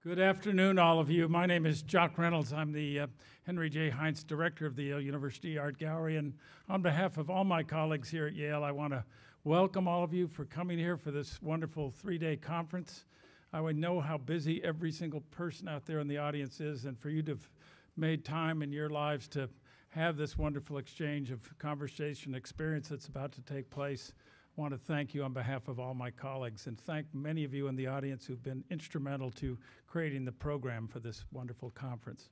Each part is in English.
Good afternoon, all of you. My name is Jock Reynolds. I'm the Henry J. Heinz Director of the Yale University Art Gallery. And on behalf of all my colleagues here at Yale, I want to welcome all of you for coming here for this wonderful three-day conference. I would know how busy every single person out there in the audience is, and for you to have made time in your lives to have this wonderful exchange of conversation experience that's about to take place. I want to thank you on behalf of all my colleagues and thank many of you in the audience who've been instrumental to creating the program for this wonderful conference.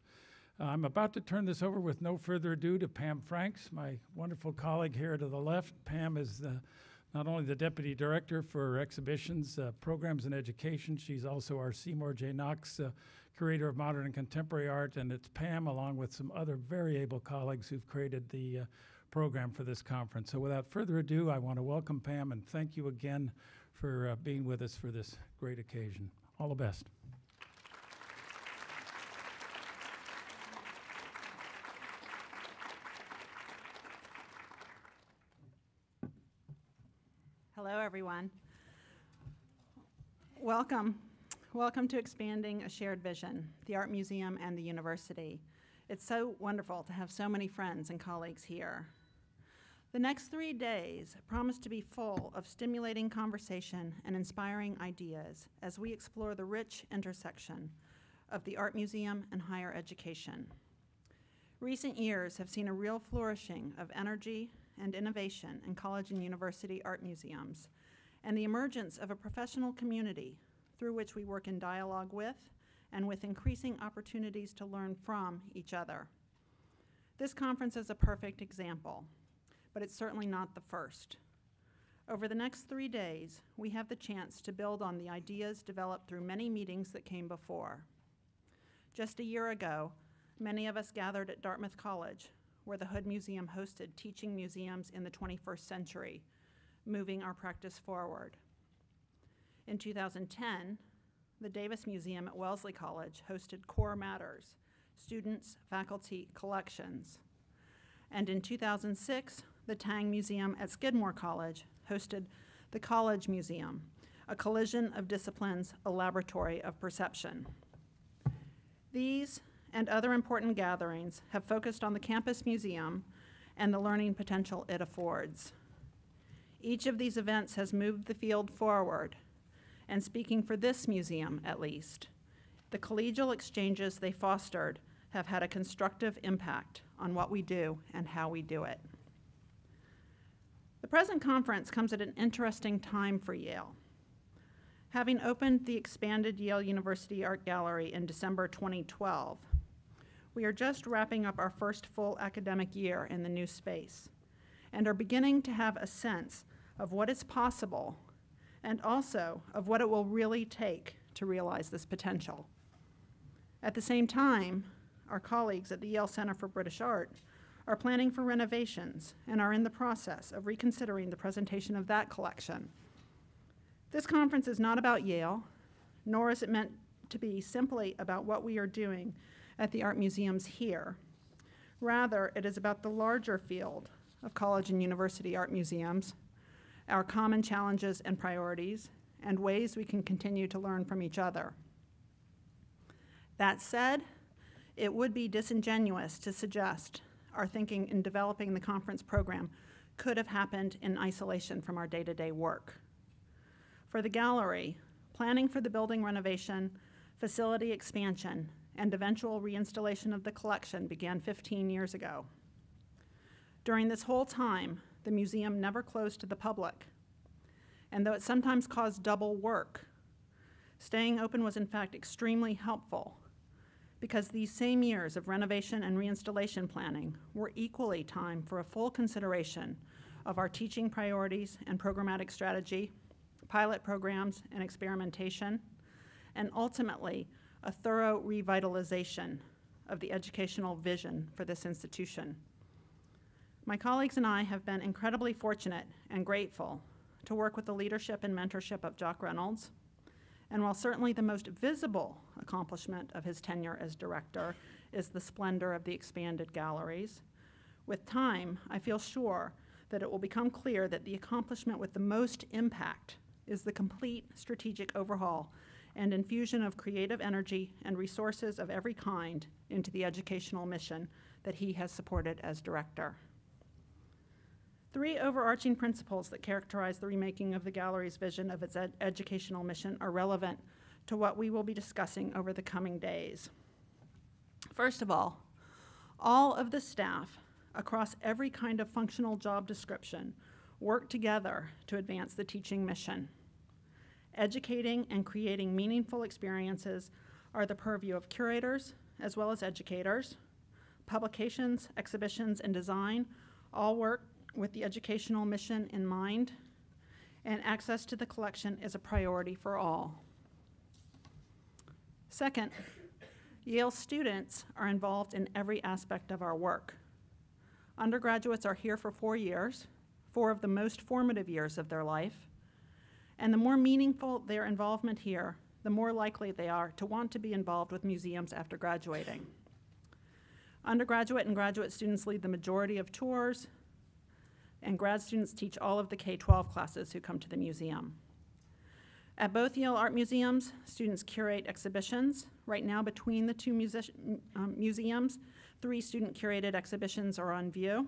I'm about to turn this over with no further ado to Pam Franks, my wonderful colleague here to the left. Pam is not only the Deputy Director for Exhibitions, Programs, and Education, she's also our Seymour J. Knox Curator of Modern and Contemporary Art, and it's Pam, along with some other very able colleagues who've created the program for this conference. So without further ado, I want to welcome Pam and thank you again for being with us for this great occasion. All the best. Hello, everyone. Welcome. Welcome to Expanding a Shared Vision, the Art Museum and the University. It's so wonderful to have so many friends and colleagues here. The next 3 days promise to be full of stimulating conversation and inspiring ideas as we explore the rich intersection of the Art Museum and higher education. Recent years have seen a real flourishing of energy and innovation in college and university art museums, and the emergence of a professional community through which we work in dialogue with and with increasing opportunities to learn from each other. This conference is a perfect example, but it's certainly not the first. Over the next 3 days, we have the chance to build on the ideas developed through many meetings that came before. Just a year ago, many of us gathered at Dartmouth College, where the Hood Museum hosted teaching museums in the 21st century, moving our practice forward. In 2010, the Davis Museum at Wellesley College hosted Core Matters, Students, Faculty, Collections. And in 2006, the Chang Museum at Skidmore College hosted the College Museum, a collision of disciplines, a laboratory of perception. These and other important gatherings have focused on the campus museum and the learning potential it affords. Each of these events has moved the field forward, and speaking for this museum at least, the collegial exchanges they fostered have had a constructive impact on what we do and how we do it. The present conference comes at an interesting time for Yale. Having opened the expanded Yale University Art Gallery in December 2012, we are just wrapping up our first full academic year in the new space and are beginning to have a sense of what is possible and also of what it will really take to realize this potential. At the same time, our colleagues at the Yale Center for British Art are planning for renovations and are in the process of reconsidering the presentation of that collection. This conference is not about Yale, nor is it meant to be simply about what we are doing at the art museums here. Rather, it is about the larger field of college and university art museums, our common challenges and priorities, and ways we can continue to learn from each other. That said, it would be disingenuous to suggest our thinking in developing the conference program could have happened in isolation from our day-to-day work. For the gallery, planning for the building renovation, facility expansion, and eventual reinstallation of the collection began 15 years ago. During this whole time, the museum never closed to the public, and though it sometimes caused double work, staying open was in fact extremely helpful because these same years of renovation and reinstallation planning were equally time for a full consideration of our teaching priorities and programmatic strategy, pilot programs and experimentation, and ultimately a thorough revitalization of the educational vision for this institution. My colleagues and I have been incredibly fortunate and grateful to work with the leadership and mentorship of Jock Reynolds, and while certainly the most visible accomplishment of his tenure as director is the splendor of the expanded galleries, with time, I feel sure that it will become clear that the accomplishment with the most impact is the complete strategic overhaul and infusion of creative energy and resources of every kind into the educational mission that he has supported as director. 3 overarching principles that characterize the remaking of the gallery's vision of its educational mission are relevant to what we will be discussing over the coming days. First of all of the staff across every kind of functional job description work together to advance the teaching mission. Educating and creating meaningful experiences are the purview of curators as well as educators. Publications, exhibitions, and design all work with the educational mission in mind, and access to the collection is a priority for all. Second, Yale students are involved in every aspect of our work. Undergraduates are here for 4 years, 4 of the most formative years of their life, and the more meaningful their involvement here, the more likely they are to want to be involved with museums after graduating. Undergraduate and graduate students lead the majority of tours, and grad students teach all of the K-12 classes who come to the museum. At both Yale Art Museums, students curate exhibitions. Right now, between the 2 museums, 3 student-curated exhibitions are on view.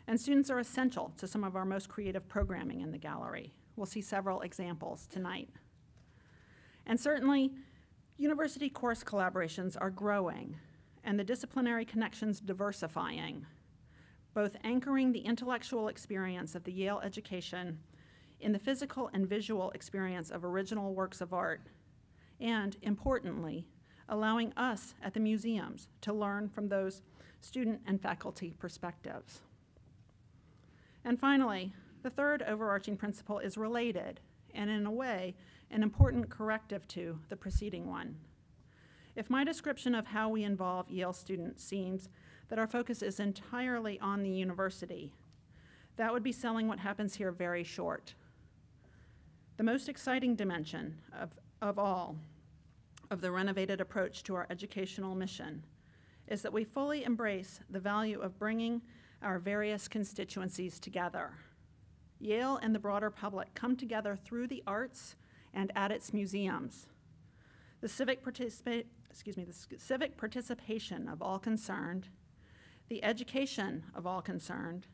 And students are essential to some of our most creative programming in the gallery. We'll see several examples tonight. And certainly, university course collaborations are growing, and the disciplinary connections diversifying, both anchoring the intellectual experience of the Yale education in the physical and visual experience of original works of art, and, importantly, allowing us at the museums to learn from those student and faculty perspectives. And finally, the third overarching principle is related, and in a way, an important corrective to the preceding one. If my description of how we involve Yale students seems that our focus is entirely on the university, that would be selling what happens here very short. The most exciting dimension of all of the renovated approach to our educational mission is that we fully embrace the value of bringing our various constituencies together. Yale and the broader public come together through the arts and at its museums. The civic participation of all concerned, the education of all concerned,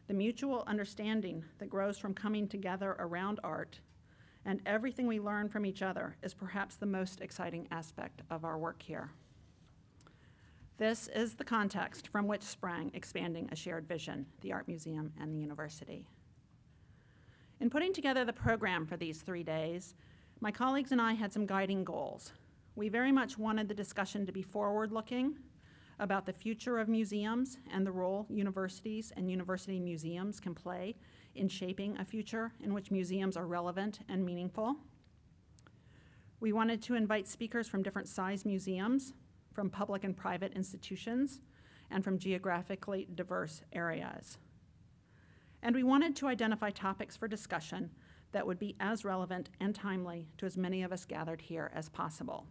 the mutual understanding that grows from coming together around art, and everything we learn from each other is perhaps the most exciting aspect of our work here. This is the context from which sprang Expanding a Shared Vision, the Art Museum and the University. In putting together the program for these 3 days, my colleagues and I had some guiding goals. We very much wanted the discussion to be forward-looking about the future of museums and the role universities and university museums can play in shaping a future in which museums are relevant and meaningful. We wanted to invite speakers from different size museums, from public and private institutions, and from geographically diverse areas. And we wanted to identify topics for discussion that would be as relevant and timely to as many of us gathered here as possible.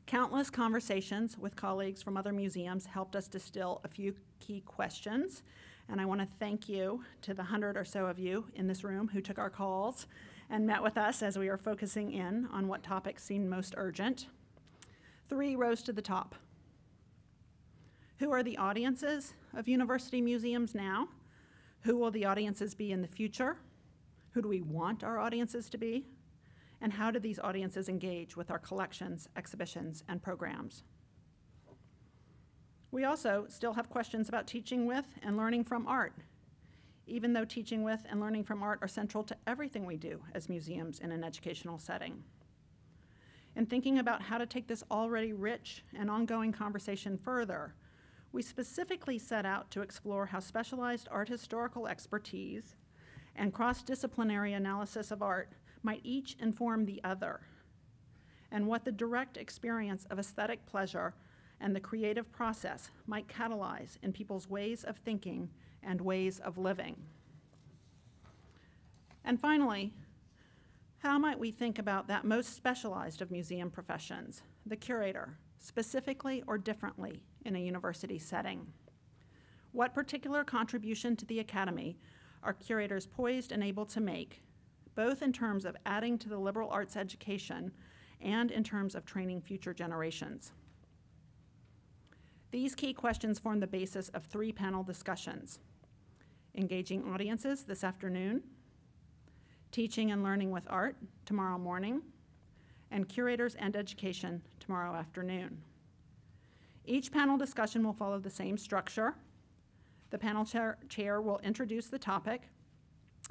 Countless conversations with colleagues from other museums helped us distill a few key questions, and I want to thank you to the 100 or so of you in this room who took our calls and met with us as we were focusing in on what topics seemed most urgent. 3 rose to the top. Who are the audiences of university museums now? Who will the audiences be in the future? Who do we want our audiences to be? And how do these audiences engage with our collections, exhibitions, and programs? We also still have questions about teaching with and learning from art, even though teaching with and learning from art are central to everything we do as museums in an educational setting. In thinking about how to take this already rich and ongoing conversation further, we specifically set out to explore how specialized art historical expertise and cross-disciplinary analysis of art might each inform the other, and what the direct experience of aesthetic pleasure and the creative process might catalyze in people's ways of thinking and ways of living. And finally, how might we think about that most specialized of museum professions, the curator, specifically or differently in a university setting? What particular contribution to the academy are curators poised and able to make both in terms of adding to the liberal arts education and in terms of training future generations. These key questions form the basis of 3 panel discussions: engaging audiences this afternoon, teaching and learning with art tomorrow morning, and curators and education tomorrow afternoon. Each panel discussion will follow the same structure. The panel chair will introduce the topic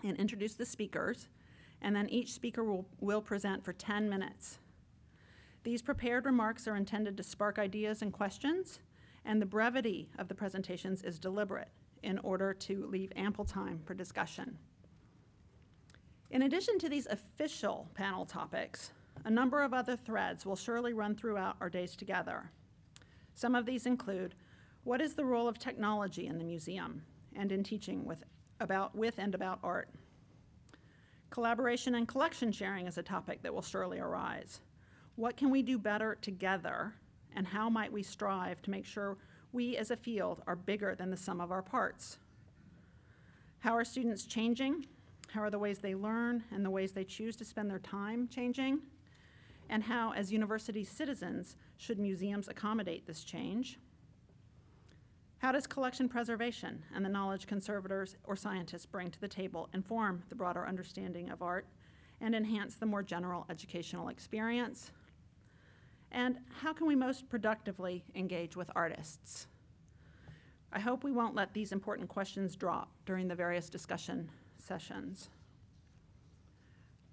and introduce the speakers, and then each speaker will present for 10 minutes. These prepared remarks are intended to spark ideas and questions, and the brevity of the presentations is deliberate in order to leave ample time for discussion. In addition to these official panel topics, a number of other threads will surely run throughout our days together. Some of these include, what is the role of technology in the museum and in teaching with and about art? Collaboration and collection sharing is a topic that will surely arise. What can we do better together, and how might we strive to make sure we as a field are bigger than the sum of our parts? How are students changing? How are the ways they learn and the ways they choose to spend their time changing? And how, as university citizens, should museums accommodate this change? How does collection preservation and the knowledge conservators or scientists bring to the table inform the broader understanding of art and enhance the more general educational experience? And how can we most productively engage with artists? I hope we won't let these important questions drop during the various discussion sessions.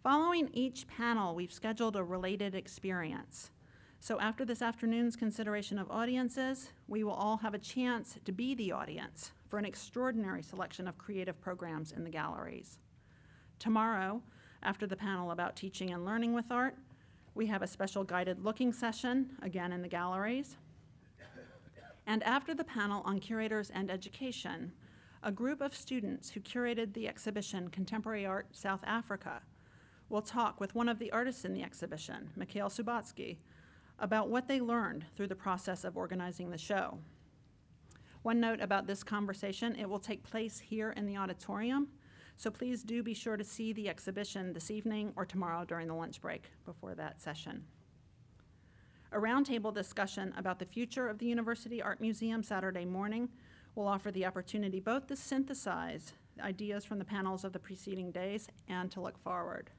Following each panel, we've scheduled a related experience. So after this afternoon's consideration of audiences, we will all have a chance to be the audience for an extraordinary selection of creative programs in the galleries. Tomorrow, after the panel about teaching and learning with art, we have a special guided looking session, again in the galleries. And after the panel on curators and education, a group of students who curated the exhibition Contemporary Art South Africa will talk with one of the artists in the exhibition, Mikhail Subotsky, about what they learned through the process of organizing the show. One note about this conversation, it will take place here in the auditorium, so please do be sure to see the exhibition this evening or tomorrow during the lunch break before that session. A roundtable discussion about the future of the University Art Museum Saturday morning will offer the opportunity both to synthesize ideas from the panels of the preceding days and to look forward.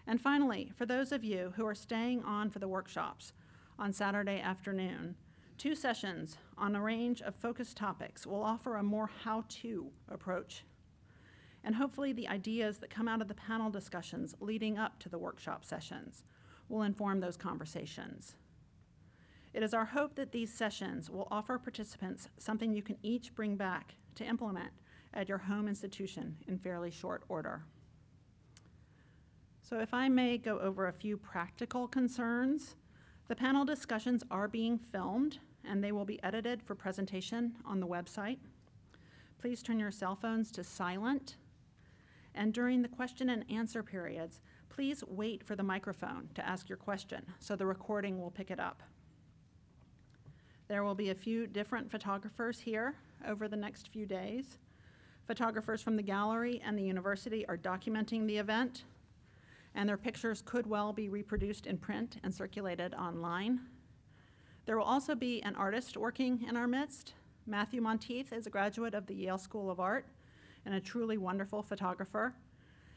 And finally, for those of you who are staying on for the workshops on Saturday afternoon, 2 sessions on a range of focused topics will offer a more how-to approach. And hopefully the ideas that come out of the panel discussions leading up to the workshop sessions will inform those conversations. It is our hope that these sessions will offer participants something you can each bring back to implement at your home institution in fairly short order. So if I may go over a few practical concerns, the panel discussions are being filmed and they will be edited for presentation on the website. Please turn your cell phones to silent. And during the question and answer periods, please wait for the microphone to ask your question so the recording will pick it up. There will be a few different photographers here over the next few days. Photographers from the gallery and the university are documenting the event, and their pictures could well be reproduced in print and circulated online. There will also be an artist working in our midst. Matthew Monteith is a graduate of the Yale School of Art and a truly wonderful photographer.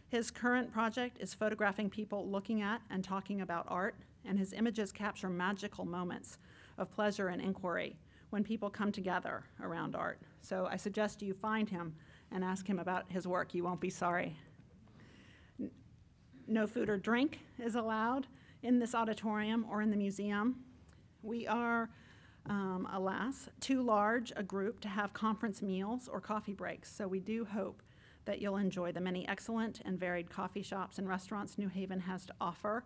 His current project is photographing people looking at and talking about art, and his images capture magical moments of pleasure and inquiry when people come together around art. So I suggest you find him and ask him about his work. You won't be sorry. No food or drink is allowed in this auditorium or in the museum. We are, alas, too large a group to have conference meals or coffee breaks, so we do hope that you'll enjoy the many excellent and varied coffee shops and restaurants New Haven has to offer.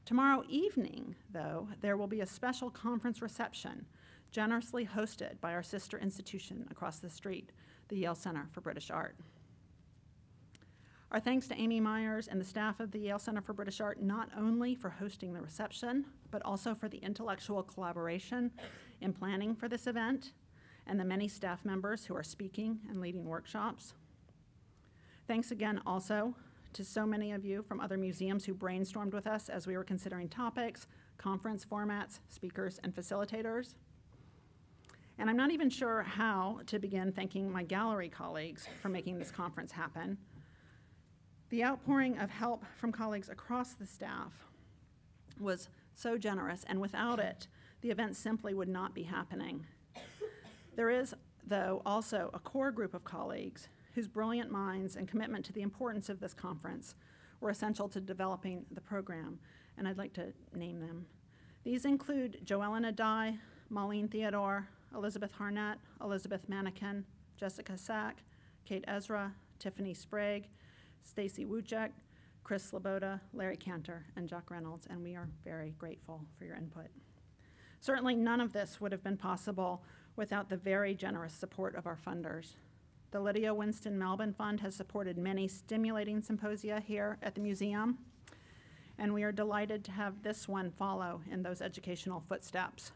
Tomorrow evening, though, there will be a special conference reception generously hosted by our sister institution across the street, the Yale Center for British Art. Our thanks to Amy Myers and the staff of the Yale Center for British Art not only for hosting the reception, but also for the intellectual collaboration in planning for this event, and the many staff members who are speaking and leading workshops. Thanks again also to so many of you from other museums who brainstormed with us as we were considering topics, conference formats, speakers, and facilitators. And I'm not even sure how to begin thanking my gallery colleagues for making this conference happen. The outpouring of help from colleagues across the staff was so generous, and without it, the event simply would not be happening. There is, though, also a core group of colleagues whose brilliant minds and commitment to the importance of this conference were essential to developing the program, and I'd like to name them. These include Joellen Adai, Maureen Theodore, Elizabeth Harnett, Elizabeth Manikin, Jessica Sack, Kate Ezra, Tiffany Sprague, Stacy Wujek, Chris Sloboda, Larry Cantor, and Jock Reynolds, and we are very grateful for your input. Certainly none of this would have been possible without the very generous support of our funders. The Lydia Winston Melvin Fund has supported many stimulating symposia here at the museum, and we are delighted to have this one follow in those educational footsteps.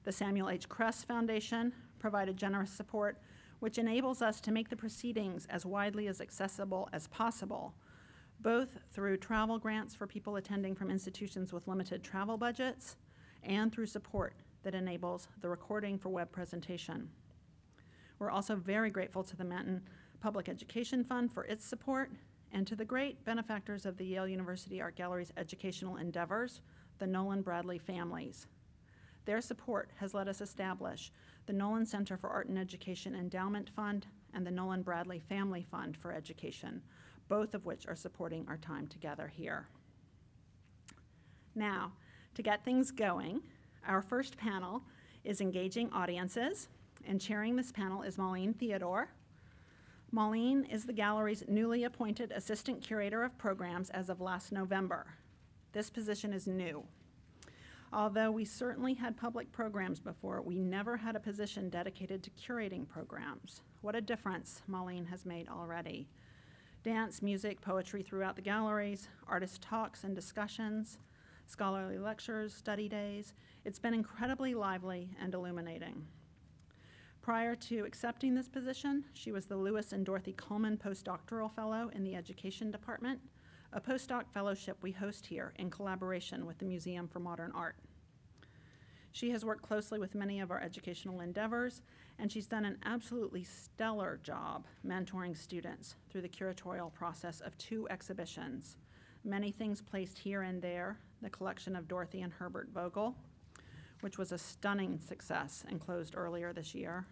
The Samuel H. Kress Foundation provided generous support, which enables us to make the proceedings as widely as accessible as possible, both through travel grants for people attending from institutions with limited travel budgets and through support that enables the recording for web presentation. We're also very grateful to the Manton Public Education Fund for its support and to the great benefactors of the Yale University Art Gallery's educational endeavors, the Nolan Bradley families. Their support has let us establish the Nolan Center for Art and Education Endowment Fund and the Nolan Bradley Family Fund for Education, both of which are supporting our time together here. Now, to get things going, our first panel is Engaging Audiences, and chairing this panel is Maureen Theodore. Maureen is the gallery's newly appointed Assistant Curator of Programs as of last November. This position is new. Although we certainly had public programs before, we never had a position dedicated to curating programs. What a difference Maureen has made already. Dance, music, poetry throughout the galleries, artist talks and discussions, scholarly lectures, study days. It's been incredibly lively and illuminating. Prior to accepting this position, she was the Lewis and Dorothy Coleman Postdoctoral Fellow in the Education Department, a postdoc fellowship we host here in collaboration with the Museum for Modern Art. She has worked closely with many of our educational endeavors, and she's done an absolutely stellar job mentoring students through the curatorial process of 2 exhibitions. Many Things Placed Here and There, the collection of Dorothy and Herbert Vogel, which was a stunning success and closed earlier this year,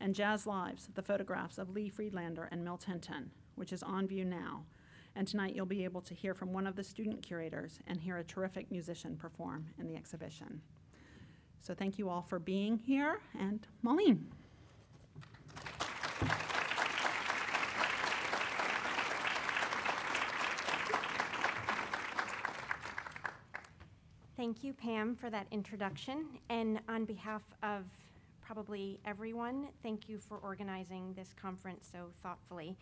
and Jazz Lives, the photographs of Lee Friedlander and Milt Hinton, which is on view now. And tonight you'll be able to hear from one of the student curators and hear a terrific musician perform in the exhibition. So thank you all for being here, and Maureen. Thank you, Pam, for that introduction. And on behalf of probably everyone, thank you for organizing this conference so thoughtfully.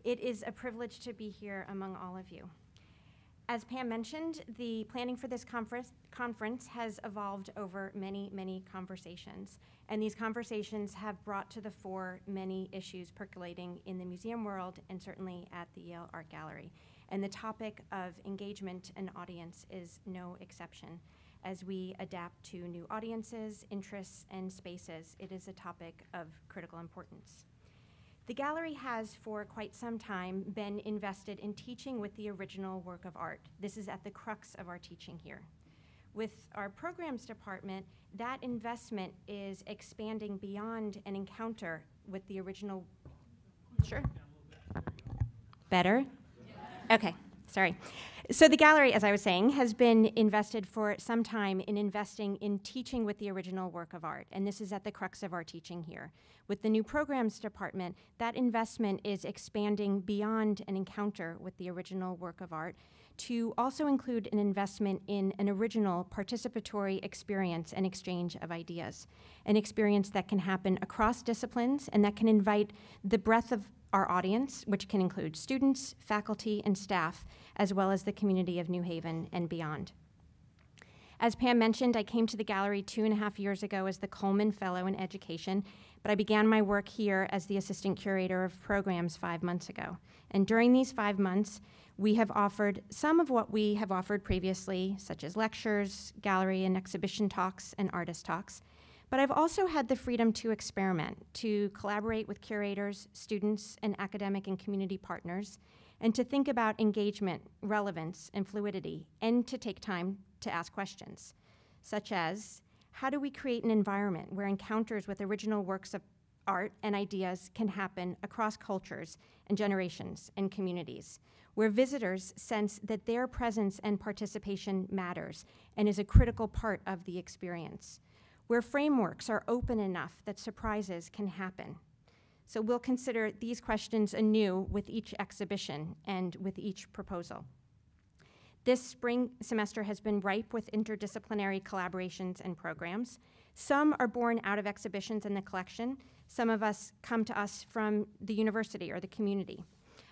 It is a privilege to be here among all of you. As Pam mentioned, the planning for this conference has evolved over many, many conversations. And these conversations have brought to the fore many issues percolating in the museum world and certainly at the Yale Art Gallery. And the topic of engagement and audience is no exception. As we adapt to new audiences, interests, and spaces, it is a topic of critical importance. The gallery has, for quite some time, been invested in teaching with the original work of art. This is at the crux of our teaching here. With our programs department, that investment is expanding beyond an encounter with the original. Sure. Better? Okay, sorry. So the gallery, as I was saying, has been invested for some time in investing in teaching with the original work of art, and this is at the crux of our teaching here. With the new programs department, that investment is expanding beyond an encounter with the original work of art to also include an investment in an original participatory experience and exchange of ideas, an experience that can happen across disciplines and that can invite the breadth of our audience, which can include students, faculty, and staff, as well as the community of New Haven and beyond. As Pam mentioned, I came to the gallery 2.5 years ago as the Coleman Fellow in Education, but I began my work here as the Assistant Curator of Programs 5 months ago. And during these 5 months, we have offered some of what we have offered previously, such as lectures, gallery and exhibition talks, and artist talks. But I've also had the freedom to experiment, to collaborate with curators, students, and academic and community partners, and to think about engagement, relevance, and fluidity, and to take time to ask questions, such as, how do we create an environment where encounters with original works of art and ideas can happen across cultures and generations and communities, where visitors sense that their presence and participation matters and is a critical part of the experience, where frameworks are open enough that surprises can happen. So we'll consider these questions anew with each exhibition and with each proposal. This spring semester has been ripe with interdisciplinary collaborations and programs. Some are born out of exhibitions in the collection. Some of us come to us from the university or the community.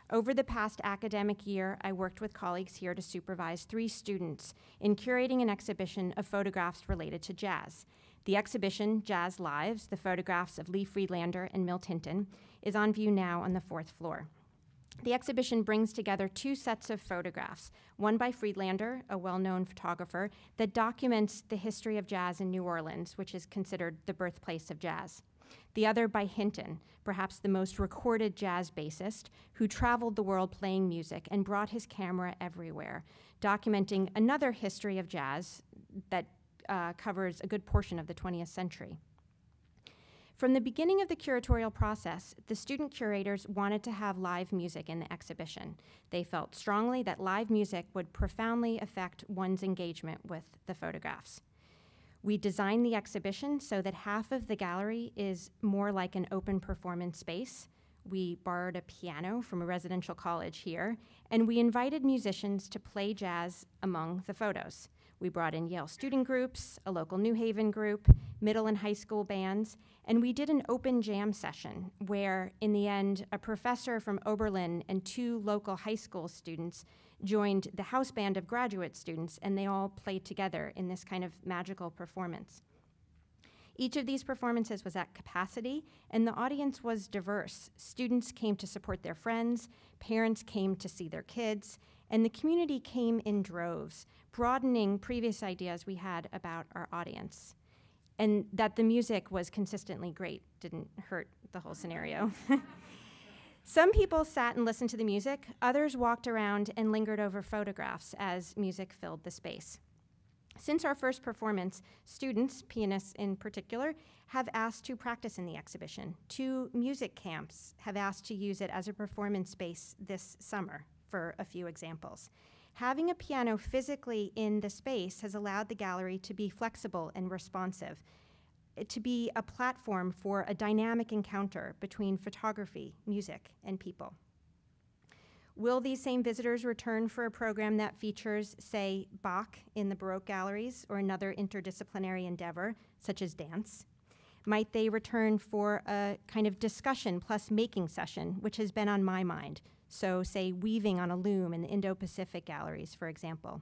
Over the past academic year, I worked with colleagues here to supervise 3 students in curating an exhibition of photographs related to jazz. The exhibition, Jazz Lives, the photographs of Lee Friedlander and Milt Hinton, is on view now on the 4th floor. The exhibition brings together 2 sets of photographs, one by Friedlander, a well-known photographer, that documents the history of jazz in New Orleans, which is considered the birthplace of jazz. The other by Hinton, perhaps the most recorded jazz bassist, who traveled the world playing music and brought his camera everywhere, documenting another history of jazz that covers a good portion of the 20th century. From the beginning of the curatorial process, the student curators wanted to have live music in the exhibition. They felt strongly that live music would profoundly affect one's engagement with the photographs. We designed the exhibition so that half of the gallery is more like an open performance space. We borrowed a piano from a residential college here, and we invited musicians to play jazz among the photos. We brought in Yale student groups, a local New Haven group, middle and high school bands, and we did an open jam session where, in the end, a professor from Oberlin and 2 local high school students joined the house band of graduate students, and they all played together in this kind of magical performance. Each of these performances was at capacity, and the audience was diverse. Students came to support their friends, parents came to see their kids, and the community came in droves, broadening previous ideas we had about our audience. And that the music was consistently great didn't hurt the whole scenario. Some people sat and listened to the music, others walked around and lingered over photographs as music filled the space. Since our first performance, students, pianists in particular, have asked to practice in the exhibition. 2 music camps have asked to use it as a performance space this summer, for a few examples. Having a piano physically in the space has allowed the gallery to be flexible and responsive, to be a platform for a dynamic encounter between photography, music, and people. Will these same visitors return for a program that features, say, Bach in the Baroque galleries or another interdisciplinary endeavor, such as dance? Might they return for a kind of discussion plus making session, which has been on my mind? So, say, weaving on a loom in the Indo-Pacific galleries, for example.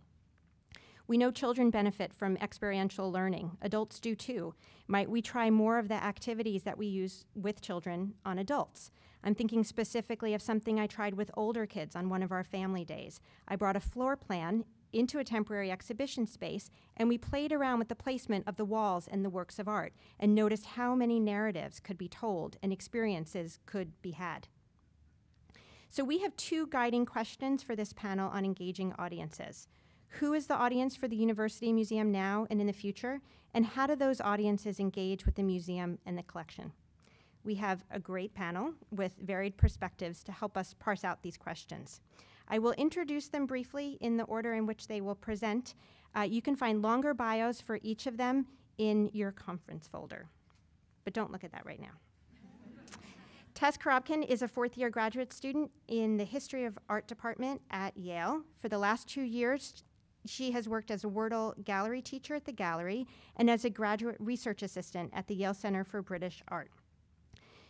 We know children benefit from experiential learning. Adults do too. Might we try more of the activities that we use with children on adults? I'm thinking specifically of something I tried with older kids on one of our family days. I brought a floor plan into a temporary exhibition space, and we played around with the placement of the walls and the works of art, and noticed how many narratives could be told and experiences could be had. So we have 2 guiding questions for this panel on engaging audiences. Who is the audience for the University Museum now and in the future? And how do those audiences engage with the museum and the collection? We have a great panel with varied perspectives to help us parse out these questions. I will introduce them briefly in the order in which they will present. You can find longer bios for each of them in your conference folder. But don't look at that right now. Tess Kobin is a 4th-year graduate student in the History of Art department at Yale. For the last 2 years, she has worked as a Wordle gallery teacher at the gallery and as a graduate research assistant at the Yale Center for British Art.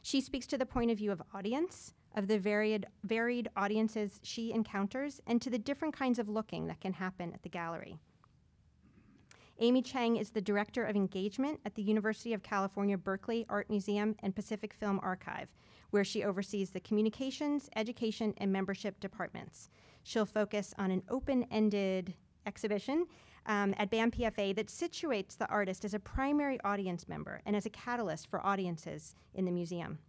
She speaks to the point of view of audience, of the varied audiences she encounters, and to the different kinds of looking that can happen at the gallery. Amy Chang is the Director of Engagement at the University of California, Berkeley Art Museum and Pacific Film Archive, where she oversees the communications, education, and membership departments. She'll focus on an open-ended exhibition at BAM PFA that situates the artist as a primary audience member and as a catalyst for audiences in the museum.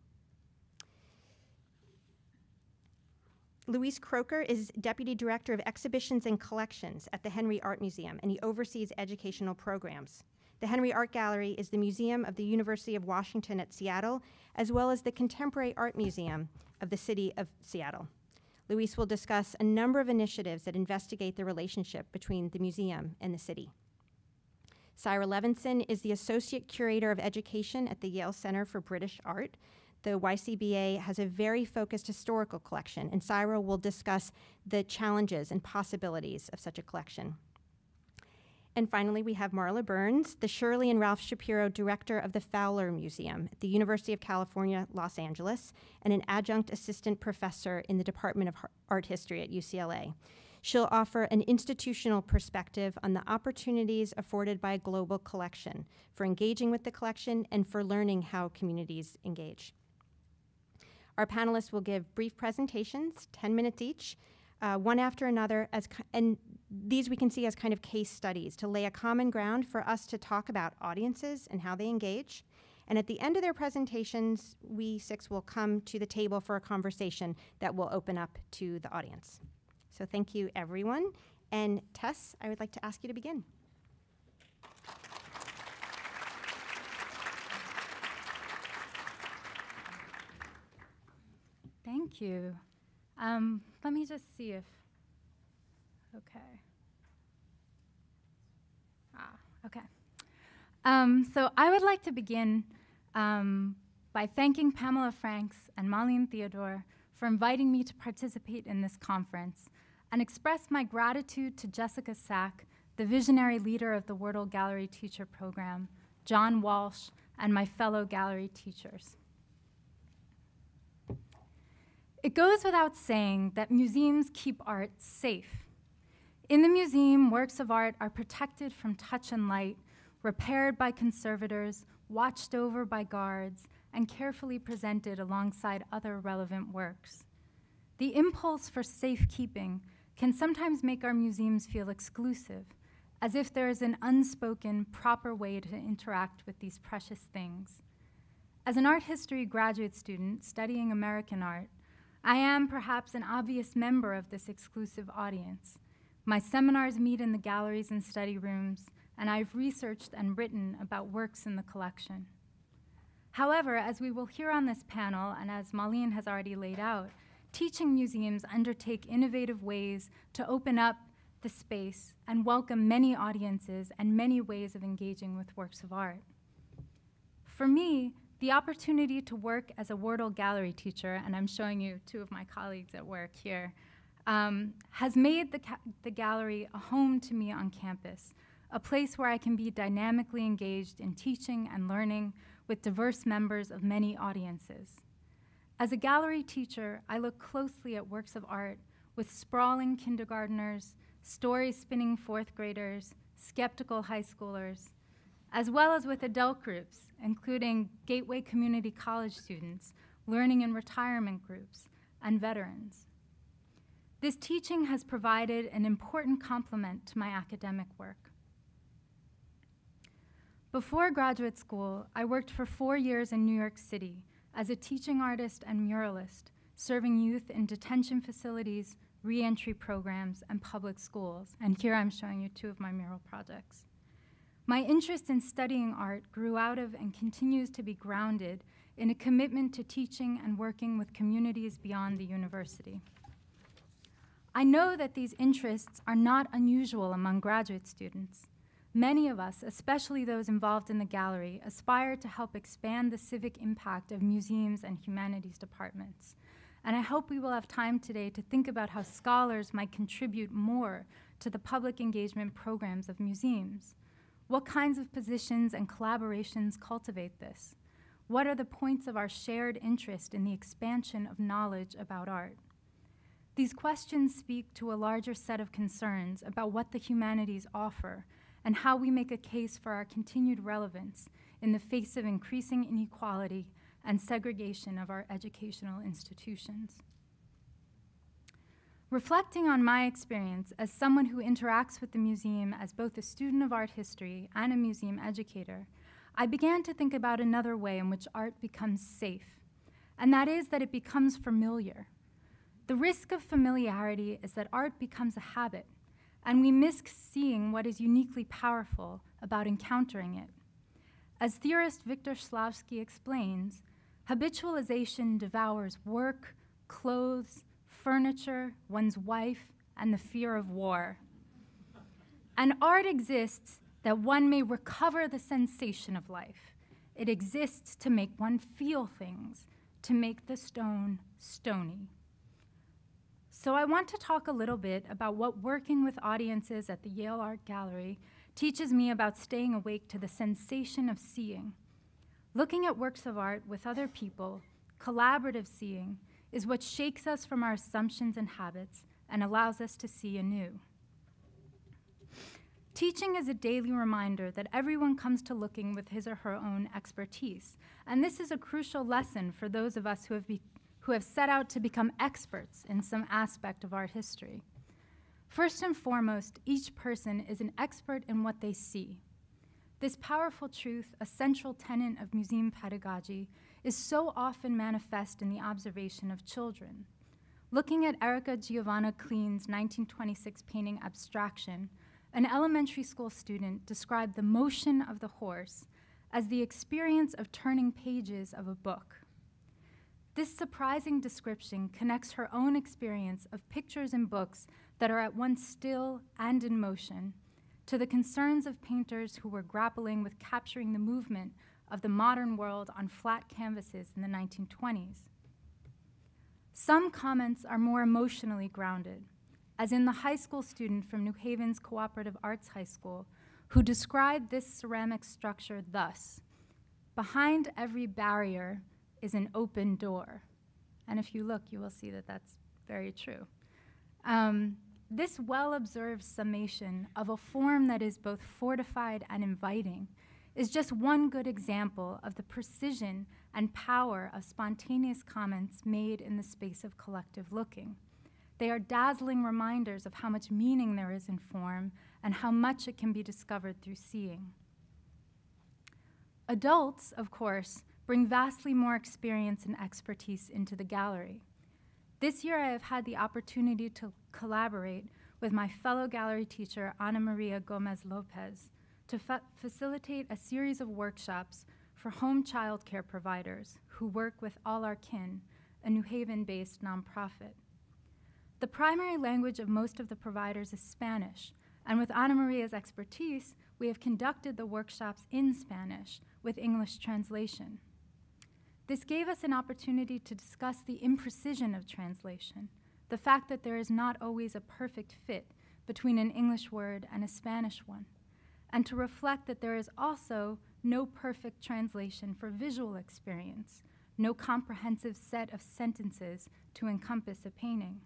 Luis Croer is Deputy Director of Exhibitions and Collections at the Henry Art Museum, and he oversees educational programs. The Henry Art Gallery is the museum of the University of Washington at Seattle, as well as the Contemporary Art Museum of the City of Seattle. Luis will discuss a number of initiatives that investigate the relationship between the museum and the city. CRA Levenson is the Associate Curator of Education at the Yale Center for British Art. The YCBA has a very focused historical collection, and CRA will discuss the challenges and possibilities of such a collection. And finally, we have Marla Burns, the Shirley and Ralph Shapiro Director of the Fowler Museum at the University of California, Los Angeles, and an adjunct assistant professor in the Department of Art History at UCLA. She'll offer an institutional perspective on the opportunities afforded by a global collection for engaging with the collection and for learning how communities engage. Our panelists will give brief presentations, 10 minutes each, one after another, and these we can see as kind of case studies to lay a common ground for us to talk about audiences and how they engage. And at the end of their presentations, we six will come to the table for a conversation that will open up to the audience. So thank you, everyone. And Tess, I would like to ask you to begin. Thank you. Let me just see if, okay. Okay. So I would like to begin by thanking Pamela Franks and Marlene Theodore for inviting me to participate in this conference and express my gratitude to Jessica Sack, the visionary leader of the Wordle Gallery Teacher Program, John Walsh, and my fellow gallery teachers. It goes without saying that museums keep art safe. In the museum, works of art are protected from touch and light, repaired by conservators, watched over by guards, and carefully presented alongside other relevant works. The impulse for safekeeping can sometimes make our museums feel exclusive, as if there is an unspoken, proper way to interact with these precious things. As an art history graduate student studying American art, I am perhaps an obvious member of this exclusive audience. My seminars meet in the galleries and study rooms, and I've researched and written about works in the collection. However, as we will hear on this panel, and as Marlene has already laid out, teaching museums undertake innovative ways to open up the space and welcome many audiences and many ways of engaging with works of art. For me, the opportunity to work as a Wordle gallery teacher, and I'm showing you two of my colleagues at work here, has made the gallery a home to me on campus, a place where I can be dynamically engaged in teaching and learning with diverse members of many audiences. As a gallery teacher, I look closely at works of art with sprawling kindergartners, story-spinning fourth graders, skeptical high schoolers, as well as with adult groups, including Gateway Community College students, learning and retirement groups, and veterans. This teaching has provided an important complement to my academic work. Before graduate school, I worked for 4 years in New York City as a teaching artist and muralist, serving youth in detention facilities, reentry programs, and public schools. And here I'm showing you two of my mural projects. My interest in studying art grew out of and continues to be grounded in a commitment to teaching and working with communities beyond the university. I know that these interests are not unusual among graduate students. Many of us, especially those involved in the gallery, aspire to help expand the civic impact of museums and humanities departments. And I hope we will have time today to think about how scholars might contribute more to the public engagement programs of museums. What kinds of positions and collaborations cultivate this? What are the points of our shared interest in the expansion of knowledge about art? These questions speak to a larger set of concerns about what the humanities offer and how we make a case for our continued relevance in the face of increasing inequality and segregation of our educational institutions. Reflecting on my experience as someone who interacts with the museum as both a student of art history and a museum educator, I began to think about another way in which art becomes safe, and that is that it becomes familiar. The risk of familiarity is that art becomes a habit, and we miss seeing what is uniquely powerful about encountering it. As theorist Victor Slavsky explains, habitualization devours work, clothes, furniture, one's wife, and the fear of war. And art exists that one may recover the sensation of life. It exists to make one feel things, to make the stone stony. So I want to talk a little bit about what working with audiences at the Yale Art Gallery teaches me about staying awake to the sensation of seeing. Looking at works of art with other people, collaborative seeing, is what shakes us from our assumptions and habits and allows us to see anew. Teaching is a daily reminder that everyone comes to looking with his or her own expertise, and this is a crucial lesson for those of us who have set out to become experts in some aspect of art history. First and foremost, each person is an expert in what they see. This powerful truth, a central tenet of museum pedagogy, is so often manifest in the observation of children. Looking at Erika Giovanna Klein's 1926 painting Abstraction, an elementary school student described the motion of the horse as the experience of turning pages of a book. This surprising description connects her own experience of pictures in books that are at once still and in motion to the concerns of painters who were grappling with capturing the movement of the modern world on flat canvases in the 1920s. Some comments are more emotionally grounded, as in the high school student from New Haven's Cooperative Arts High School, who described this ceramic structure thus: "Behind every barrier is an open door." And if you look, you will see that that's very true. This well-observed summation of a form that is both fortified and inviting is just one good example of the precision and power of spontaneous comments made in the space of collective looking. They are dazzling reminders of how much meaning there is in form and how much it can be discovered through seeing. Adults, of course, bring vastly more experience and expertise into the gallery. This year I have had the opportunity to collaborate with my fellow gallery teacher, Ana Maria Gomez Lopez, to facilitate a series of workshops for home child care providers who work with All Our Kin, a New Haven-based nonprofit. The primary language of most of the providers is Spanish, and with Ana Maria's expertise, we have conducted the workshops in Spanish with English translation. This gave us an opportunity to discuss the imprecision of translation, the fact that there is not always a perfect fit between an English word and a Spanish one, and to reflect that there is also no perfect translation for visual experience, no comprehensive set of sentences to encompass a painting.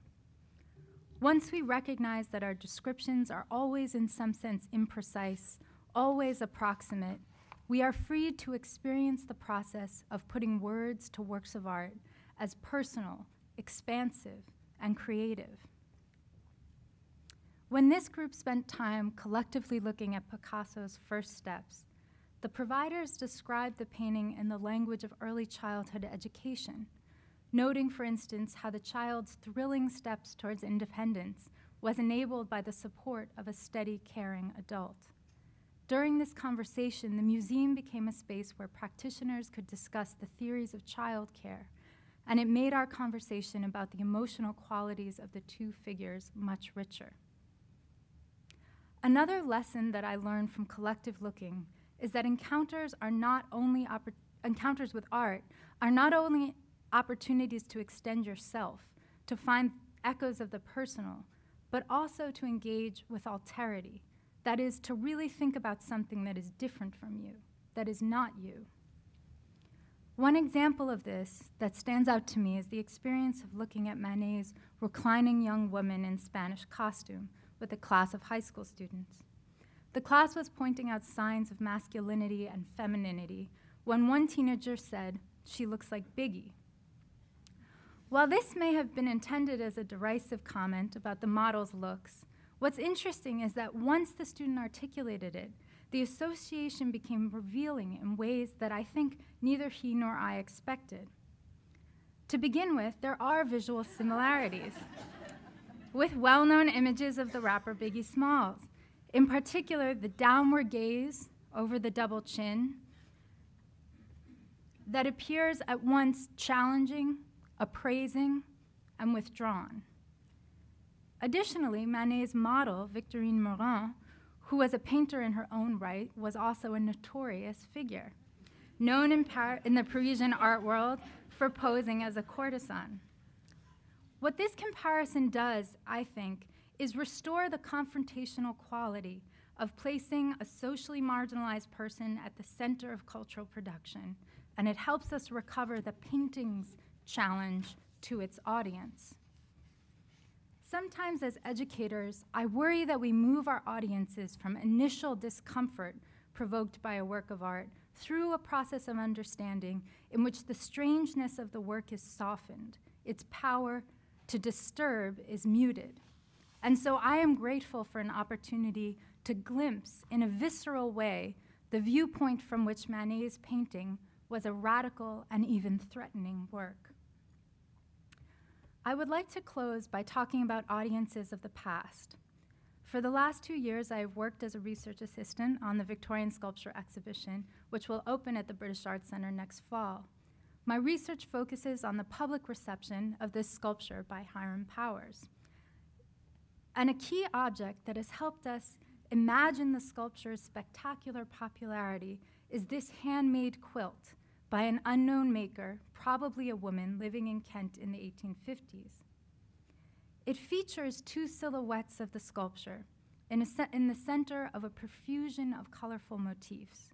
Once we recognize that our descriptions are always in some sense imprecise, always approximate, we are freed to experience the process of putting words to works of art as personal, expansive, and creative. When this group spent time collectively looking at Picasso's First Steps, the providers described the painting in the language of early childhood education, noting, for instance, how the child's thrilling steps towards independence was enabled by the support of a steady, caring adult. During this conversation, the museum became a space where practitioners could discuss the theories of child care, and it made our conversation about the emotional qualities of the two figures much richer. Another lesson that I learned from collective looking is that encounters with art are not only opportunities to extend yourself, to find echoes of the personal, but also to engage with alterity. That is, to really think about something that is different from you, that is not you. One example of this that stands out to me is the experience of looking at Manet's reclining young woman in Spanish costume with a class of high school students. The class was pointing out signs of masculinity and femininity when one teenager said, "She looks like Biggie." While this may have been intended as a derisive comment about the model's looks, what's interesting is that once the student articulated it, the association became revealing in ways that I think neither he nor I expected. To begin with, there are visual similarities with well-known images of the rapper Biggie Smalls. In particular, the downward gaze over the double chin that appears at once challenging, appraising, and withdrawn. Additionally, Manet's model, Victorine Morin, who was a painter in her own right, was also a notorious figure, known in the Parisian art world for posing as a courtesan. What this comparison does, I think, is restore the confrontational quality of placing a socially marginalized person at the center of cultural production, and it helps us recover the painting's challenge to its audience. Sometimes as educators, I worry that we move our audiences from initial discomfort provoked by a work of art through a process of understanding in which the strangeness of the work is softened, its power to disturb is muted. And so I am grateful for an opportunity to glimpse in a visceral way the viewpoint from which Manet's painting was a radical and even threatening work. I would like to close by talking about audiences of the past. For the last 2 years, I have worked as a research assistant on the Victorian Sculpture exhibition, which will open at the British Arts Centre next fall. My research focuses on the public reception of this sculpture by Hiram Powers. And a key object that has helped us imagine the sculpture's spectacular popularity is this handmade quilt by an unknown maker, probably a woman living in Kent in the 1850s. It features two silhouettes of the sculpture in the center of a profusion of colorful motifs.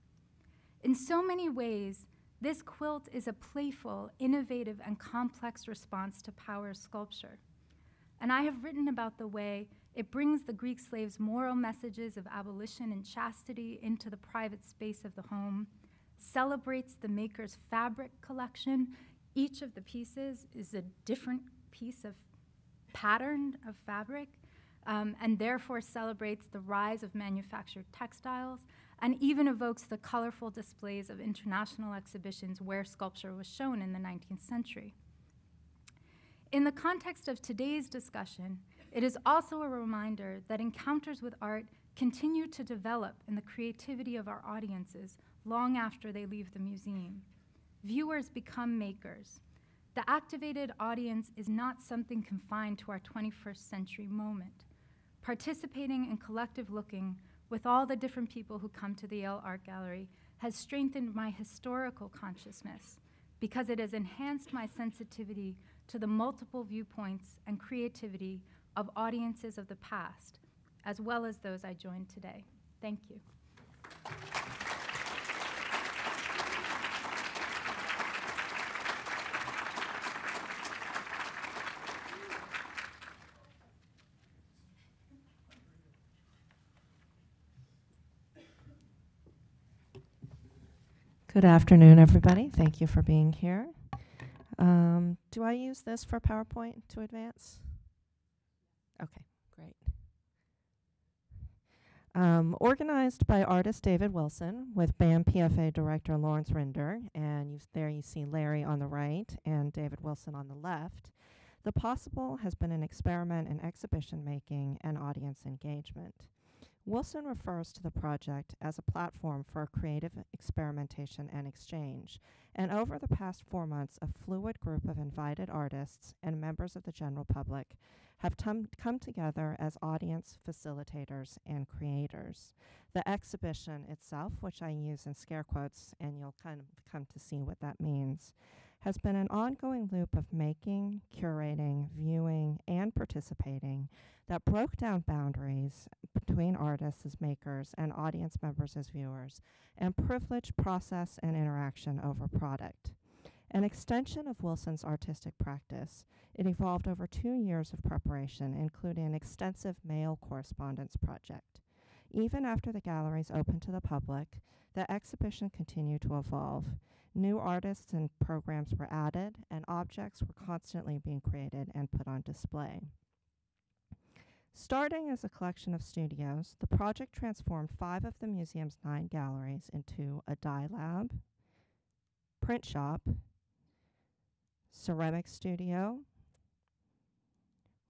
In so many ways, this quilt is a playful, innovative, and complex response to Powers' sculpture. And I have written about the way it brings the Greek slaves' moral messages of abolition and chastity into the private space of the home, celebrates the maker's fabric collection. Each of the pieces is a different piece of pattern of fabric, and therefore celebrates the rise of manufactured textiles, and even evokes the colorful displays of international exhibitions where sculpture was shown in the 19th century. In the context of today's discussion, it is also a reminder that encounters with art continue to develop in the creativity of our audiences long after they leave the museum. Viewers become makers. The activated audience is not something confined to our 21st century moment. Participating in collective looking with all the different people who come to the Yale Art Gallery has strengthened my historical consciousness because it has enhanced my sensitivity to the multiple viewpoints and creativity of audiences of the past, as well as those I joined today. Thank you. Good afternoon, everybody. Thank you for being here. Do I use this for PowerPoint to advance? Okay, great. Organized by artist David Wilson with BAM PFA director Lawrence Rinder, and there you see Larry on the right and David Wilson on the left, The Possible has been an experiment in exhibition making and audience engagement. Wilson refers to the project as a platform for creative experimentation and exchange, and over the past 4 months, a fluid group of invited artists and members of the general public have come together as audience facilitators and creators. The exhibition itself, which I use in scare quotes, and you'll kind of come to see what that means, has been an ongoing loop of making, curating, viewing, and participating that broke down boundaries between artists as makers and audience members as viewers, and privileged process and interaction over product. An extension of Wilson's artistic practice, it evolved over 2 years of preparation, including an extensive mail correspondence project. even after the galleries opened to the public, the exhibition continued to evolve. New artists and programs were added, and objects were constantly being created and put on display. Starting as a collection of studios, the project transformed 5 of the museum's 9 galleries into a dye lab, print shop, ceramic studio,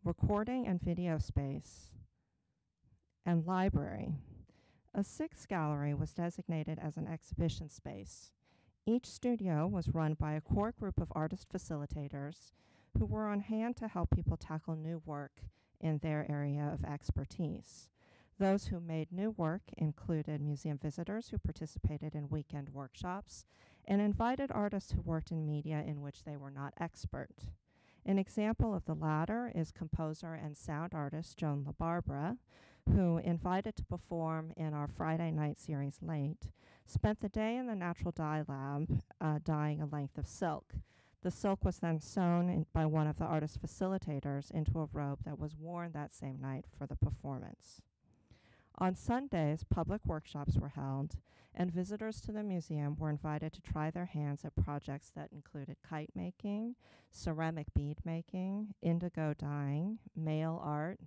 recording and video space, and library. A 6th gallery was designated as an exhibition space. Each studio was run by a core group of artist facilitators who were on hand to help people tackle new work in their area of expertise. Those who made new work included museum visitors who participated in weekend workshops and invited artists who worked in media in which they were not expert. An example of the latter is composer and sound artist Joan LaBarbera, who, invited to perform in our Friday night series Late, spent the day in the natural dye lab dyeing a length of silk. The silk was then sewn by one of the artist facilitators into a robe that was worn that same night for the performance. On Sundays, public workshops were held, and visitors to the museum were invited to try their hands at projects that included kite making, ceramic bead making, indigo dyeing, mail art,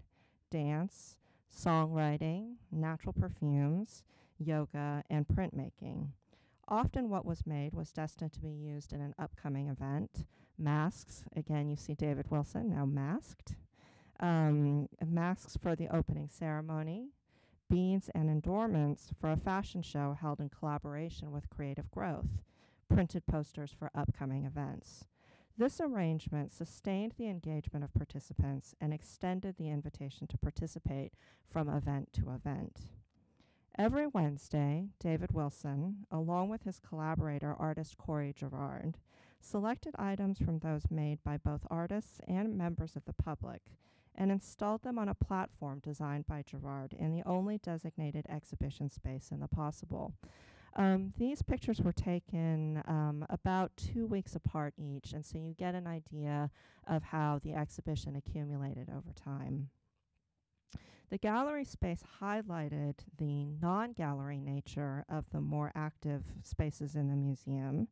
dance, songwriting, natural perfumes, yoga, and printmaking. Often what was made was destined to be used in an upcoming event. Masks, again you see David Wilson, now masked. Masks for the opening ceremony. Beads and endorsements for a fashion show held in collaboration with Creative Growth. Printed posters for upcoming events. This arrangement sustained the engagement of participants and extended the invitation to participate from event to event. Every Wednesday, David Wilson, along with his collaborator, artist Corey Gerard, selected items from those made by both artists and members of the public and installed them on a platform designed by Gerard in the only designated exhibition space in the Possible. These pictures were taken about 2 weeks apart each, and so you get an idea of how the exhibition accumulated over time. The gallery space highlighted the non-gallery nature of the more active spaces in the museum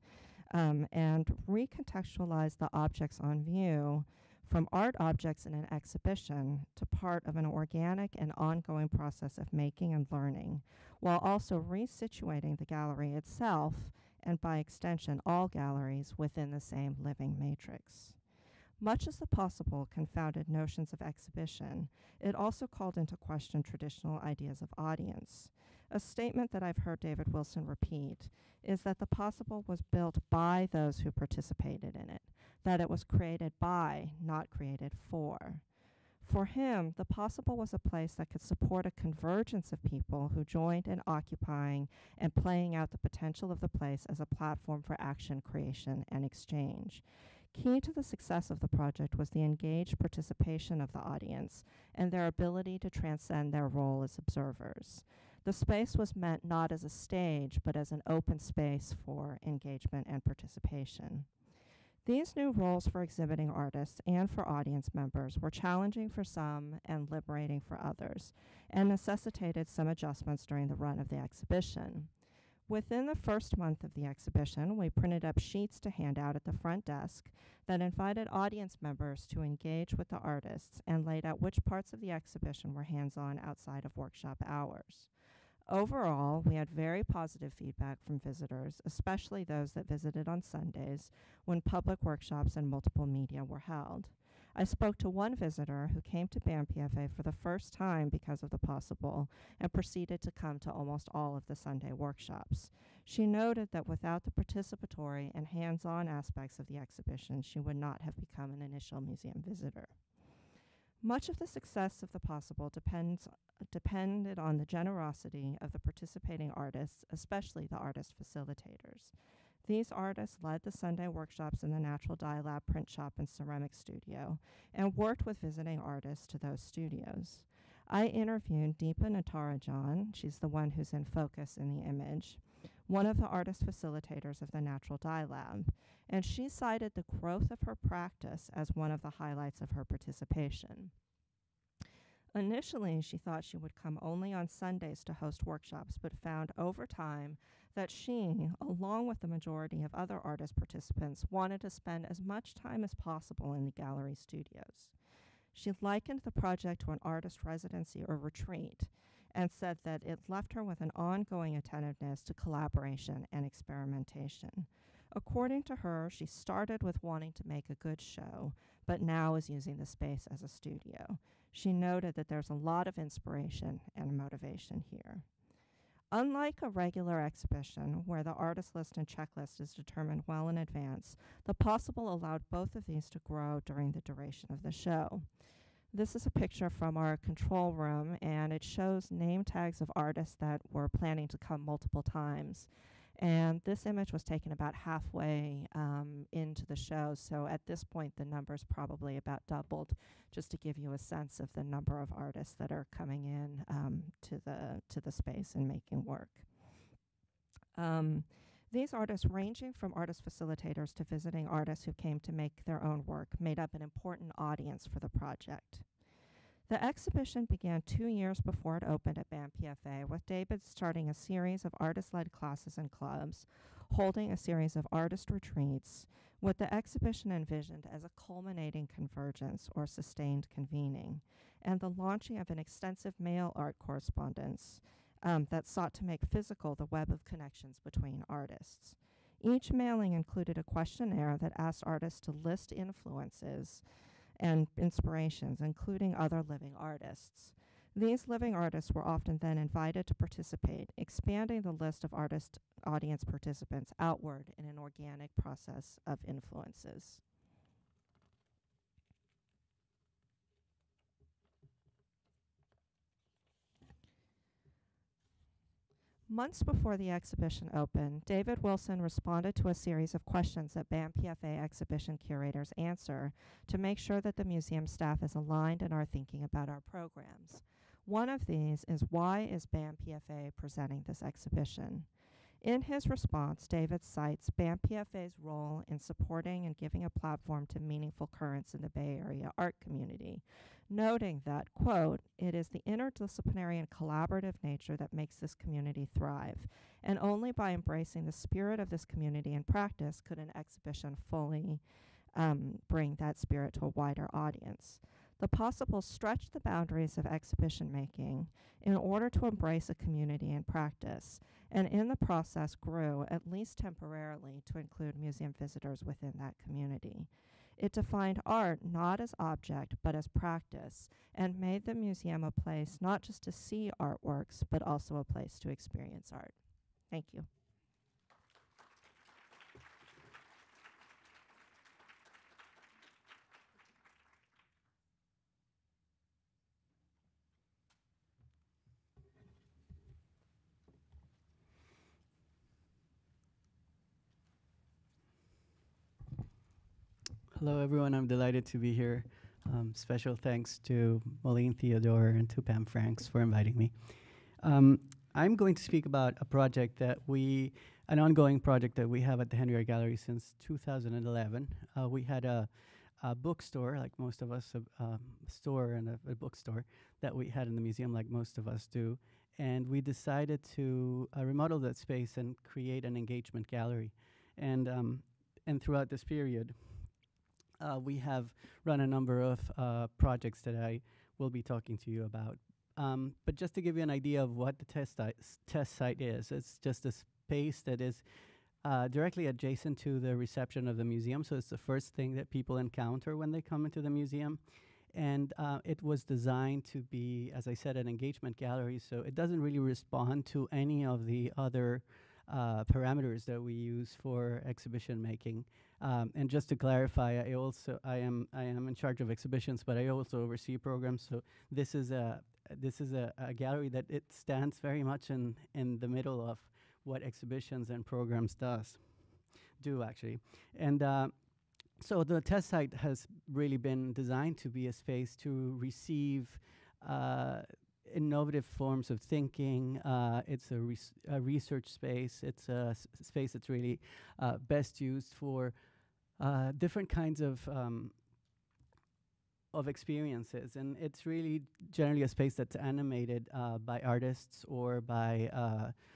and recontextualized the objects on view from art objects in an exhibition to part of an organic and ongoing process of making and learning, while also resituating the gallery itself and, by extension, all galleries within the same living matrix. Much as the Possible confounded notions of exhibition, it also called into question traditional ideas of audience. A statement that I've heard David Wilson repeat is that the Possible was built by those who participated in it, that it was created by, not created for. For him, the Possible was a place that could support a convergence of people who joined in occupying and playing out the potential of the place as a platform for action, creation, and exchange. Key to the success of the project was the engaged participation of the audience and their ability to transcend their role as observers. The space was meant not as a stage, but as an open space for engagement and participation. These new roles for exhibiting artists and for audience members were challenging for some and liberating for others, and necessitated some adjustments during the run of the exhibition. Within the first month of the exhibition, we printed up sheets to hand out at the front desk that invited audience members to engage with the artists and laid out which parts of the exhibition were hands-on outside of workshop hours. Overall, we had very positive feedback from visitors, especially those that visited on Sundays when public workshops and multiple media were held. I spoke to one visitor who came to BAM-PFA for the first time because of the Possible and proceeded to come to almost all of the Sunday workshops. She noted that without the participatory and hands-on aspects of the exhibition, she would not have become an initial museum visitor. Much of the success of the Possible depended on the generosity of the participating artists, especially the artist facilitators. These artists led the Sunday workshops in the Natural Dye Lab print shop and ceramic studio and worked with visiting artists to those studios. I interviewed Deepa Natarajan, she's the one who's in focus in the image, one of the artist facilitators of the Natural Dye Lab, and she cited the growth of her practice as one of the highlights of her participation. Initially, she thought she would come only on Sundays to host workshops, but found over time that she, along with the majority of other artist participants, wanted to spend as much time as possible in the gallery studios. She likened the project to an artist residency or retreat and said that it left her with an ongoing attentiveness to collaboration and experimentation. According to her, she started with wanting to make a good show, but now is using the space as a studio. She noted that there's a lot of inspiration and motivation here. Unlike a regular exhibition, where the artist list and checklist is determined well in advance, the Possible allowed both of these to grow during the duration of the show. This is a picture from our control room, and it shows name tags of artists that were planning to come multiple times. And this image was taken about halfway into the show, so at this point the number's probably about doubled, just to give you a sense of the number of artists that are coming in to the space and making work. These artists, ranging from artist facilitators to visiting artists who came to make their own work, made up an important audience for the project. The exhibition began 2 years before it opened at BAM PFA, with David starting a series of artist-led classes and clubs, holding a series of artist retreats, with the exhibition envisioned as a culminating convergence or sustained convening, and the launching of an extensive mail art correspondence that sought to make physical the web of connections between artists. Each mailing included a questionnaire that asked artists to list influences and inspirations, including other living artists. These living artists were often then invited to participate, expanding the list of artist audience participants outward in an organic process of influences. Months before the exhibition opened, David Wilson responded to a series of questions that BAM PFA exhibition curators answer to make sure that the museum staff is aligned in our thinking about our programs. One of these is, why is BAM PFA presenting this exhibition? In his response, David cites BAM PFA's role in supporting and giving a platform to meaningful currents in the Bay Area art community, noting that, quote, "It is the interdisciplinary and collaborative nature that makes this community thrive, and only by embracing the spirit of this community in practice could an exhibition fully bring that spirit to a wider audience. The Possible stretched the boundaries of exhibition making in order to embrace a community in practice, and in the process grew, at least temporarily, to include museum visitors within that community. It defined art not as object, but as practice, and made the museum a place not just to see artworks, but also a place to experience art." Thank you. Hello, everyone. I'm delighted to be here. Special thanks to Maureen Theodore and to Pam Franks for inviting me. I'm going to speak about a project that an ongoing project that we have at the Henry Art Gallery since 2011. We had a bookstore, like most of us, a store and a bookstore that we had in the museum, like most of us do. And we decided to remodel that space and create an engagement gallery. And throughout this period, we have run a number of projects that I will be talking to you about. But just to give you an idea of what the test site is, it's just a space that is directly adjacent to the reception of the museum. So it's the first thing that people encounter when they come into the museum. And it was designed to be, as I said, an engagement gallery. So it doesn't really respond to any of the other parameters that we use for exhibition making. And just to clarify, I am in charge of exhibitions, but I also oversee programs. So this is a gallery that it stands very much in the middle of what exhibitions and programs do actually. And so the test site has really been designed to be a space to receive innovative forms of thinking. It's a research space. It's a space that's really best used for different kinds of of experiences, and it's really generally a space that's animated by artists or by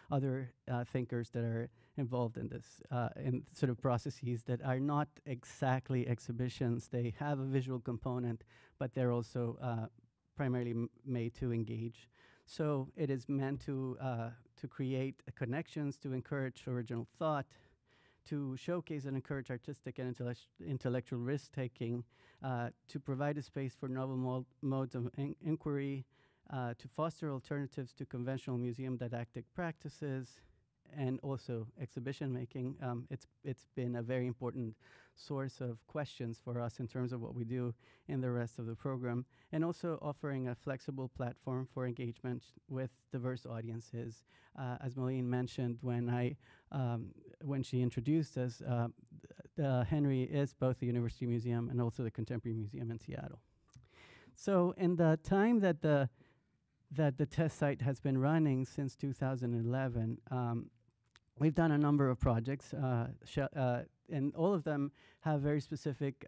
other thinkers that are involved in this, in sort of processes that are not exactly exhibitions. They have a visual component, but they're also primarily made to engage. So it is meant to create connections, to encourage original thought, to showcase and encourage artistic and intellectual risk-taking, to provide a space for novel modes of inquiry, to foster alternatives to conventional museum didactic practices, and also exhibition making. It's been a very important source of questions for us in terms of what we do in the rest of the program, and also offering a flexible platform for engagement with diverse audiences. As Moline mentioned when she introduced us, the Henry is both the University Museum and also the Contemporary Museum in Seattle. So in the time that the test site has been running since 2011, we've done a number of projects, and all of them have very specific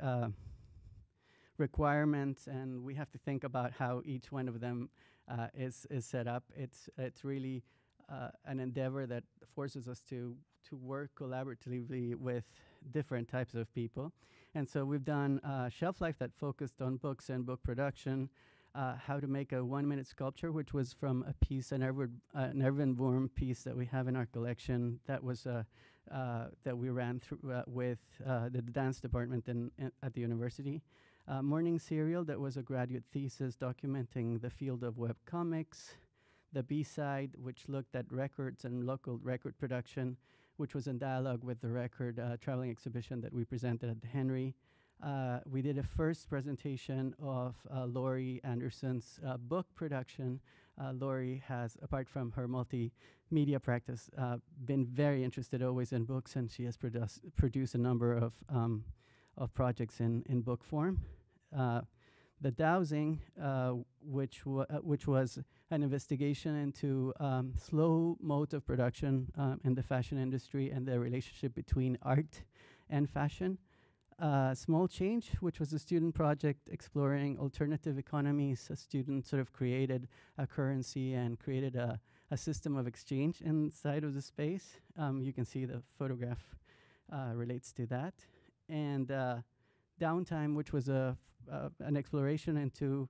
requirements, and we have to think about how each one of them is set up. It's really an endeavor that forces us to work collaboratively with different types of people. And so we've done Shelf Life that focused on books and book production, how to make a 1-minute sculpture, which was from a piece, an Erwin Wurm piece that we have in our collection that was that we ran through with the dance department at the university. Morning Serial, that was a graduate thesis documenting the field of web comics. The B-side, which looked at records and local record production, which was in dialogue with the record traveling exhibition that we presented at the Henry. We did a first presentation of Laurie Anderson's book production. Laurie has, apart from her multimedia practice, been very interested always in books, and she has produced a number of projects in book form. The Dowsing, which was an investigation into slow modes of production in the fashion industry and the relationship between art and fashion. Small Change, which was a student project exploring alternative economies. A student sort of created a currency and created a system of exchange inside of the space. You can see the photograph relates to that. And Downtime, which was an exploration into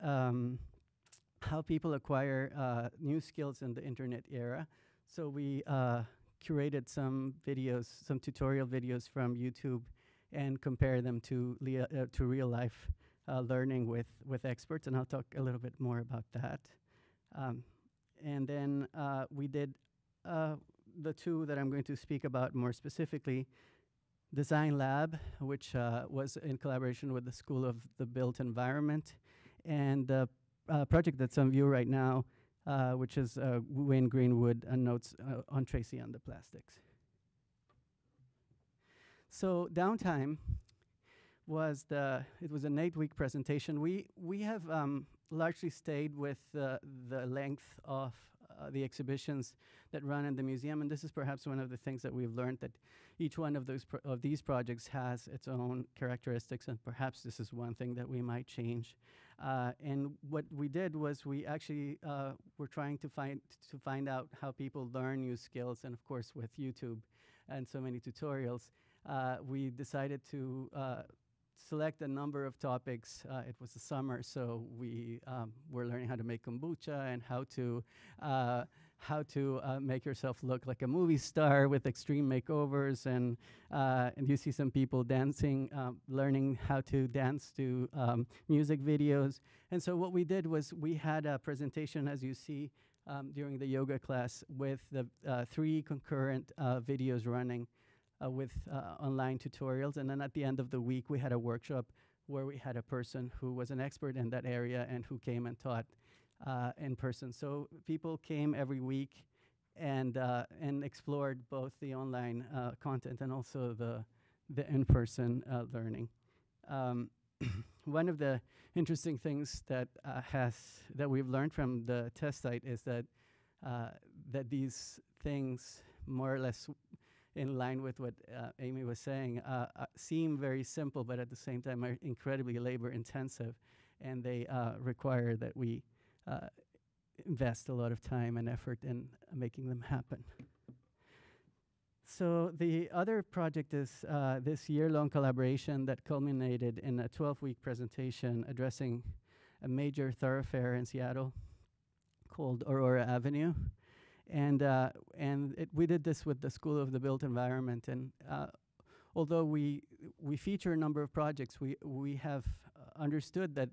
how people acquire new skills in the internet era. So we curated some videos, some tutorial videos from YouTube, and compare them to real life learning with experts, and I'll talk a little bit more about that. And then we did the two that I'm going to speak about more specifically. Design Lab, which was in collaboration with the School of the Built Environment, and the project that's on view right now, which is Wayne Greenwood notes on Tracy and the Plastics. So Downtime was it was an 8-week presentation. We have largely stayed with the length of the exhibitions that run in the museum, and this is perhaps one of the things that we've learned, that each one of these projects has its own characteristics, and perhaps this is one thing that we might change. And what we did was we actually were trying to find out how people learn new skills, and of course with YouTube and so many tutorials, we decided to select a number of topics. It was the summer, so we were learning how to make kombucha and how to make yourself look like a movie star with extreme makeovers, and you see some people dancing, learning how to dance to music videos. And so what we did was we had a presentation, as you see, during the yoga class with the 3 concurrent videos running with online tutorials. And then at the end of the week, we had a workshop where we had a person who was an expert in that area and who came and taught in person. So people came every week and explored both the online content and also the in-person learning. One of the interesting things that we've learned from the test site is that these things more or less in line with what Amy was saying, seem very simple, but at the same time are incredibly labor intensive, and they require that we invest a lot of time and effort in making them happen. So the other project is this year-long collaboration that culminated in a 12-week presentation addressing a major thoroughfare in Seattle called Aurora Avenue. And we did this with the School of the Built Environment. And although we feature a number of projects, we have understood that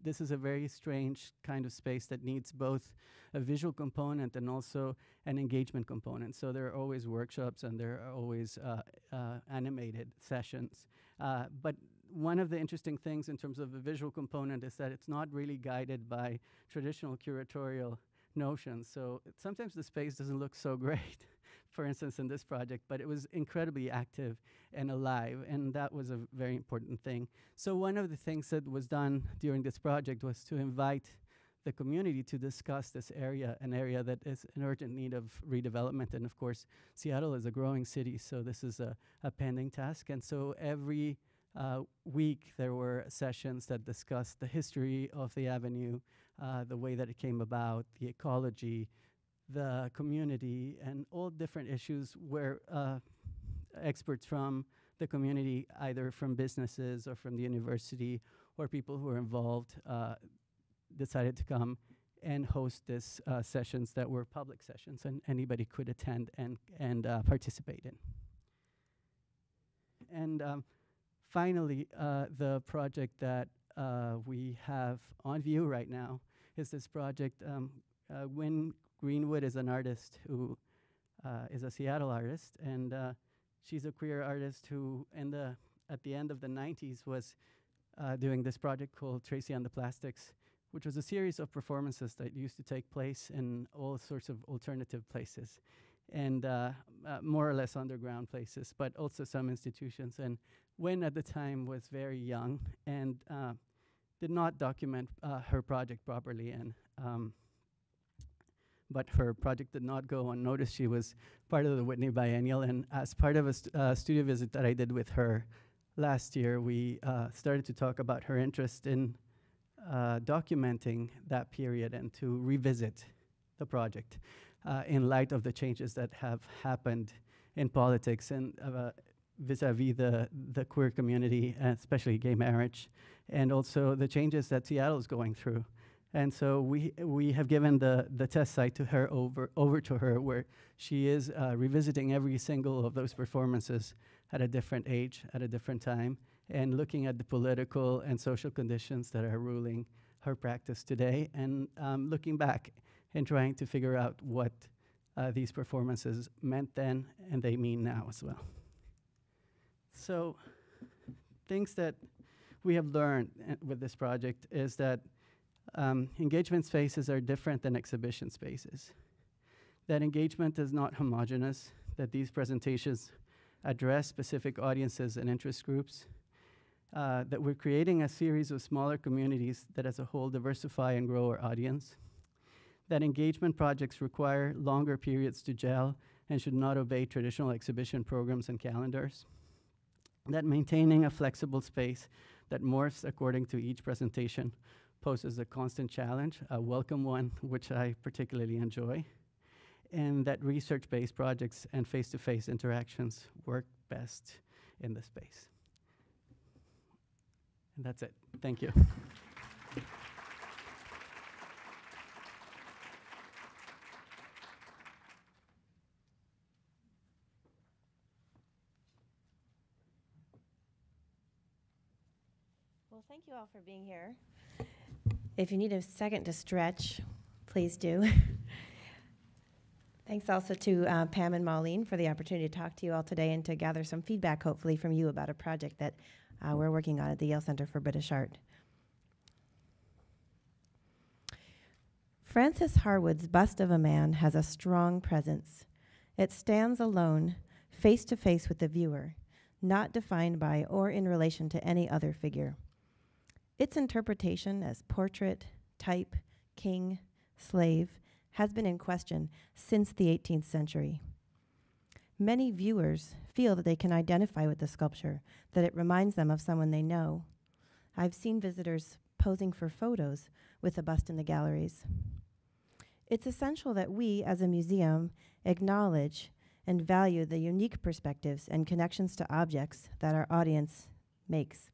this is a very strange kind of space that needs both a visual component and also an engagement component. So there are always workshops and there are always animated sessions. But one of the interesting things in terms of the visual component is that it's not really guided by traditional curatorial notions. So sometimes the space doesn't look so great, for instance, in this project, but it was incredibly active and alive, and that was a very important thing. So one of the things that was done during this project was to invite the community to discuss this area, an area that is in urgent need of redevelopment. And of course, Seattle is a growing city, so this is a pending task. And so every week there were sessions that discussed the history of the avenue, the way that it came about, the ecology, the community, and all different issues where experts from the community, either from businesses or from the university or people who are involved, decided to come and host this sessions that were public sessions and anybody could attend and participate in. And finally, the project that we have on view right now is this project. Wynn Greenwood is an artist who is a Seattle artist, and she's a queer artist who, at the end of the 90s, was doing this project called Tracy and the Plastics, which was a series of performances that used to take place in all sorts of alternative places, and more or less underground places, but also some institutions. And Wynn at the time was very young and did not document her project properly, and but her project did not go unnoticed. She was part of the Whitney Biennial, and as part of a studio visit that I did with her last year, we started to talk about her interest in documenting that period and to revisit the project in light of the changes that have happened in politics and vis-a-vis the queer community, especially gay marriage, and also the changes that Seattle is going through. And so we have given the test site to her over to her, where she is revisiting every single of those performances at a different age, at a different time, and looking at the political and social conditions that are ruling her practice today, and looking back and trying to figure out what these performances meant then and they mean now as well. So things that we have learned with this project is that engagement spaces are different than exhibition spaces. That engagement is not homogeneous, that these presentations address specific audiences and interest groups, that we're creating a series of smaller communities that as a whole diversify and grow our audience, that engagement projects require longer periods to gel and should not obey traditional exhibition programs and calendars, that maintaining a flexible space that morphs according to each presentation poses a constant challenge, a welcome one, which I particularly enjoy, and that research-based projects and face-to-face interactions work best in the space. And that's it. Thank you. Well, thank you all for being here. If you need a second to stretch, please do. Thanks also to Pam and Maureen for the opportunity to talk to you all today and to gather some feedback, hopefully, from you about a project that we're working on at the Yale Center for British Art. Francis Harwood's bust of a man has a strong presence. It stands alone, face to face with the viewer, not defined by or in relation to any other figure. Its interpretation as portrait, type, king, slave has been in question since the 18th century. Many viewers feel that they can identify with the sculpture, that it reminds them of someone they know. I've seen visitors posing for photos with the bust in the galleries. It's essential that we, as a museum, acknowledge and value the unique perspectives and connections to objects that our audience makes.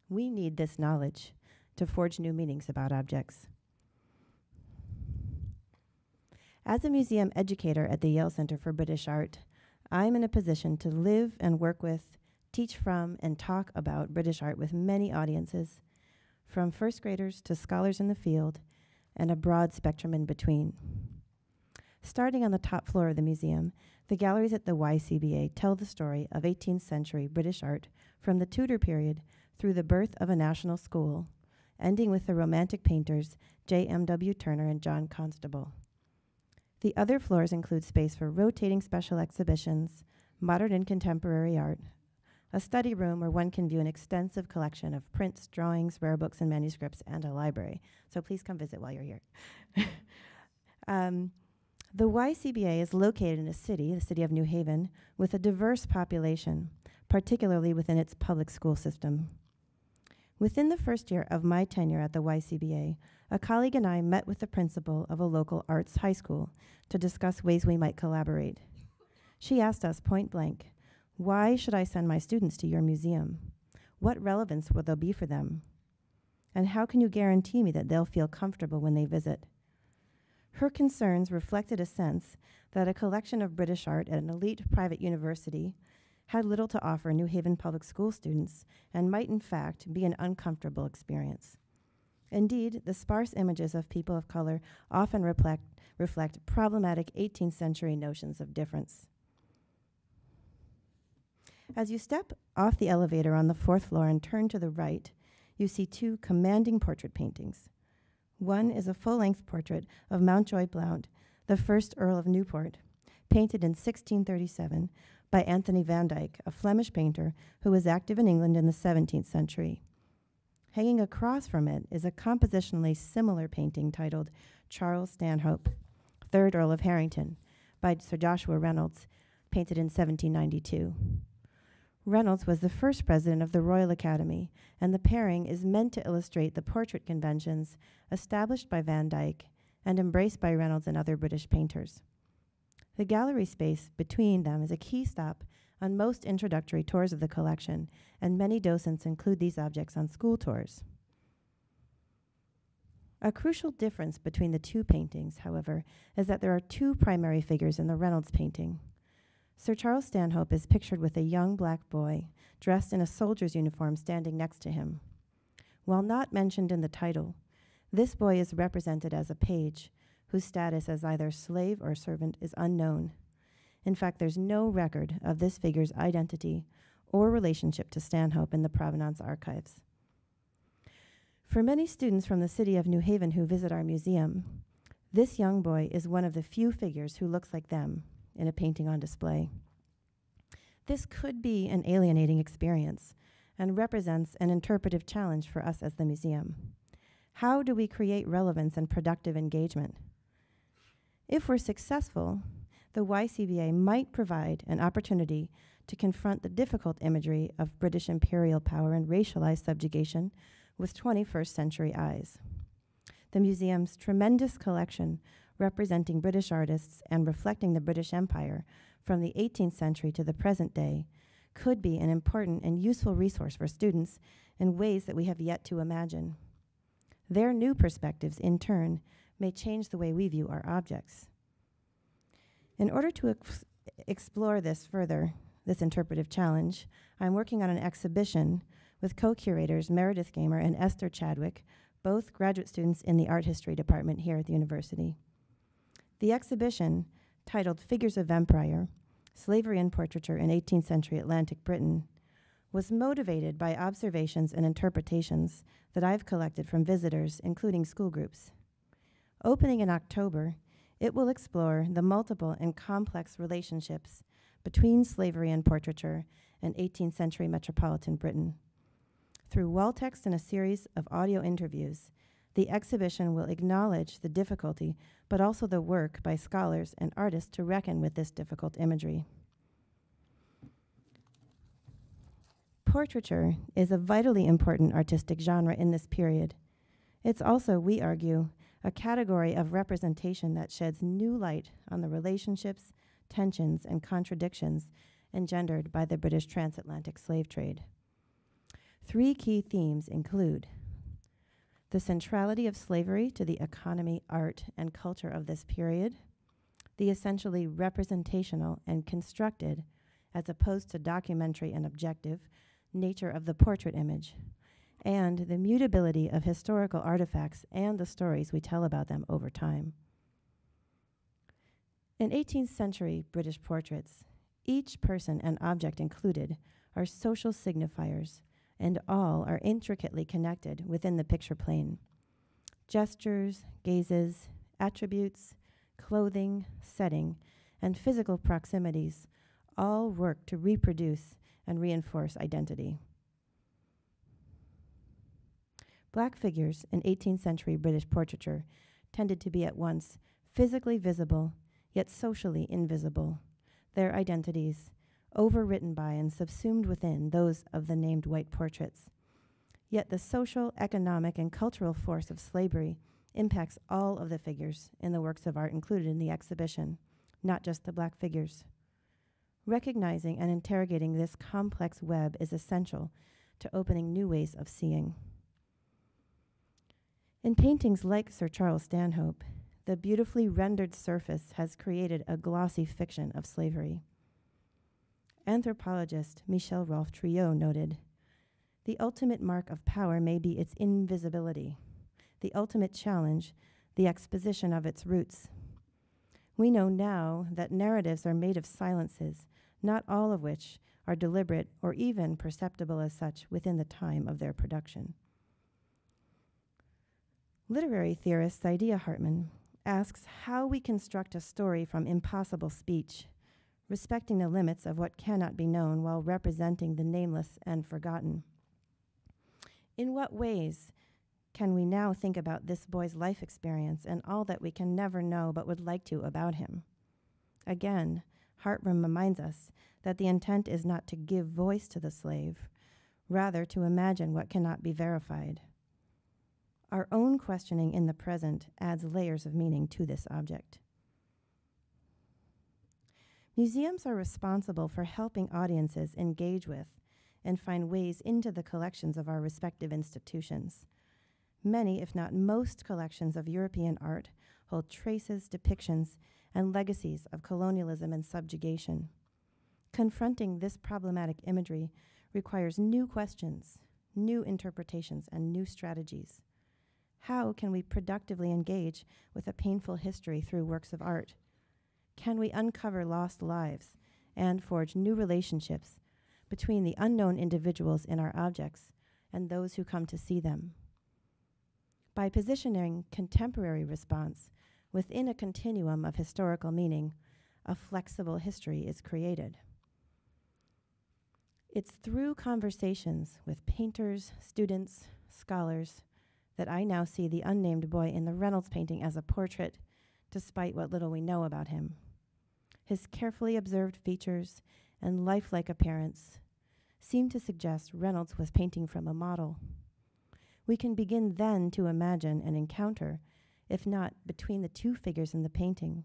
We need this knowledge to forge new meanings about objects. As a museum educator at the Yale Center for British Art, I'm in a position to live and work with, teach from, and talk about British art with many audiences, from first graders to scholars in the field, and a broad spectrum in between. Starting on the top floor of the museum, the galleries at the YCBA tell the story of 18th century British art from the Tudor period through the birth of a national school, ending with the Romantic painters J.M.W. Turner and John Constable. The other floors include space for rotating special exhibitions, modern and contemporary art, a study room where one can view an extensive collection of prints, drawings, rare books, and manuscripts, and a library. So please come visit while you're here. The YCBA is located in a city, the city of New Haven, with a diverse population, particularly within its public school system. Within the first year of my tenure at the YCBA, a colleague and I met with the principal of a local arts high school to discuss ways we might collaborate. She asked us point blank, "Why should I send my students to your museum? What relevance will there be for them? And how can you guarantee me that they'll feel comfortable when they visit?" Her concerns reflected a sense that a collection of British art at an elite private university had little to offer New Haven public school students and might in fact be an uncomfortable experience. Indeed, the sparse images of people of color often reflect problematic 18th century notions of difference. As you step off the elevator on the 4th floor and turn to the right, you see two commanding portrait paintings. One is a full-length portrait of Mountjoy Blount, the first Earl of Newport, painted in 1637 by Anthony van Dyck, a Flemish painter who was active in England in the 17th century. Hanging across from it is a compositionally similar painting titled Charles Stanhope, 3rd Earl of Harrington, by Sir Joshua Reynolds, painted in 1792. Reynolds was the first president of the Royal Academy, and the pairing is meant to illustrate the portrait conventions established by Van Dyck and embraced by Reynolds and other British painters. The gallery space between them is a key stop on most introductory tours of the collection, and many docents include these objects on school tours. A crucial difference between the two paintings, however, is that there are two primary figures in the Reynolds painting. Sir Charles Stanhope is pictured with a young black boy dressed in a soldier's uniform standing next to him. While not mentioned in the title, this boy is represented as a page whose status as either slave or servant is unknown. In fact, there's no record of this figure's identity or relationship to Stanhope in the Provenance archives. For many students from the city of New Haven who visit our museum, this young boy is one of the few figures who looks like them in a painting on display. This could be an alienating experience and represents an interpretive challenge for us as the museum. How do we create relevance and productive engagement? If we're successful, the YCBA might provide an opportunity to confront the difficult imagery of British imperial power and racialized subjugation with 21st century eyes. The museum's tremendous collection representing British artists and reflecting the British Empire from the 18th century to the present day could be an important and useful resource for students in ways that we have yet to imagine. Their new perspectives, in turn, may change the way we view our objects. In order to explore this further, this interpretive challenge, I'm working on an exhibition with co-curators Meredith Gamer and Esther Chadwick, both graduate students in the art history department here at the university. The exhibition, titled Figures of Empire, Slavery and Portraiture in 18th Century Atlantic Britain, was motivated by observations and interpretations that I've collected from visitors, including school groups. Opening in October, it will explore the multiple and complex relationships between slavery and portraiture in 18th century metropolitan Britain. Through wall text and a series of audio interviews, the exhibition will acknowledge the difficulty, but also the work by scholars and artists to reckon with this difficult imagery. Portraiture is a vitally important artistic genre in this period. It's also, we argue, a category of representation that sheds new light on the relationships, tensions, and contradictions engendered by the British transatlantic slave trade. 3 key themes include the centrality of slavery to the economy, art, and culture of this period, the essentially representational and constructed, as opposed to documentary and objective, nature of the portrait image, and the mutability of historical artifacts and the stories we tell about them over time. In 18th century British portraits, each person and object included are social signifiers, and all are intricately connected within the picture plane. Gestures, gazes, attributes, clothing, setting, and physical proximities all work to reproduce and reinforce identity. Black figures in 18th century British portraiture tended to be at once physically visible, yet socially invisible, their identities overwritten by and subsumed within those of the named white portraits. Yet the social, economic, and cultural force of slavery impacts all of the figures in the works of art included in the exhibition, not just the black figures. Recognizing and interrogating this complex web is essential to opening new ways of seeing. In paintings like Sir Charles Stanhope, the beautifully rendered surface has created a glossy fiction of slavery. Anthropologist Michel Rolfe-Triot noted, "The ultimate mark of power may be its invisibility, the ultimate challenge, the exposition of its roots. We know now that narratives are made of silences, not all of which are deliberate or even perceptible as such within the time of their production." Literary theorist Saidiya Hartman asks how we construct a story from impossible speech, respecting the limits of what cannot be known while representing the nameless and forgotten. In what ways can we now think about this boy's life experience and all that we can never know but would like to about him? Again, Hartman reminds us that the intent is not to give voice to the slave, rather to imagine what cannot be verified. Our own questioning in the present adds layers of meaning to this object. Museums are responsible for helping audiences engage with and find ways into the collections of our respective institutions. Many, if not most, collections of European art hold traces, depictions, and legacies of colonialism and subjugation. Confronting this problematic imagery requires new questions, new interpretations, and new strategies. How can we productively engage with a painful history through works of art? Can we uncover lost lives and forge new relationships between the unknown individuals in our objects and those who come to see them? By positioning contemporary response within a continuum of historical meaning, a flexible history is created. It's through conversations with painters, students, scholars, that I now see the unnamed boy in the Reynolds painting as a portrait, despite what little we know about him. His carefully observed features and lifelike appearance seem to suggest Reynolds was painting from a model. We can begin then to imagine an encounter, if not between the two figures in the painting,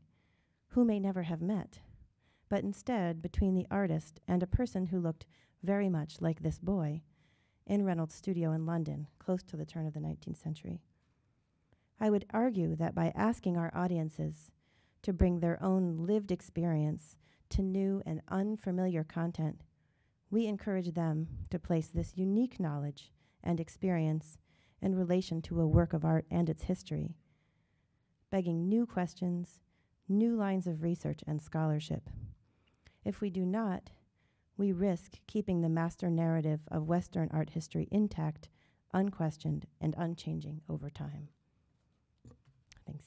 who may never have met, but instead between the artist and a person who looked very much like this boy in Reynolds' studio in London, close to the turn of the 19th century. I would argue that by asking our audiences to bring their own lived experience to new and unfamiliar content, we encourage them to place this unique knowledge and experience in relation to a work of art and its history, begging new questions, new lines of research and scholarship. If we do not, we risk keeping the master narrative of Western art history intact, unquestioned, and unchanging over time. Thanks.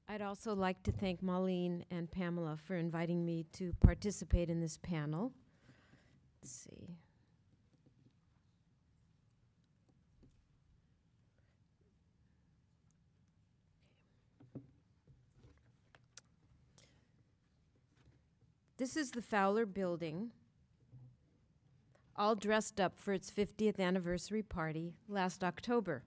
I'd also like to thank Marlene and Pamela for inviting me to participate in this panel. Let's see. This is the Fowler Building, all dressed up for its 50th anniversary party last October.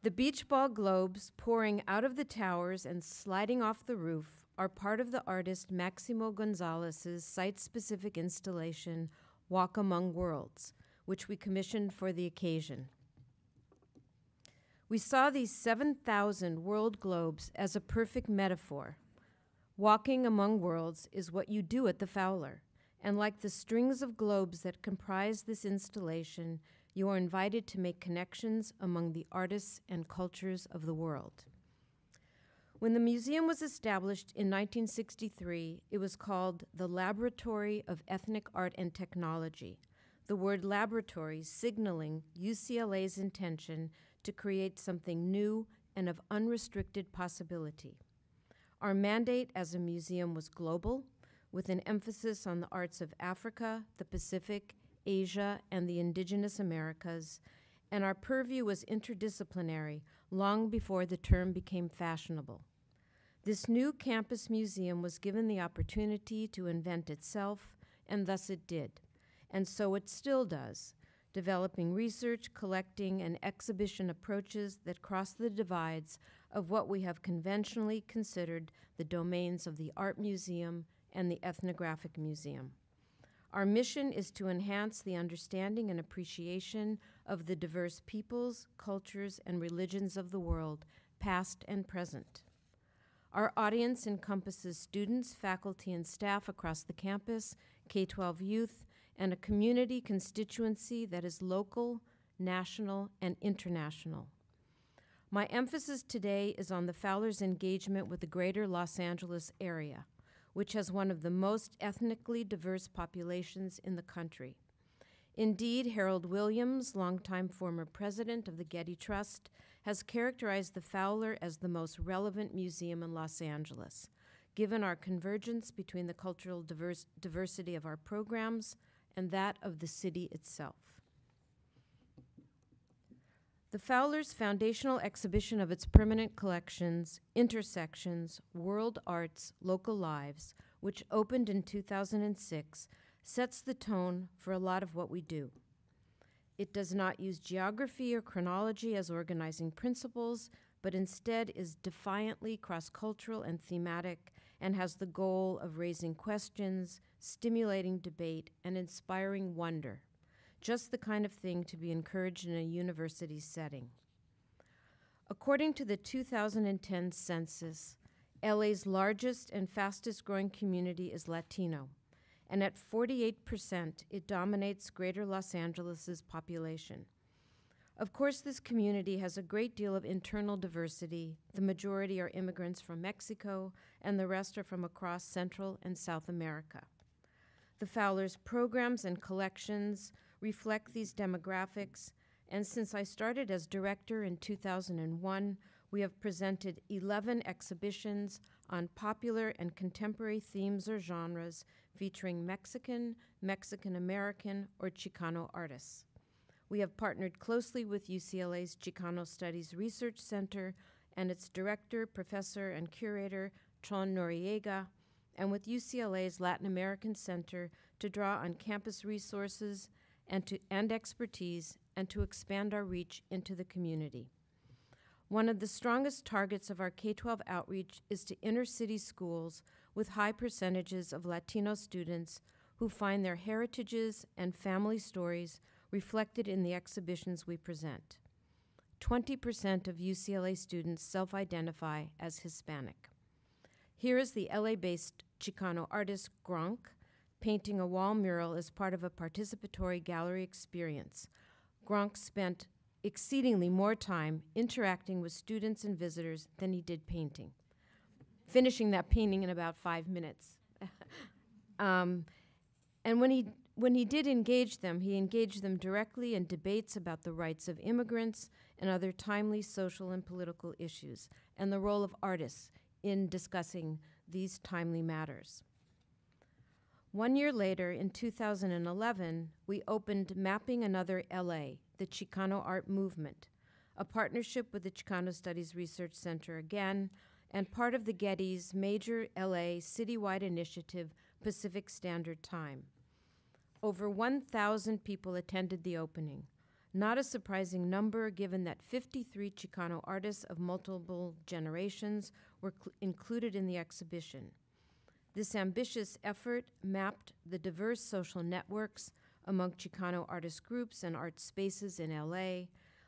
The beach ball globes pouring out of the towers and sliding off the roof are part of the artist Maximo Gonzalez's site-specific installation, Walk Among Worlds, which we commissioned for the occasion. We saw these 7,000 world globes as a perfect metaphor. Walking among worlds is what you do at the Fowler, and like the strings of globes that comprise this installation, you are invited to make connections among the artists and cultures of the world. When the museum was established in 1963, it was called the Laboratory of Ethnic Art and Technology, the word laboratory signaling UCLA's intention to create something new and of unrestricted possibility. Our mandate as a museum was global, with an emphasis on the arts of Africa, the Pacific, Asia, and the indigenous Americas, and our purview was interdisciplinary long before the term became fashionable. This new campus museum was given the opportunity to invent itself, and thus it did, and so it still does, developing research, collecting, and exhibition approaches that cross the divides of what we have conventionally considered the domains of the art museum and the ethnographic museum. Our mission is to enhance the understanding and appreciation of the diverse peoples, cultures, and religions of the world, past and present. Our audience encompasses students, faculty, and staff across the campus, K-12 youth, and a community constituency that is local, national, and international. My emphasis today is on the Fowler's engagement with the greater Los Angeles area, which has one of the most ethnically diverse populations in the country. Indeed, Harold Williams, longtime former president of the Getty Trust, has characterized the Fowler as the most relevant museum in Los Angeles, given our convergence between the cultural diversity of our programs and that of the city itself. The Fowler's foundational exhibition of its permanent collections, Intersections, World Arts, Local Lives, which opened in 2006, sets the tone for a lot of what we do. It does not use geography or chronology as organizing principles, but instead is defiantly cross-cultural and thematic and has the goal of raising questions, stimulating debate, and inspiring wonder. Just the kind of thing to be encouraged in a university setting. According to the 2010 census, LA's largest and fastest growing community is Latino, and at 48%, it dominates Greater Los Angeles's population. Of course, this community has a great deal of internal diversity. The majority are immigrants from Mexico, and the rest are from across Central and South America. The Fowler's programs and collections reflect these demographics, and since I started as director in 2001, we have presented 11 exhibitions on popular and contemporary themes or genres featuring Mexican, Mexican-American, or Chicano artists. We have partnered closely with UCLA's Chicano Studies Research Center and its director, professor, and curator, Chang Noriega, and with UCLA's Latin American Center to draw on campus resources and expertise, and to expand our reach into the community. One of the strongest targets of our K-12 outreach is to inner-city schools with high percentages of Latino students who find their heritages and family stories reflected in the exhibitions we present. 20% of UCLA students self-identify as Hispanic. Here is the LA-based Chicano artist Gronk, painting a wall mural as part of a participatory gallery experience. Gronk spent exceedingly more time interacting with students and visitors than he did painting, finishing that painting in about 5 minutes. And when he did engage them, he engaged them directly in debates about the rights of immigrants and other timely social and political issues, and the role of artists in discussing these timely matters. 1 year later, in 2011, we opened Mapping Another LA, the Chicano Art Movement, a partnership with the Chicano Studies Research Center again, and part of the Getty's major LA citywide initiative, Pacific Standard Time. Over 1,000 people attended the opening. Not a surprising number, given that 53 Chicano artists of multiple generations were included in the exhibition. This ambitious effort mapped the diverse social networks among Chicano artist groups and art spaces in LA,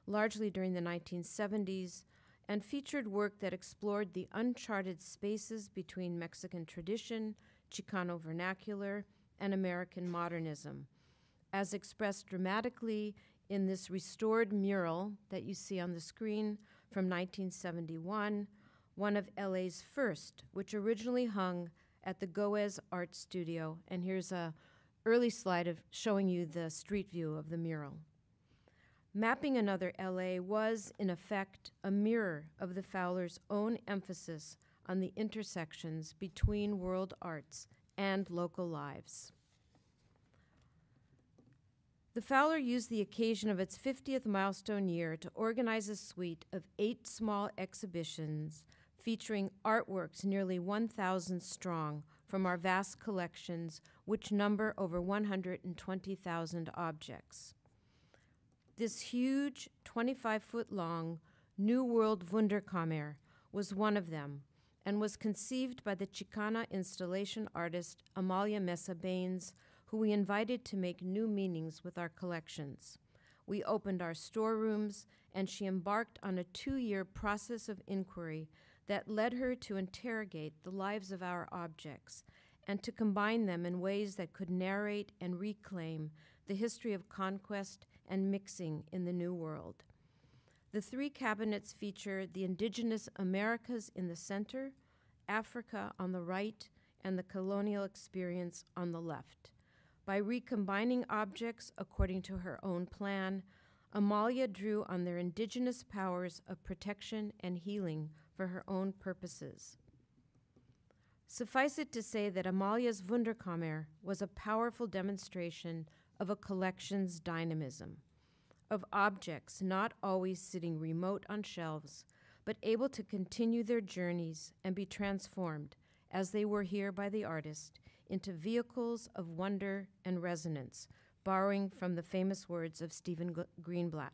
largely during the 1970s, and featured work that explored the uncharted spaces between Mexican tradition, Chicano vernacular, and American modernism, as expressed dramatically in this restored mural that you see on the screen from 1971, one of LA's first, which originally hung at the Goes Art Studio. And here's an early slide of showing you the street view of the mural. Mapping Another LA was, in effect, a mirror of the Fowlers' own emphasis on the intersections between world arts and local lives. The Fowler used the occasion of its 50th milestone year to organize a suite of 8 small exhibitions featuring artworks nearly 1,000 strong from our vast collections, which number over 120,000 objects. This huge, 25-foot-long New World Wunderkammer was one of them, and was conceived by the Chicana installation artist Amalia Mesa Baines, who we invited to make new meanings with our collections. We opened our storerooms, and she embarked on a 2-year process of inquiry that led her to interrogate the lives of our objects and to combine them in ways that could narrate and reclaim the history of conquest and mixing in the New World. The 3 cabinets feature the indigenous Americas in the center, Africa on the right, and the colonial experience on the left. By recombining objects according to her own plan, Amalia drew on their indigenous powers of protection and healing for her own purposes. Suffice it to say that Amalia's Wunderkammer was a powerful demonstration of a collection's dynamism, of objects not always sitting remote on shelves, but able to continue their journeys and be transformed, as they were here by the artist, into vehicles of wonder and resonance, borrowing from the famous words of Stephen Greenblatt.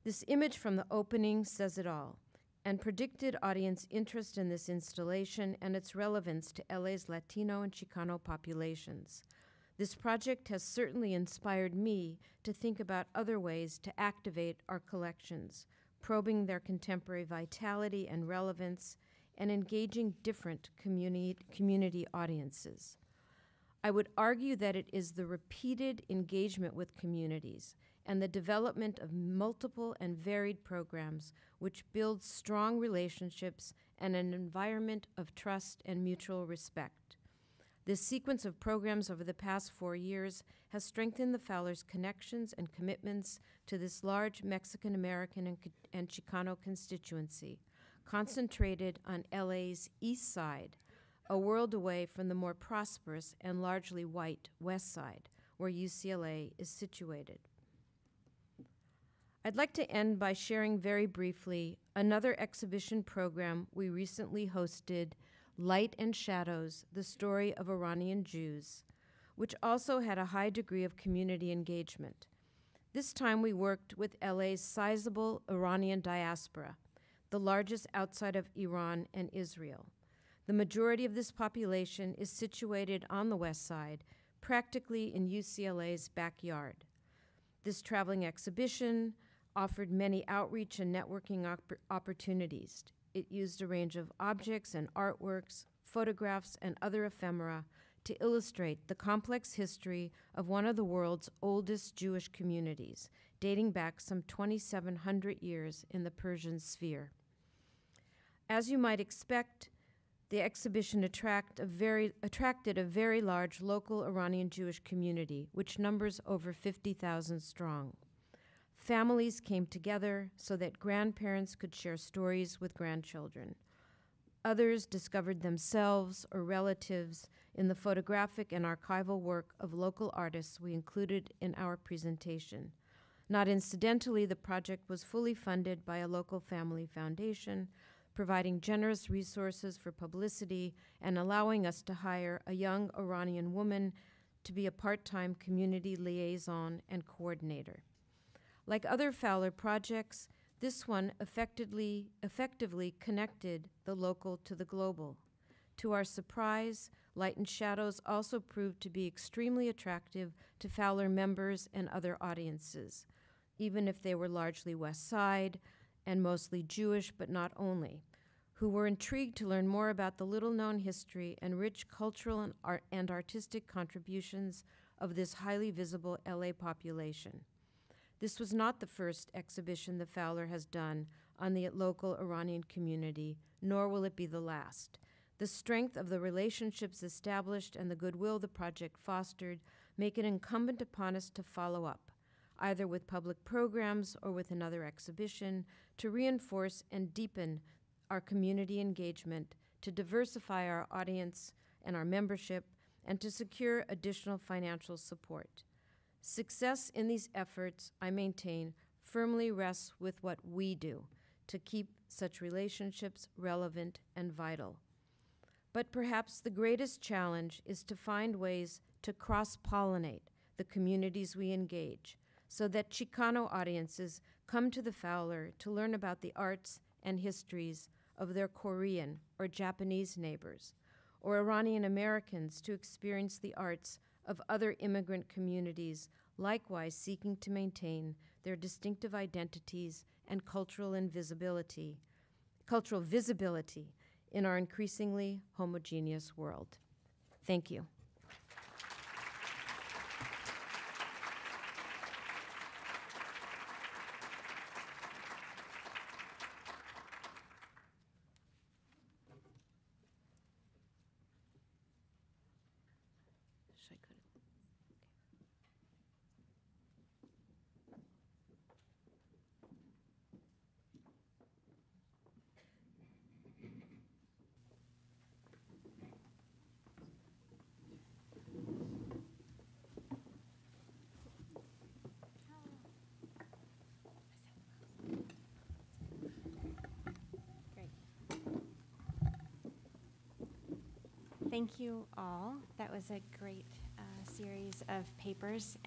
This image from the opening says it all, and predicted audience interest in this installation and its relevance to LA's Latino and Chicano populations. This project has certainly inspired me to think about other ways to activate our collections, probing their contemporary vitality and relevance, and engaging different community audiences. I would argue that it is the repeated engagement with communities and the development of multiple and varied programs which build strong relationships and an environment of trust and mutual respect. This sequence of programs over the past 4 years has strengthened the Fowlers' connections and commitments to this large Mexican-American and Chicano constituency, concentrated on LA's east side, a world away from the more prosperous and largely white west side, where UCLA is situated. I'd like to end by sharing very briefly another exhibition program we recently hosted, Light and Shadows, The Story of Iranian Jews, which also had a high degree of community engagement. This time we worked with LA's sizable Iranian diaspora, the largest outside of Iran and Israel. The majority of this population is situated on the west side, practically in UCLA's backyard. This traveling exhibition offered many outreach and networking opportunities. It used a range of objects and artworks, photographs, and other ephemera to illustrate the complex history of one of the world's oldest Jewish communities, dating back some 2,700 years in the Persian sphere. As you might expect, the exhibition attracted a very large local Iranian Jewish community, which numbers over 50,000 strong. Families came together so that grandparents could share stories with grandchildren. Others discovered themselves or relatives in the photographic and archival work of local artists we included in our presentation. Not incidentally, the project was fully funded by a local family foundation, providing generous resources for publicity and allowing us to hire a young Iranian woman to be a part-time community liaison and coordinator. Like other Fowler projects, this one effectively connected the local to the global. To our surprise, Light and Shadows also proved to be extremely attractive to Fowler members and other audiences, even if they were largely West Side and mostly Jewish, but not only, who were intrigued to learn more about the little-known history and rich cultural and artistic contributions of this highly visible LA population. This was not the first exhibition the Fowler has done on the local Iranian community, nor will it be the last. The strength of the relationships established and the goodwill the project fostered make it incumbent upon us to follow up, either with public programs or with another exhibition, to reinforce and deepen our community engagement, to diversify our audience and our membership, and to secure additional financial support. Success in these efforts, I maintain, firmly rests with what we do to keep such relationships relevant and vital. But perhaps the greatest challenge is to find ways to cross-pollinate the communities we engage so that Chicano audiences come to the Fowler to learn about the arts and histories of their Korean or Japanese neighbors, or Iranian Americans to experience the arts of other immigrant communities, likewise seeking to maintain their distinctive identities and cultural visibility in our increasingly homogeneous world. Thank you. Thank you all. That was a great series of papers,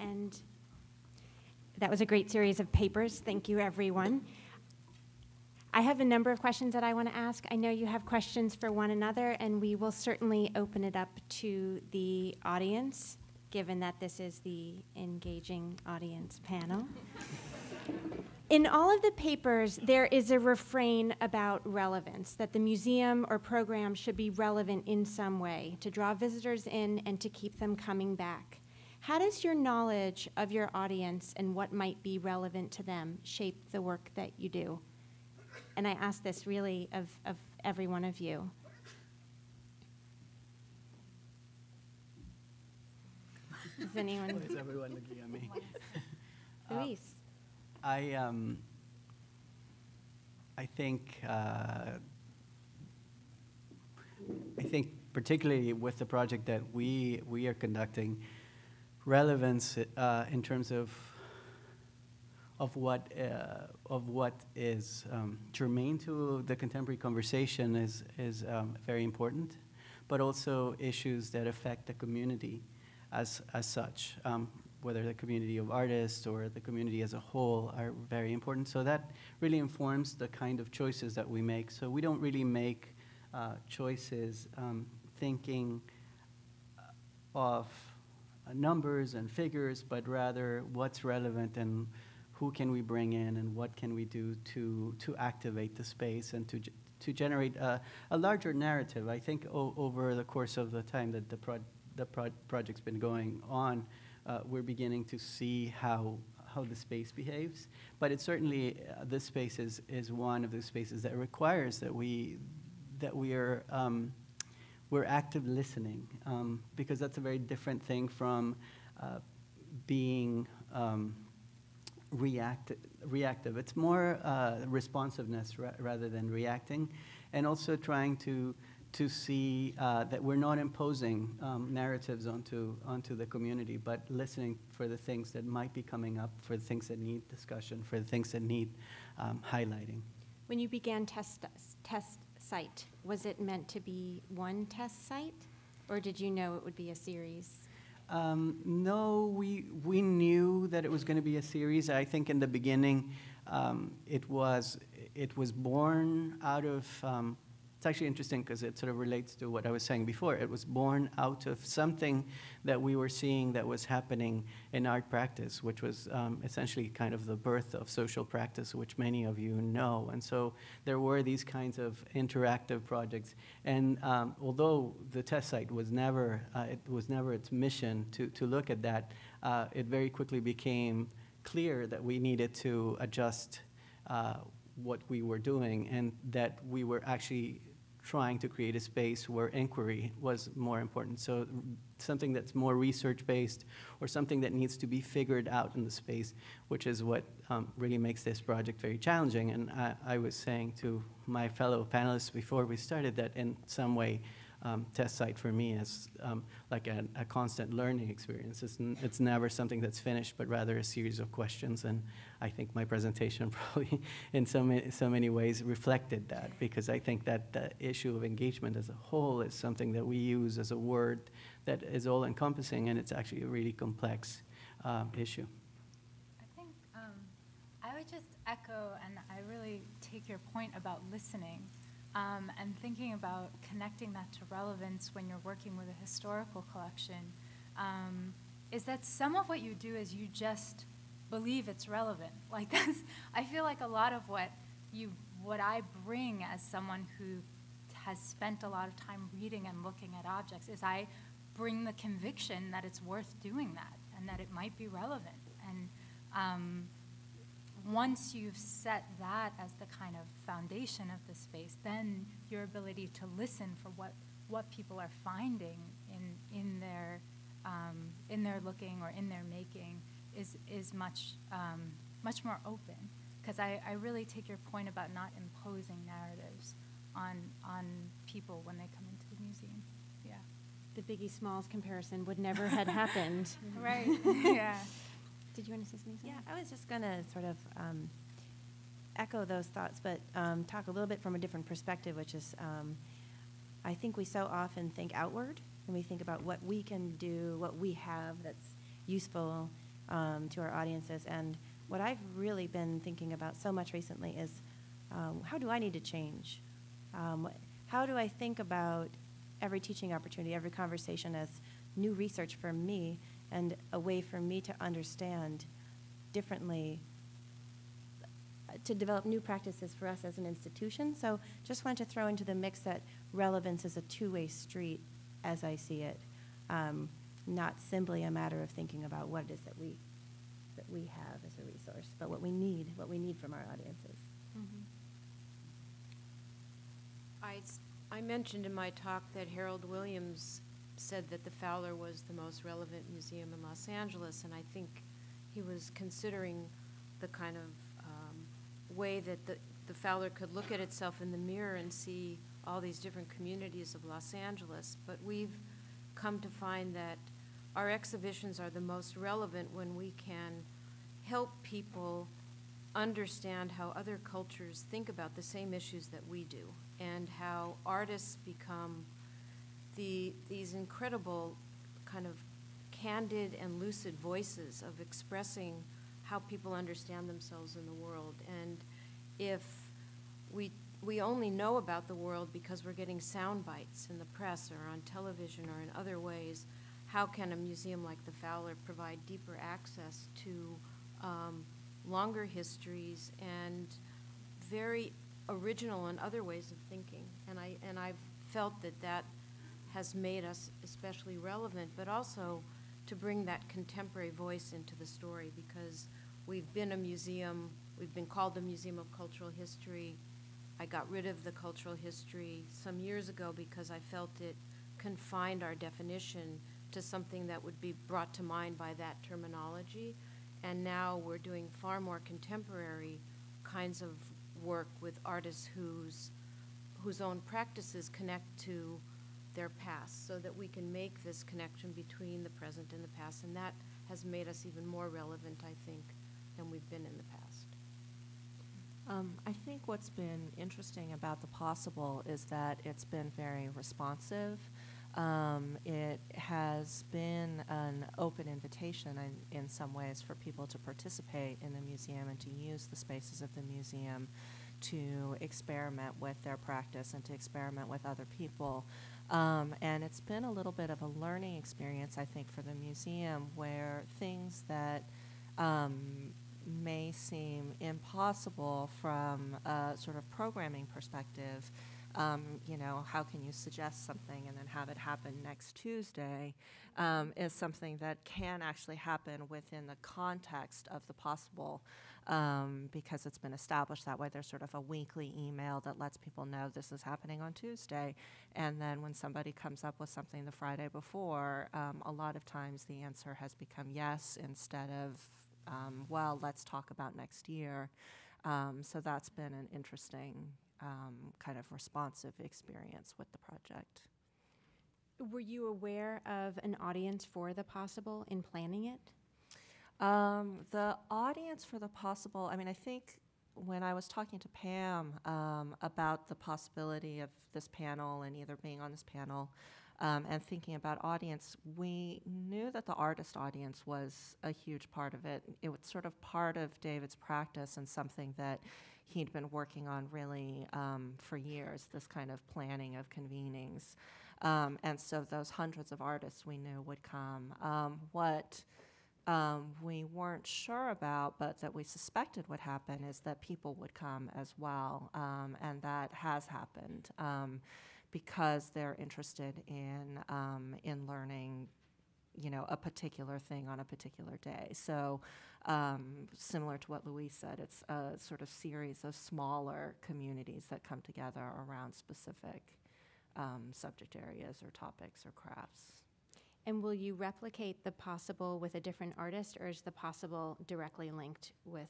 Thank you, everyone. I have a number of questions that I want to ask. I know you have questions for one another, and we will certainly open it up to the audience, given that this is the engaging audience panel. In all of the papers, there is a refrain about relevance, that the museum or program should be relevant in some way to draw visitors in and to keep them coming back. How does your knowledge of your audience and what might be relevant to them shape the work that you do? And I ask this really of every one of you. Does anyone? Why is everyone looking at me? Luis. I think particularly with the project that we are conducting, relevance in terms of what is germane to the contemporary conversation is very important, but also issues that affect the community as such. Whether the community of artists or the community as a whole are very important. So that really informs the kind of choices that we make. So we don't really make choices thinking of numbers and figures, but rather what's relevant and who can we bring in and what can we do to activate the space and to generate a larger narrative. I think over the course of the time that the project's been going on, we're beginning to see how the space behaves, but it certainly this space is one of the spaces that requires that we're active listening, because that's a very different thing from being reactive. It's more responsiveness rather than reacting, and also trying to see that we're not imposing narratives onto the community, but listening for the things that might be coming up, for the things that need discussion, for the things that need highlighting. When you began test site, was it meant to be one test site, or did you know it would be a series? No, we knew that it was going to be a series. I think in the beginning, it was born out of. It's actually interesting because it sort of relates to what I was saying before. It was born out of something that we were seeing that was happening in art practice, which was essentially kind of the birth of social practice, which many of you know. And so there were these kinds of interactive projects. And although the test site was never, its mission to look at that, it very quickly became clear that we needed to adjust what we were doing, and that we were actually trying to create a space where inquiry was more important. So something that's more research-based, or something that needs to be figured out in the space, which is what really makes this project very challenging. And I was saying to my fellow panelists before we started that in some way, test site for me is like a constant learning experience. It's never something that's finished, but rather a series of questions. And I think my presentation probably in so many ways reflected that, because I think that the issue of engagement as a whole is something that we use as a word that is all-encompassing, and it's actually a really complex issue. I think I would just echo, and I really take your point about listening. And thinking about connecting that to relevance when you're working with a historical collection, is that some of what you do is you just believe it's relevant. Like that's, I feel like a lot of what I bring as someone who has spent a lot of time reading and looking at objects is I bring the conviction that it's worth doing that and that it might be relevant. And once you've set that as the kind of foundation of the space, then your ability to listen for what people are finding in their looking or in their making is much more open. Because I really take your point about not imposing narratives on people when they come into the museum. Yeah. The Biggie Smalls comparison would never had happened. Right. Yeah. Did you want to say something? Yeah, I was just going to sort of echo those thoughts, but talk a little bit from a different perspective, which is I think we so often think outward, and we think about what we can do, what we have that's useful to our audiences. And what I've really been thinking about so much recently is how do I need to change? How do I think about every teaching opportunity, every conversation as new research for me, and a way for me to understand differently, to develop new practices for us as an institution. So just wanted to throw into the mix that relevance is a two-way street as I see it, not simply a matter of thinking about what it is that we have as a resource, but what we need from our audiences. Mm-hmm. I mentioned in my talk that Harold Williams said that the Fowler was the most relevant museum in Los Angeles, and I think he was considering the kind of way that the Fowler could look at itself in the mirror and see all these different communities of Los Angeles. But we've come to find that our exhibitions are the most relevant when we can help people understand how other cultures think about the same issues that we do, and how artists become these incredible kind of candid and lucid voices of expressing how people understand themselves in the world. And if we only know about the world because we're getting sound bites in the press or on television or in other ways, how can a museum like the Fowler provide deeper access to longer histories and very original and other ways of thinking? And I've felt that has made us especially relevant, but also to bring that contemporary voice into the story, because we've been a museum, we've been called the Museum of Cultural History. I got rid of the cultural history some years ago because I felt it confined our definition to something that would be brought to mind by that terminology. And now we're doing far more contemporary kinds of work with artists whose own practices connect to their past, so that we can make this connection between the present and the past. And that has made us even more relevant, I think, than we've been in the past. I think what's been interesting about the Possible is that it's been very responsive. It has been an open invitation in some ways for people to participate in the museum and to use the spaces of the museum to experiment with their practice and to experiment with other people. And it's been a little bit of a learning experience, I think, for the museum, where things that may seem impossible from a sort of programming perspective, you know, how can you suggest something and then have it happen next Tuesday, is something that can actually happen within the context of the Possible, because it's been established that way. There's sort of a weekly email that lets people know this is happening on Tuesday, and then when somebody comes up with something the Friday before, a lot of times the answer has become yes instead of well, let's talk about next year. So that's been an interesting kind of responsive experience with the project. Were you aware of an audience for the Possible in planning it? The audience for the Possible, I mean, I think when I was talking to Pam about the possibility of this panel and either being on this panel and thinking about audience, we knew that the artist audience was a huge part of it. It was sort of part of David's practice and something that he'd been working on really for years, this kind of planning of convenings. And so those hundreds of artists we knew would come. What we weren't sure about, but that we suspected would happen, is that people would come as well, and that has happened. Because they're interested in learning, you know, a particular thing on a particular day. So similar to what Louise said, it's a sort of series of smaller communities that come together around specific subject areas or topics or crafts. And will you replicate the Possible with a different artist, or is the Possible directly linked with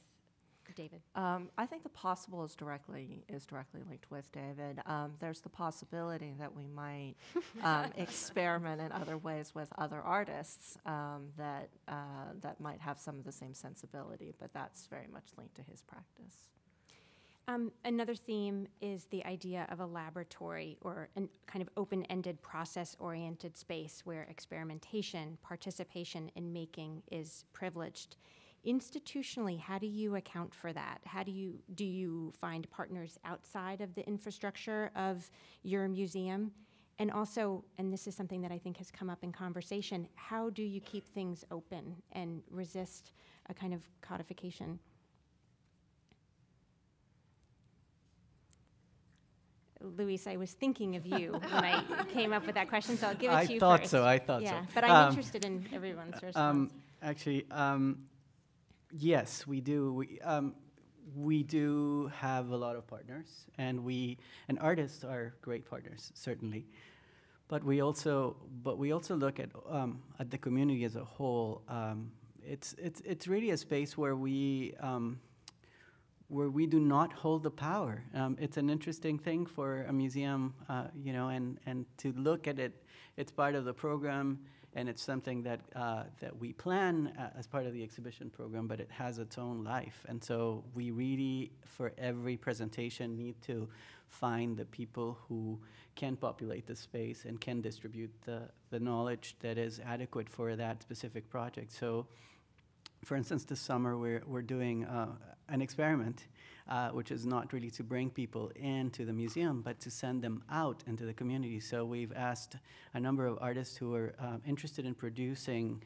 David? I think the Possible is directly linked with David. There's the possibility that we might experiment in other ways with other artists that might have some of the same sensibility, but that's very much linked to his practice. Another theme is the idea of a laboratory or a kind of open-ended, process-oriented space where experimentation, participation, and making is privileged. Institutionally, how do you account for that? How do you find partners outside of the infrastructure of your museum? And also, and this is something that I think has come up in conversation, how do you keep things open and resist a kind of codification? Luis, I was thinking of you when I came up with that question, so I'll give it to you first. I thought so. Yeah, but I'm interested in everyone's response. Actually, yes, we do. We do have a lot of partners, and artists are great partners, certainly. But we also look at the community as a whole. It's really a space where we do not hold the power. It's an interesting thing for a museum, you know, and to look at it. It's part of the program, and it's something that we plan as part of the exhibition program, but it has its own life. And so we really, for every presentation, need to find the people who can populate the space and can distribute the knowledge that is adequate for that specific project. So, for instance, this summer we're doing an experiment, which is not really to bring people into the museum, but to send them out into the community. So we've asked a number of artists who are interested in producing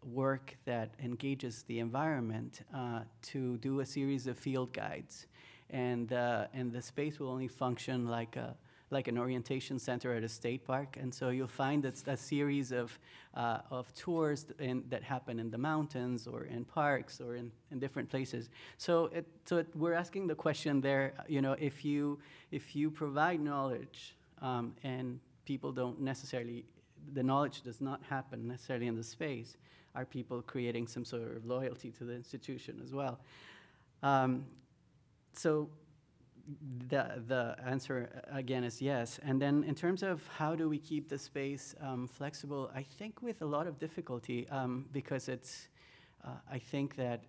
work that engages the environment to do a series of field guides. And the space will only function like an orientation center at a state park, and so you'll find it's a series of tours that happen in the mountains or in parks or in different places. So we're asking the question there, you know, if you provide knowledge and people don't necessarily, the knowledge does not happen necessarily in the space, are people creating some sort of loyalty to the institution as well? So the answer, again, is yes. And then in terms of how do we keep the space flexible, I think with a lot of difficulty, because it's, I think that,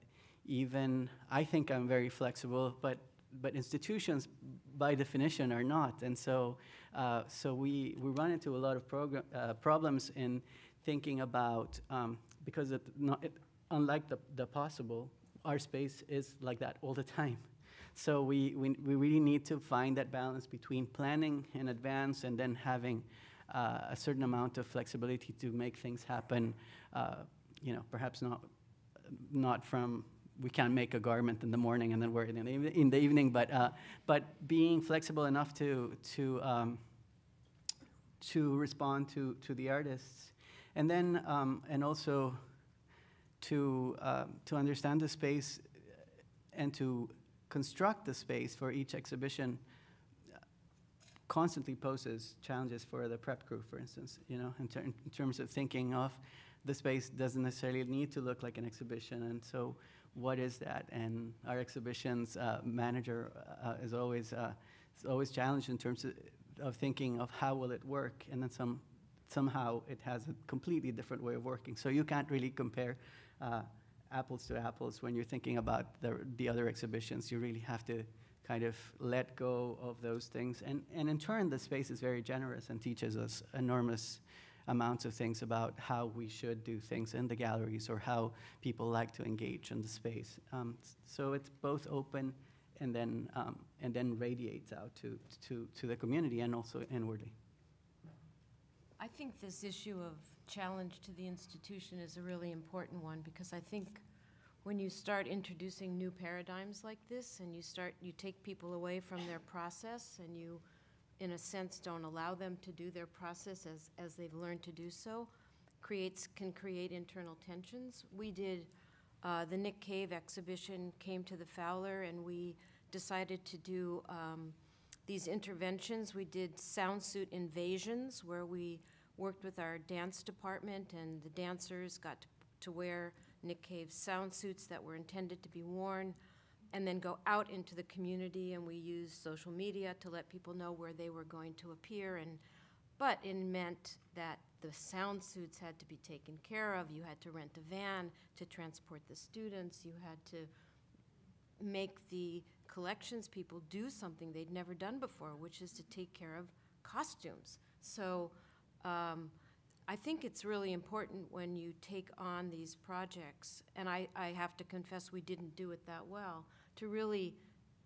even I think I'm very flexible, but institutions by definition are not, and so we run into a lot of problems in thinking about because unlike the possible, our space is like that all the time. So we really need to find that balance between planning in advance and then having a certain amount of flexibility to make things happen. Perhaps not from. We can't make a garment in the morning and then wear it in the evening, but being flexible enough to respond to the artists, and then and also to understand the space and to construct the space for each exhibition constantly poses challenges for the prep crew, for instance. In terms of thinking of the space doesn't necessarily need to look like an exhibition, and so what is that? And our exhibitions manager is always challenged in terms of thinking of how will it work, and then somehow it has a completely different way of working. So you can't really compare apples to apples when you're thinking about the other exhibitions. You really have to kind of let go of those things. And in turn, the space is very generous and teaches us enormous amounts of things about how we should do things in the galleries or how people like to engage in the space. So it's both open and then radiates out to the community and also inwardly. I think this issue of challenge to the institution is a really important one, because I think when you start introducing new paradigms like this and you take people away from their process and you, in a sense, don't allow them to do their process as they've learned to do so, can create internal tensions. We did the Nick Cave exhibition came to the Fowler, and we decided to do these interventions. We did sound suit invasions, where we worked with our dance department, and the dancers got to wear Nick Cave's sound suits that were intended to be worn, and then go out into the community, and we used social media to let people know where they were going to appear. But it meant that the sound suits had to be taken care of. You had to rent a van to transport the students. You had to make the collections people do something they'd never done before, which is to take care of costumes. So I think it's really important when you take on these projects, and I have to confess we didn't do it that well, to really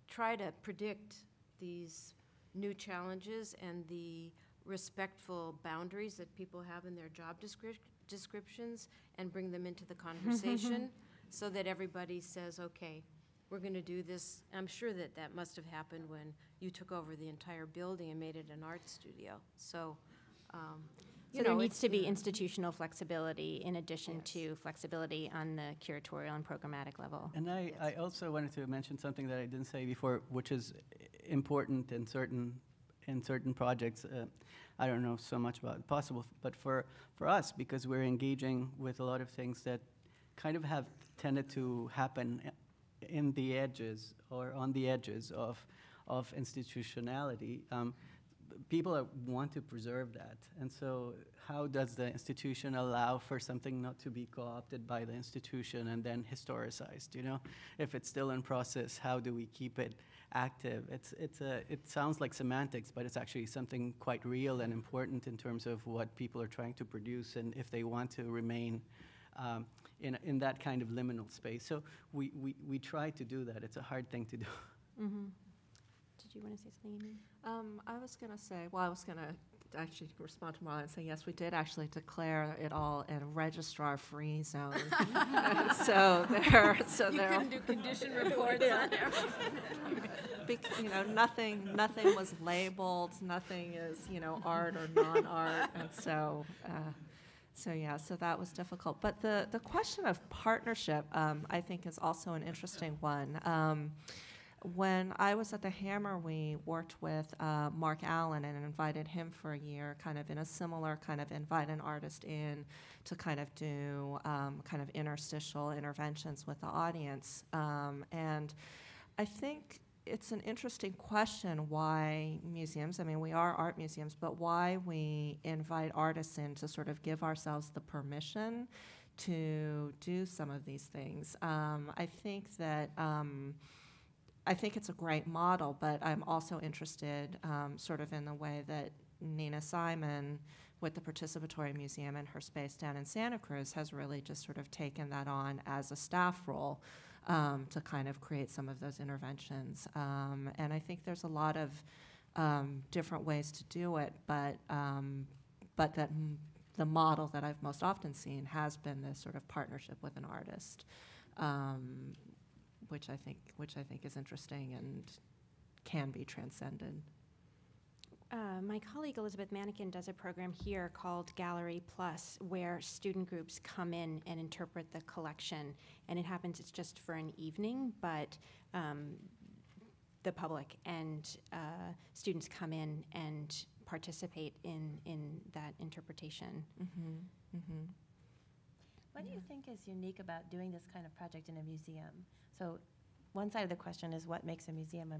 try to predict these new challenges and the respectful boundaries that people have in their job descriptions and bring them into the conversation so that everybody says, okay, we're going to do this. I'm sure that must have happened when you took over the entire building and made it an art studio. So, so there needs to be institutional flexibility in addition to flexibility on the curatorial and programmatic level. And I also wanted to mention something that I didn't say before, which is important in certain projects. I don't know so much about possible, but for us, because we're engaging with a lot of things that kind of have tended to happen in the edges or on the edges of institutionality, people want to preserve that. And so how does the institution allow for something not to be co-opted by the institution and then historicized? If it's still in process, how do we keep it active? It sounds like semantics, but it's actually something quite real and important in terms of what people are trying to produce and if they want to remain in that kind of liminal space. So we try to do that. It's a hard thing to do. Mm-hmm. Did you want to say something, Amy? I was going to actually respond to Molly and say, yes, we did actually declare it all in a registrar-free zone. So there. You couldn't do condition reports on there. Nothing was labeled. Nothing is, art or non-art, and so that was difficult. But the question of partnership, I think, is also an interesting one. When I was at the Hammer, we worked with Mark Allen and invited him for a year, kind of in a similar kind of invite an artist in to kind of do kind of interstitial interventions with the audience. And I think it's an interesting question why museums, we are art museums, but why we invite artists in to sort of give ourselves the permission to do some of these things. I think it's a great model, but I'm also interested sort of in the way that Nina Simon, with the Participatory Museum and her space down in Santa Cruz, has really just sort of taken that on as a staff role to kind of create some of those interventions. And I think there's a lot of different ways to do it, but that the model that I've most often seen has been this sort of partnership with an artist, which I think is interesting and can be transcended. My colleague Elizabeth Manikin does a program here called Gallery Plus, where student groups come in and interpret the collection, and it's just for an evening, but the public and students come in and participate in that interpretation. Mm-hmm. Mm-hmm. What do you think is unique about doing this kind of project in a museum? So one side of the question is what makes a museum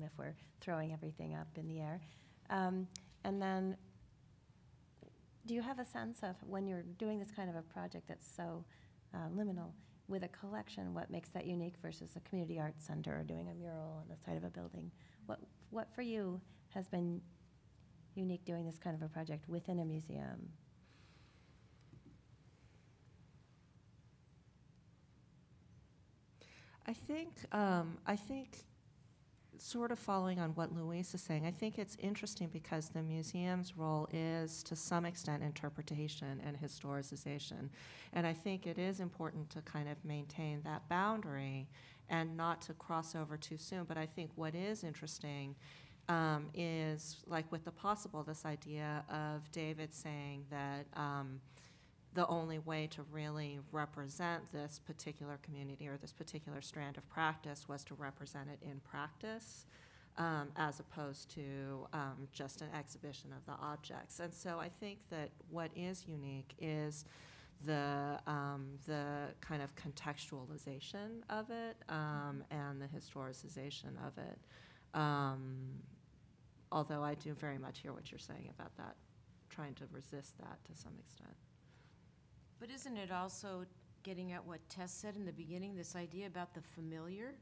if we're throwing everything up in the air? And then do you have a sense of when you're doing this kind of a project that's so liminal with a collection, what makes that unique versus a community arts center or doing a mural on the side of a building? What for you has been unique doing this kind of a project within a museum? I think sort of following on what Louise is saying, I think it's interesting because the museum's role is to some extent interpretation and historicization. And I think it is important to kind of maintain that boundary and not to cross over too soon. But I think what is interesting is, like with the possible, this idea of David saying that the only way to really represent this particular community or this particular strand of practice was to represent it in practice, as opposed to just an exhibition of the objects. And so I think that what is unique is the kind of contextualization of it and the historicization of it. Although I do very much hear what you're saying about that, trying to resist that to some extent. But isn't it also getting at what Tess said in the beginning, this idea about the familiar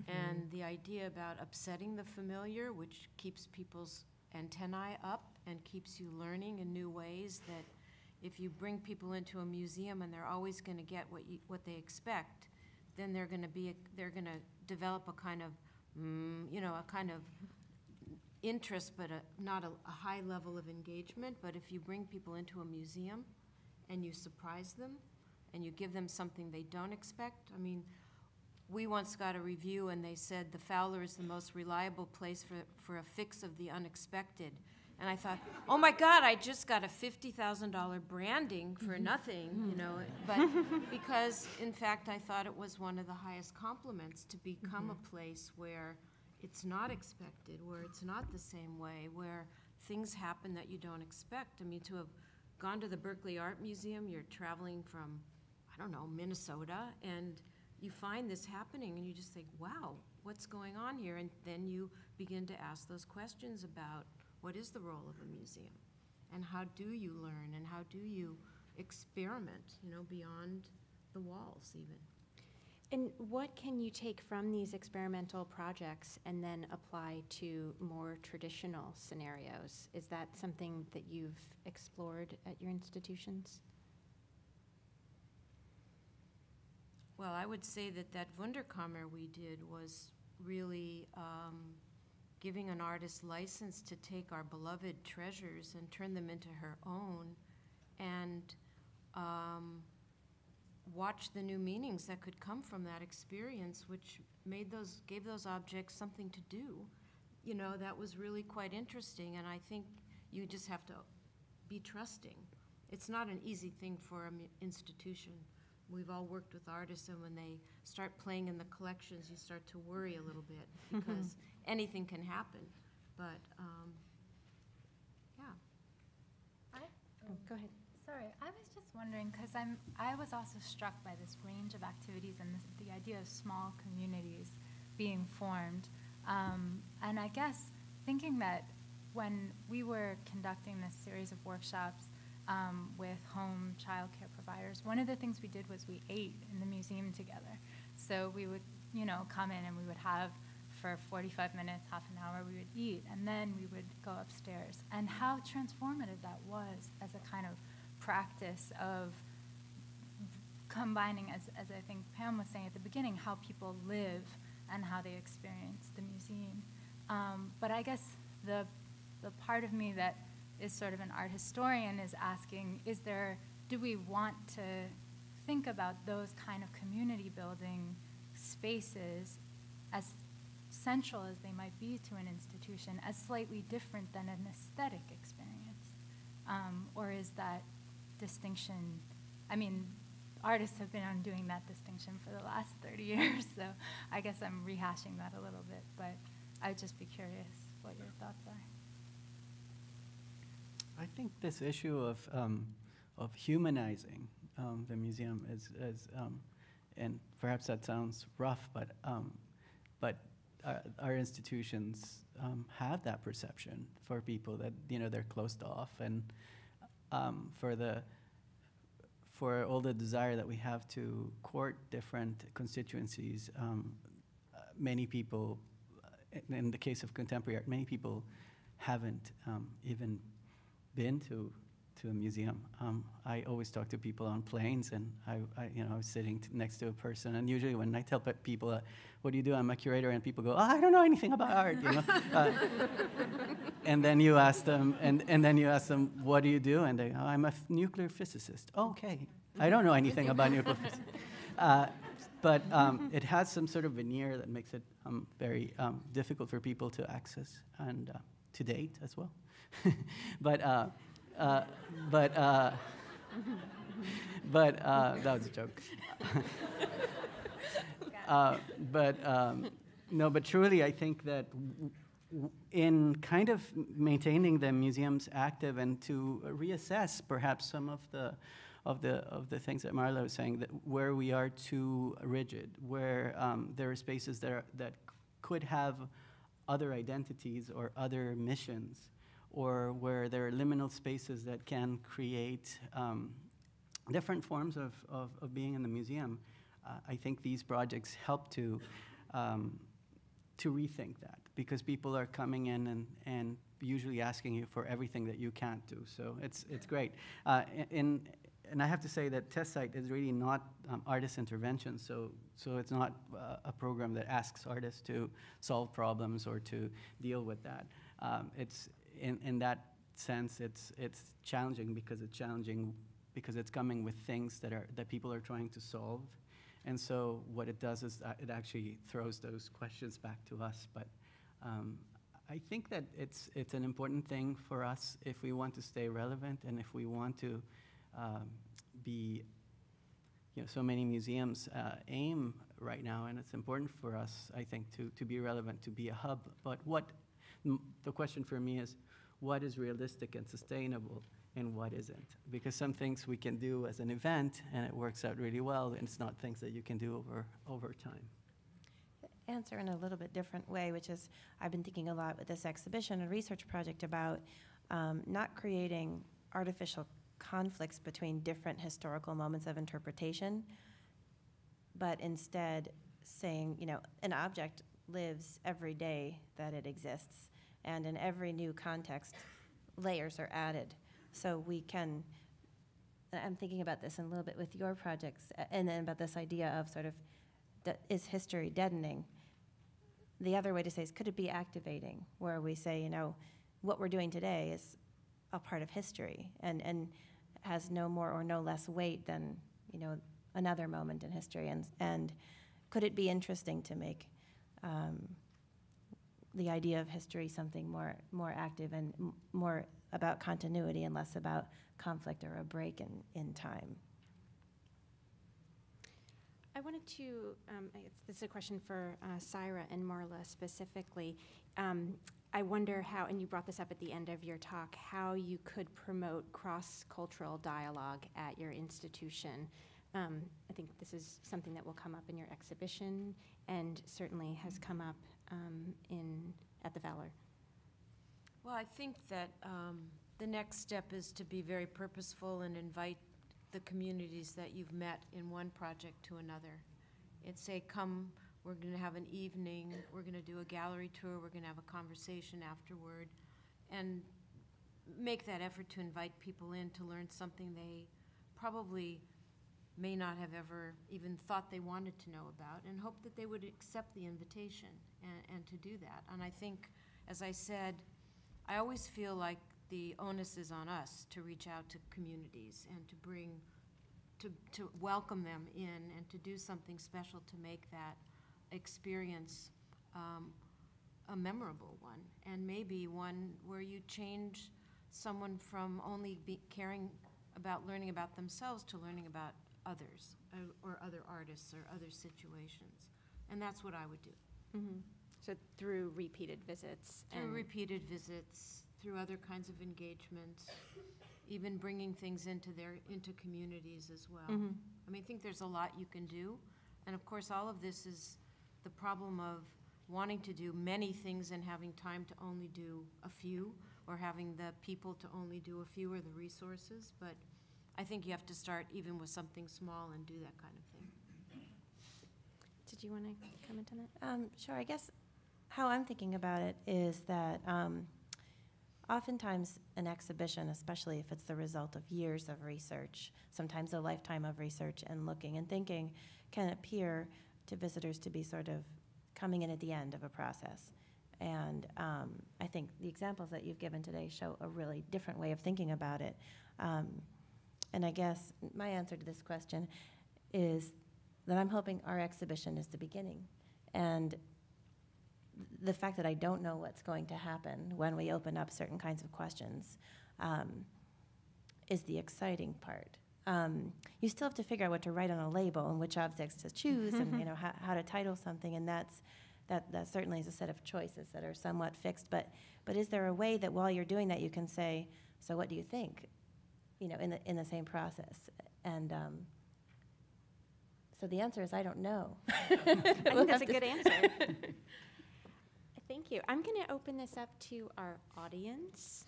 and the idea about upsetting the familiar, which keeps people's antennae up and keeps you learning in new ways, that if you bring people into a museum and they're always going to get what they expect, then they're going to develop a kind of, a kind of interest, but not a high level of engagement. But if you bring people into a museum and you surprise them, and you give them something they don't expect. I mean, we once got a review and they said the Fowler is the most reliable place for a fix of the unexpected. And I thought, oh my God, I just got a $50,000 branding for nothing, But because, in fact, I thought it was one of the highest compliments to become a place where it's not expected, where it's not the same way, where things happen that you don't expect. I mean, to have gone to the Berkeley Art Museum, you're traveling from, I don't know, Minnesota, and you find this happening, and you just think, wow, what's going on here? And then you begin to ask those questions about what is the role of a museum, and how do you learn, and how do you experiment, beyond the walls even. And what can you take from these experimental projects and then apply to more traditional scenarios? Is that something that you've explored at your institutions? Well, I would say that Wunderkammer we did was really giving an artist license to take our beloved treasures and turn them into her own, and watch the new meanings that could come from that experience, which gave those objects something to do. That was really quite interesting, and I think you just have to be trusting. It's not an easy thing for an institution. We've all worked with artists, and when they start playing in the collections, you start to worry a little bit because anything can happen. But, yeah. Go ahead. Sorry, I was just wondering, because I was also struck by this range of activities and the idea of small communities being formed. And I guess thinking that when we were conducting this series of workshops, with home child care providers. One of the things we did was we ate in the museum together. So we would, come in and we would have, for 45 minutes, half an hour, we would eat, and then we would go upstairs. And how transformative that was as a kind of practice of combining, as I think Pam was saying at the beginning, how people live and how they experience the museum. But I guess the part of me that is sort of an art historian is asking, do we want to think about those kind of community building spaces, as central as they might be to an institution, as slightly different than an aesthetic experience? Or is that distinction, artists have been doing that distinction for the last 30 years, so I guess I'm rehashing that a little bit, but I'd just be curious what your thoughts are. I think this issue of humanizing the museum is and perhaps that sounds rough, but our institutions have that perception for people that they're closed off, and for all the desire that we have to court different constituencies, many people, in the case of contemporary art, many people haven't even been to a museum. I always talk to people on planes, and I was sitting next to a person, and usually when I tell people, what do you do? I'm a curator, and people go, I don't know anything about art, and then you ask them, and then you ask them, what do you do? And they go, I'm a nuclear physicist. Oh, okay, I don't know anything about nuclear physics. But it has some sort of veneer that makes it very difficult for people to access, and to date as well. But that was a joke. But truly, I think that in kind of maintaining the museums active and to reassess perhaps some of the things that Marla was saying, that where we are too rigid, where there are spaces that could have other identities or other missions, or where there are liminal spaces that can create different forms of being in the museum. I think these projects help to rethink that, because people are coming in and usually asking you for everything that you can't do. So it's great. And I have to say that Test Site is really not artist intervention, so it's not a program that asks artists to solve problems or to deal with that. It's in that sense, it's challenging because it's coming with things that people are trying to solve, and so what it does is it actually throws those questions back to us. But I think that it's an important thing for us if we want to stay relevant, and if we want to be, so many museums aim right now, and it's important for us, I think, to be relevant, to be a hub. But the question for me is, what is realistic and sustainable, and what isn't? Because some things we can do as an event, and it works out really well, and it's not things that you can do over time. Answer in a little bit different way, which is, I've been thinking a lot with this exhibition and research project about not creating artificial conflicts between different historical moments of interpretation, but instead saying, an object lives every day that it exists, and in every new context, layers are added. So we can, I'm thinking about this in a little bit with your projects, and then about this idea of sort of, is history deadening? The other way to say is, could it be activating, where we say, what we're doing today is a part of history, and has no more or no less weight than, another moment in history, and could it be interesting to make the idea of history something more active and more about continuity and less about conflict or a break in time? I wanted to, this is a question for Syra and Marla specifically. I wonder how, and you brought this up at the end of your talk, how you could promote cross-cultural dialogue at your institution. I think this is something that will come up in your exhibition, and certainly has come up at the Fowler. Well, I think that the next step is to be very purposeful and invite the communities that you've met in one project to another. It's say, come, we're going to have an evening, we're going to do a gallery tour, we're going to have a conversation afterward, and make that effort to invite people in to learn something they probably may not have ever even thought they wanted to know about, and hope that they would accept the invitation and to do that. And I think, as I said, I always feel like the onus is on us to reach out to communities and to bring, to welcome them in and to do something special to make that experience a memorable one, and maybe one where you change someone from only caring about learning about themselves to learning about others or other artists or other situations. And that's what I would do. Mm-hmm. So through repeated visits. Through repeated visits, through other kinds of engagements, even bringing things into communities as well. Mm-hmm. I mean, I think there's a lot you can do. And of course, all of this is the problem of wanting to do many things and having time to only do a few, or having the people to only do a few, or the resources. But I think you have to start even with something small and do that kind of thing. Did you want to comment on that? Sure. I guess how I'm thinking about it is that oftentimes an exhibition, especially if it's the result of years of research, sometimes a lifetime of research and looking and thinking, can appear to visitors to be sort of coming in at the end of a process. And I think the examples that you've given today show a really different way of thinking about it. And I guess my answer to this question is that I'm hoping our exhibition is the beginning. And the fact that I don't know what's going to happen when we open up certain kinds of questions is the exciting part. You still have to figure out what to write on a label and which objects to choose and how to title something, and that certainly is a set of choices that are somewhat fixed. But is there a way that while you're doing that you can say, so what do you think, in the same process? And so the answer is I don't know. I think that's a good answer. Thank you. I'm going to open this up to our audience.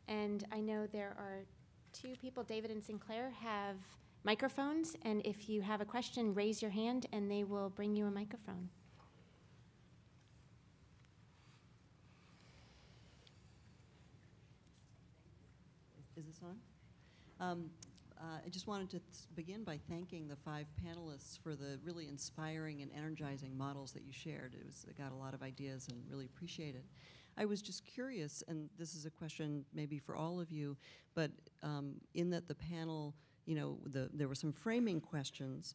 And I know there are two people, David and Sinclair, have microphones. And if you have a question, raise your hand and they will bring you a microphone. Is this on? I just wanted to begin by thanking the 5 panelists for the really inspiring and energizing models that you shared. I got a lot of ideas and really appreciate it. I was just curious, and this is a question maybe for all of you, but in that the panel, there were some framing questions.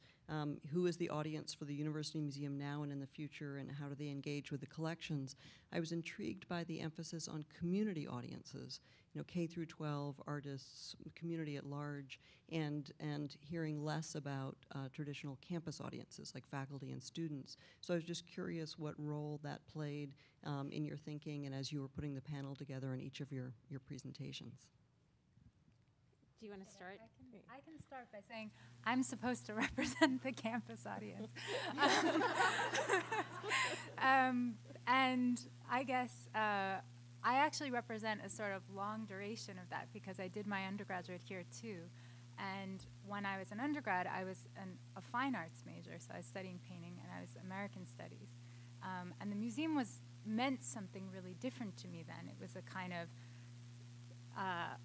Who is the audience for the University Museum now and in the future, and how do they engage with the collections? I was intrigued by the emphasis on community audiences, K through 12, artists, community at large, and hearing less about traditional campus audiences like faculty and students. So I was just curious what role that played in your thinking and as you were putting the panel together in each of your presentations. Do you want to start? I can start by saying I'm supposed to represent the campus audience. And I guess I actually represent a sort of long duration of that because I did my undergraduate here too. And when I was an undergrad, I was a fine arts major, so I was studying painting and I was American studies. And the museum meant something really different to me then. It was a kind of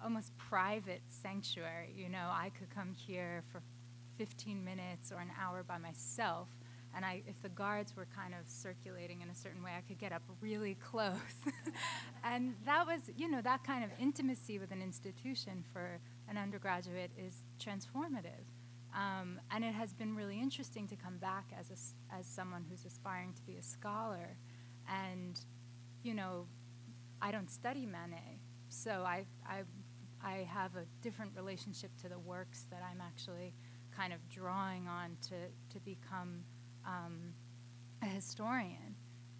almost private sanctuary. I could come here for 15 minutes or an hour by myself, and if the guards were kind of circulating in a certain way, I could get up really close. And that was, that kind of intimacy with an institution for an undergraduate is transformative. And it has been really interesting to come back as someone who's aspiring to be a scholar. And, I don't study Manet. So I have a different relationship to the works that I'm actually kind of drawing on to become a historian.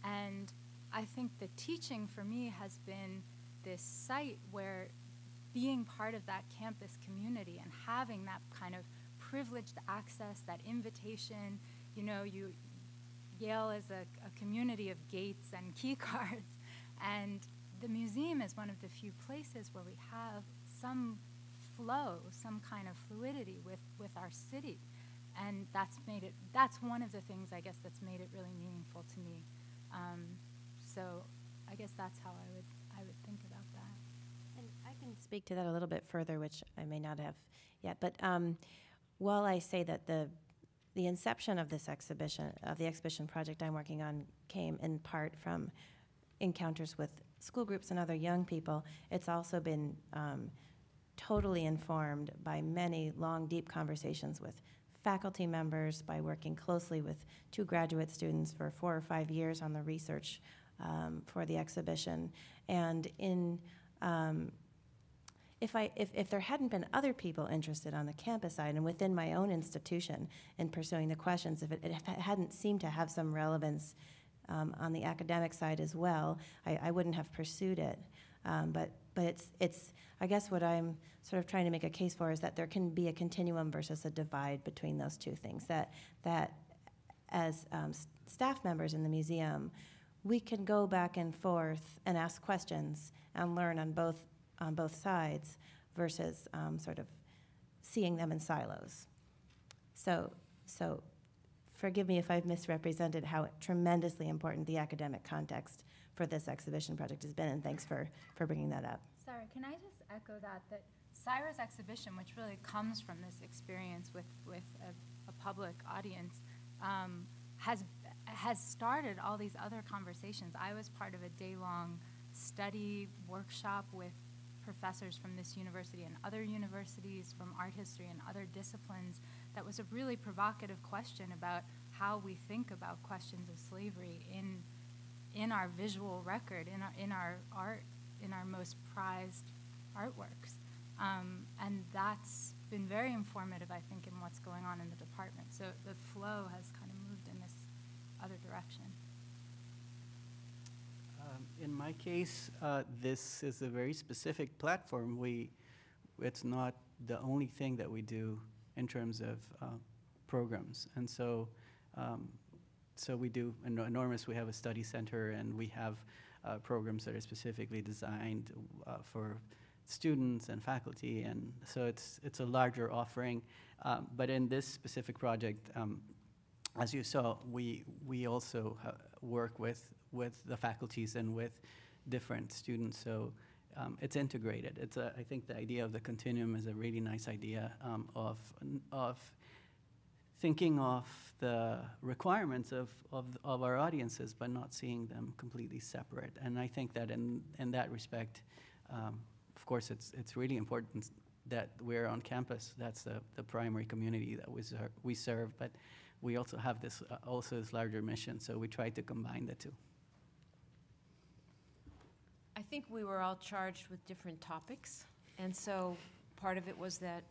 And I think the teaching for me has been this site where being part of that campus community and having that kind of privileged access, that invitation, Yale is a community of gates and key cards, and the museum is one of the few places where we have some flow, some kind of fluidity with our city. And that's one of the things, I guess, that's made it really meaningful to me. So I guess that's how I would think about that. And I can speak to that a little bit further, which I may not have yet. But while I say that the inception of this exhibition, of the exhibition project I'm working on, came in part from encounters with school groups and other young people, it's also been totally informed by many long, deep conversations with faculty members, by working closely with 2 graduate students for 4 or 5 years on the research for the exhibition. And if there hadn't been other people interested on the campus side and within my own institution in pursuing the questions, if it hadn't seemed to have some relevance on the academic side as well, I wouldn't have pursued it. But it's I guess what I'm sort of trying to make a case for is that there can be a continuum versus a divide between those two things. That as staff members in the museum, we can go back and forth and ask questions and learn on both sides versus sort of seeing them in silos. So forgive me if I've misrepresented how tremendously important the academic context for this exhibition project has been, and thanks for bringing that up. Sarah, can I just echo that Sarah's exhibition, which really comes from this experience with a public audience, has started all these other conversations. I was part of a day-long study workshop with professors from this university and other universities from art history and other disciplines. That was a really provocative question about how we think about questions of slavery in our visual record, in our art, in our most prized artworks. And that's been very informative, I think, in what's going on in the department. So the flow has kind of moved in this other direction. In my case, this is a very specific platform. It's not the only thing that we do in terms of programs. And so we do enormous. We have a study center, and we have programs that are specifically designed for students and faculty, and so it's a larger offering. But in this specific project, as you saw, we also work with the faculties and with different students. So it's integrated. I think the idea of the continuum is a really nice idea of thinking of the requirements of our audiences, but not seeing them completely separate. And I think that in that respect, of course, it's really important that we're on campus. That's the primary community that we serve, but we also have this larger mission, so we try to combine the two. I think we were all charged with different topics, and so part of it was that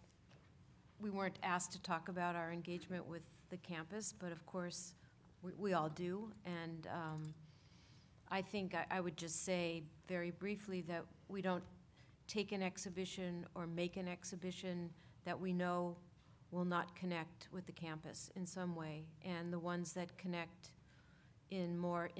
we weren't asked to talk about our engagement with the campus, but of course we all do. And I think I would just say very briefly that we don't take an exhibition or make an exhibition that we know will not connect with the campus in some way. And the ones that connect in more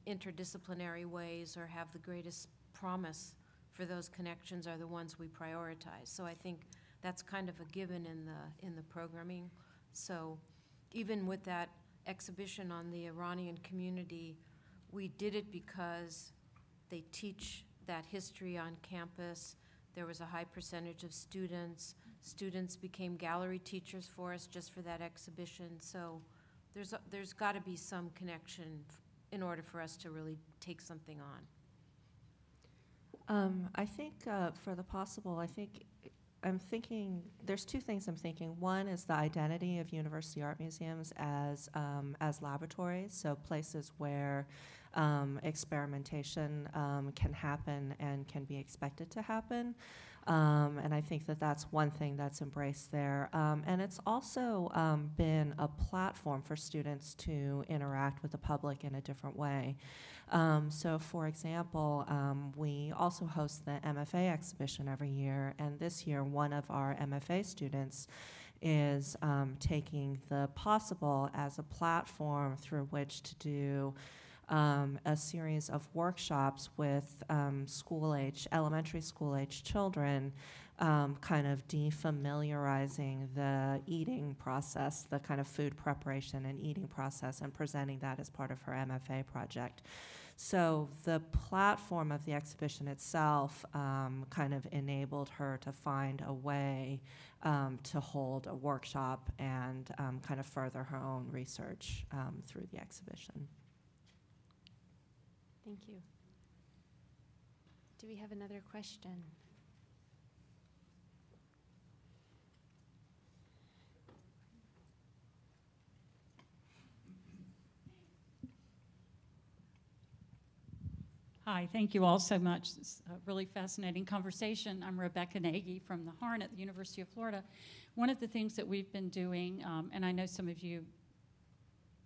interdisciplinary ways or have the greatest promise for those connections are the ones we prioritize. So I think that's kind of a given in the programming. So even with that exhibition on the Iranian community, we did it because they teach that history on campus. There was a high percentage of students. Students became gallery teachers for us just for that exhibition. So there's got to be some connection in order for us to really take something on. I think for the possible, I'm thinking, there's two things I'm thinking. One is the identity of university art museums as laboratories, so places where experimentation can happen and can be expected to happen. And I think that that's one thing that's embraced there. And it's also been a platform for students to interact with the public in a different way. So for example, we also host the MFA exhibition every year, and this year one of our MFA students is taking the possible as a platform through which to do a series of workshops with elementary school age children kind of defamiliarizing the eating process, the kind of food preparation and eating process, and presenting that as part of her MFA project. So the platform of the exhibition itself kind of enabled her to find a way to hold a workshop and kind of further her own research through the exhibition. Thank you. Do we have another question? Hi, thank you all so much. It's a really fascinating conversation. I'm Rebecca Nagy from the Harn at the University of Florida. One of the things that we've been doing, and I know some of you,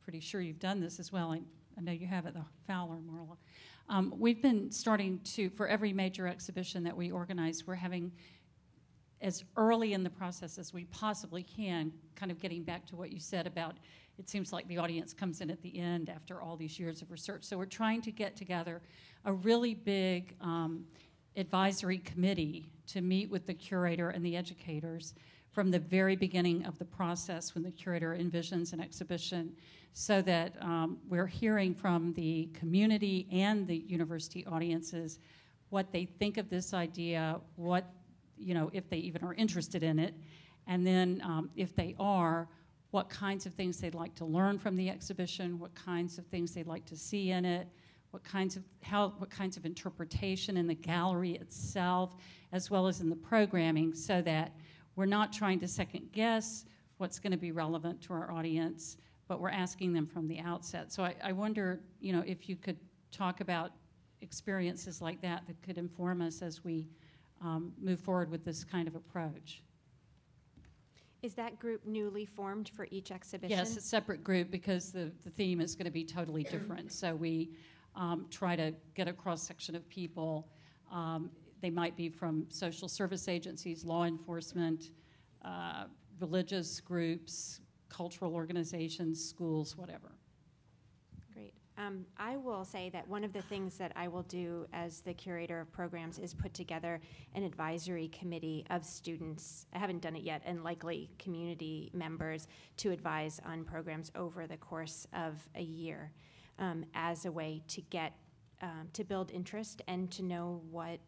pretty sure you've done this as well. I know you have at the Fowler, Marla. We've been starting to, for every major exhibition that we organize, we're having as early in the process as we possibly can, kind of getting back to what you said about it seems like the audience comes in at the end after all these years of research. So we're trying to get together a really big advisory committee to meet with the curator and the educators from the very beginning of the process when the curator envisions an exhibition, so that we're hearing from the community and the university audiences what they think of this idea, what, you know, if they even are interested in it, and then if they are, what kinds of things they'd like to learn from the exhibition, what kinds of things they'd like to see in it, what kinds of interpretation in the gallery itself, as well as in the programming, so that we're not trying to second guess what's going to be relevant to our audience, but we're asking them from the outset. So I wonder, you know, if you could talk about experiences like that that could inform us as we move forward with this kind of approach. Is that group newly formed for each exhibition? Yes, a separate group because the theme is going to be totally different. So we try to get a cross-section of people. They might be from social service agencies, law enforcement, religious groups, cultural organizations, schools, whatever. Great. I will say that one of the things that I will do as the curator of programs is put together an advisory committee of students, I haven't done it yet, and likely community members to advise on programs over the course of a year as a way to get to build interest and to know what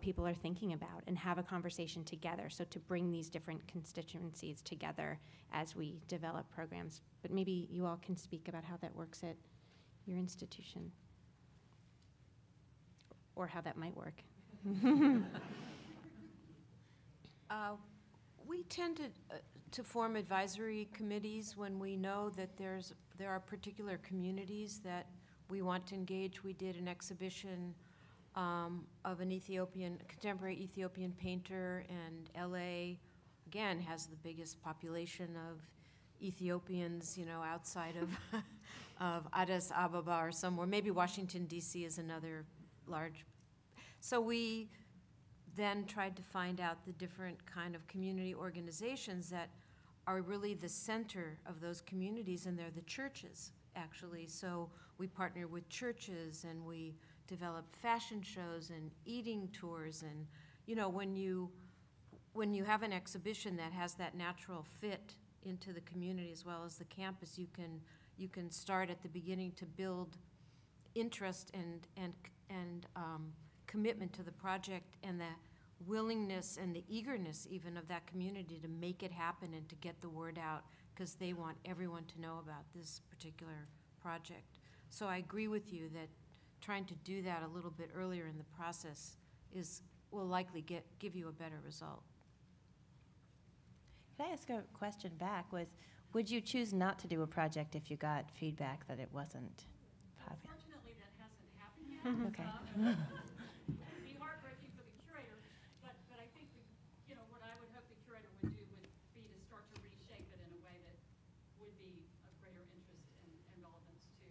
people are thinking about and have a conversation together. So to bring these different constituencies together as we develop programs. But maybe you all can speak about how that works at your institution, or how that might work. We tend to form advisory committees when we know that there are particular communities that we want to engage. We did an exhibition of an contemporary Ethiopian painter, and LA, again, has the biggest population of Ethiopians, you know, outside of Addis Ababa or somewhere. Maybe Washington, D.C. is another large. So we then tried to find out the different kind of community organizations that are really the center of those communities, and they're the churches, actually. So we partner with churches, and we develop fashion shows and eating tours. And, you know, when you have an exhibition that has that natural fit into the community as well as the campus, you can start at the beginning to build interest and commitment to the project, and the willingness and the eagerness even of that community to make it happen and to get the word out, because they want everyone to know about this particular project. So I agree with you that trying to do that a little bit earlier in the process will likely give you a better result. Can I ask a question back? Would you choose not to do a project if you got feedback that it wasn't popular? Unfortunately, that hasn't happened yet. Okay. It'd be heartbreaking for the curator, but I think what I would hope the curator would do would be to start to reshape it in a way that would be of greater interest and relevance to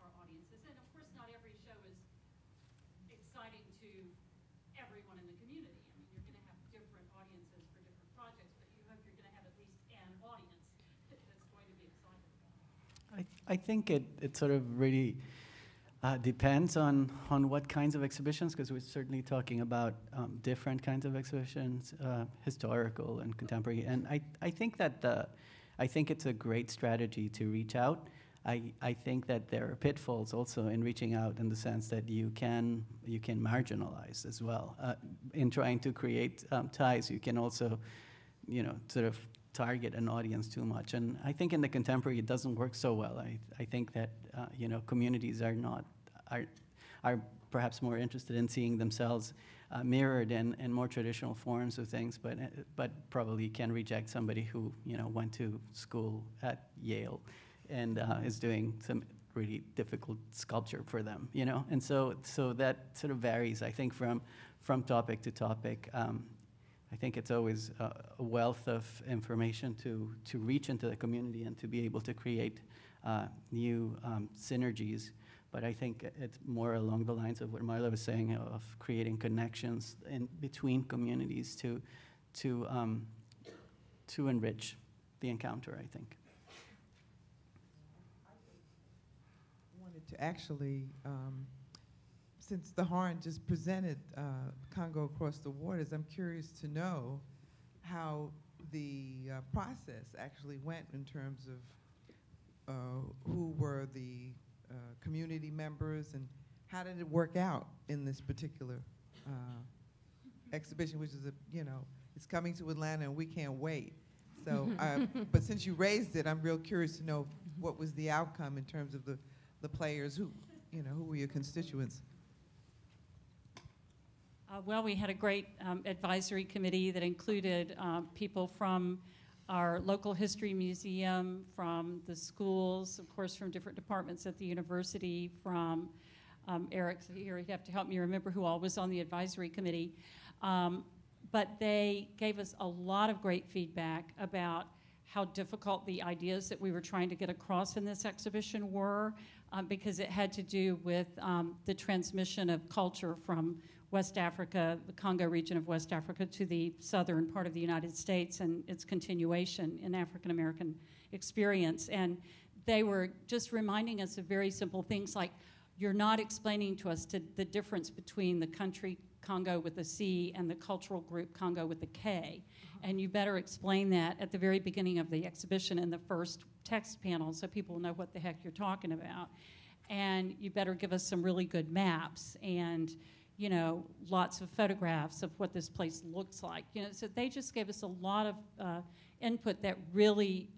our audiences. And of course, not every show is exciting to everyone in the community. I mean, you're going to have different audiences for different projects, but you hope you're going to have at least an audience that's going to be excited about it. I think it sort of really Depends on what kinds of exhibitions, because we're certainly talking about different kinds of exhibitions, historical and contemporary. And I think that I think it's a great strategy to reach out. I think that there are pitfalls also in reaching out, in the sense that you can marginalize as well. In trying to create ties, you can also, sort of target an audience too much. And I think in the contemporary it doesn't work so well. I think that communities are perhaps more interested in seeing themselves mirrored in more traditional forms of things, but probably can reject somebody who went to school at Yale and is doing some really difficult sculpture for them, and so that sort of varies, I think, from topic to topic. I think it's always a wealth of information to reach into the community and to be able to create new synergies. But I think it's more along the lines of what Marla was saying, of creating connections in between communities to enrich the encounter, I think. To actually, since the Harn just presented Congo Across the Waters, I'm curious to know how the process actually went in terms of who were the community members and how did it work out in this particular exhibition, which is it's coming to Atlanta and we can't wait. So, but since you raised it, I'm real curious to know what was the outcome in terms of the players, who were your constituents? Well, we had a great advisory committee that included people from our local history museum, from the schools, of course, from different departments at the university, from Eric, here you have to help me remember who all was on the advisory committee. But they gave us a lot of great feedback about how difficult the ideas that we were trying to get across in this exhibition were, because it had to do with the transmission of culture from West Africa, the Congo region of West Africa, to the southern part of the United States and its continuation in African American experience. And they were just reminding us of very simple things like, you're not explaining to us the difference between the country Congo with a C and the cultural group Congo with a K. And you better explain that at the very beginning of the exhibition in the first text panel so people know what the heck you're talking about. And you better give us some really good maps and lots of photographs of what this place looks like. So they just gave us a lot of input that really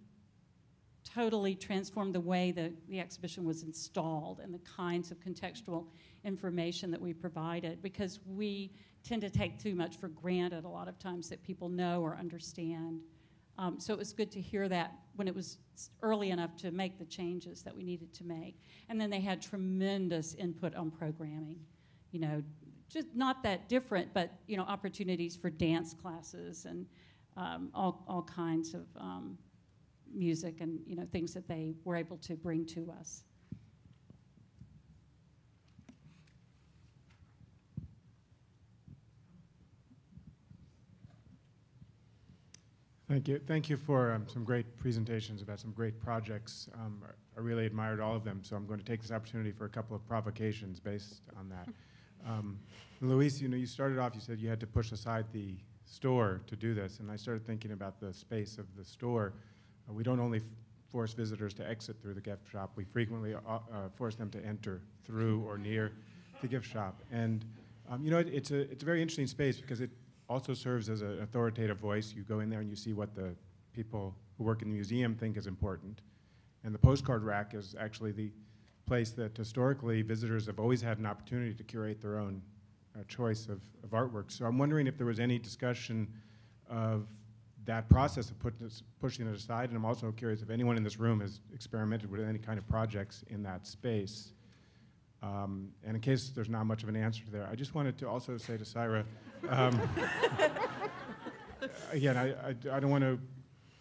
totally transformed the way that the exhibition was installed and the kinds of contextual information that we provided, because we tend to take too much for granted a lot of times that people know or understand. So it was good to hear that when it was early enough to make the changes that we needed to make. And then they had tremendous input on programming, just not that different, but opportunities for dance classes and all kinds of music and things that they were able to bring to us. Thank you. Thank you for some great presentations about some great projects. I really admired all of them, so I'm going to take this opportunity for a couple of provocations based on that. Luis, you started off, you said you had to push aside the store to do this, and I started thinking about the space of the store. We don't only force visitors to exit through the gift shop, we frequently force them to enter through or near the gift shop. And it's a very interesting space because it also serves as an authoritative voice. You go in there and you see what the people who work in the museum think is important. And the postcard rack is actually the place that historically visitors have always had an opportunity to curate their own choice of artwork. So I'm wondering if there was any discussion of that process of pushing it aside, and I'm also curious if anyone in this room has experimented with any kind of projects in that space. And in case there's not much of an answer there, I just wanted to also say to Syra, again, I don't want to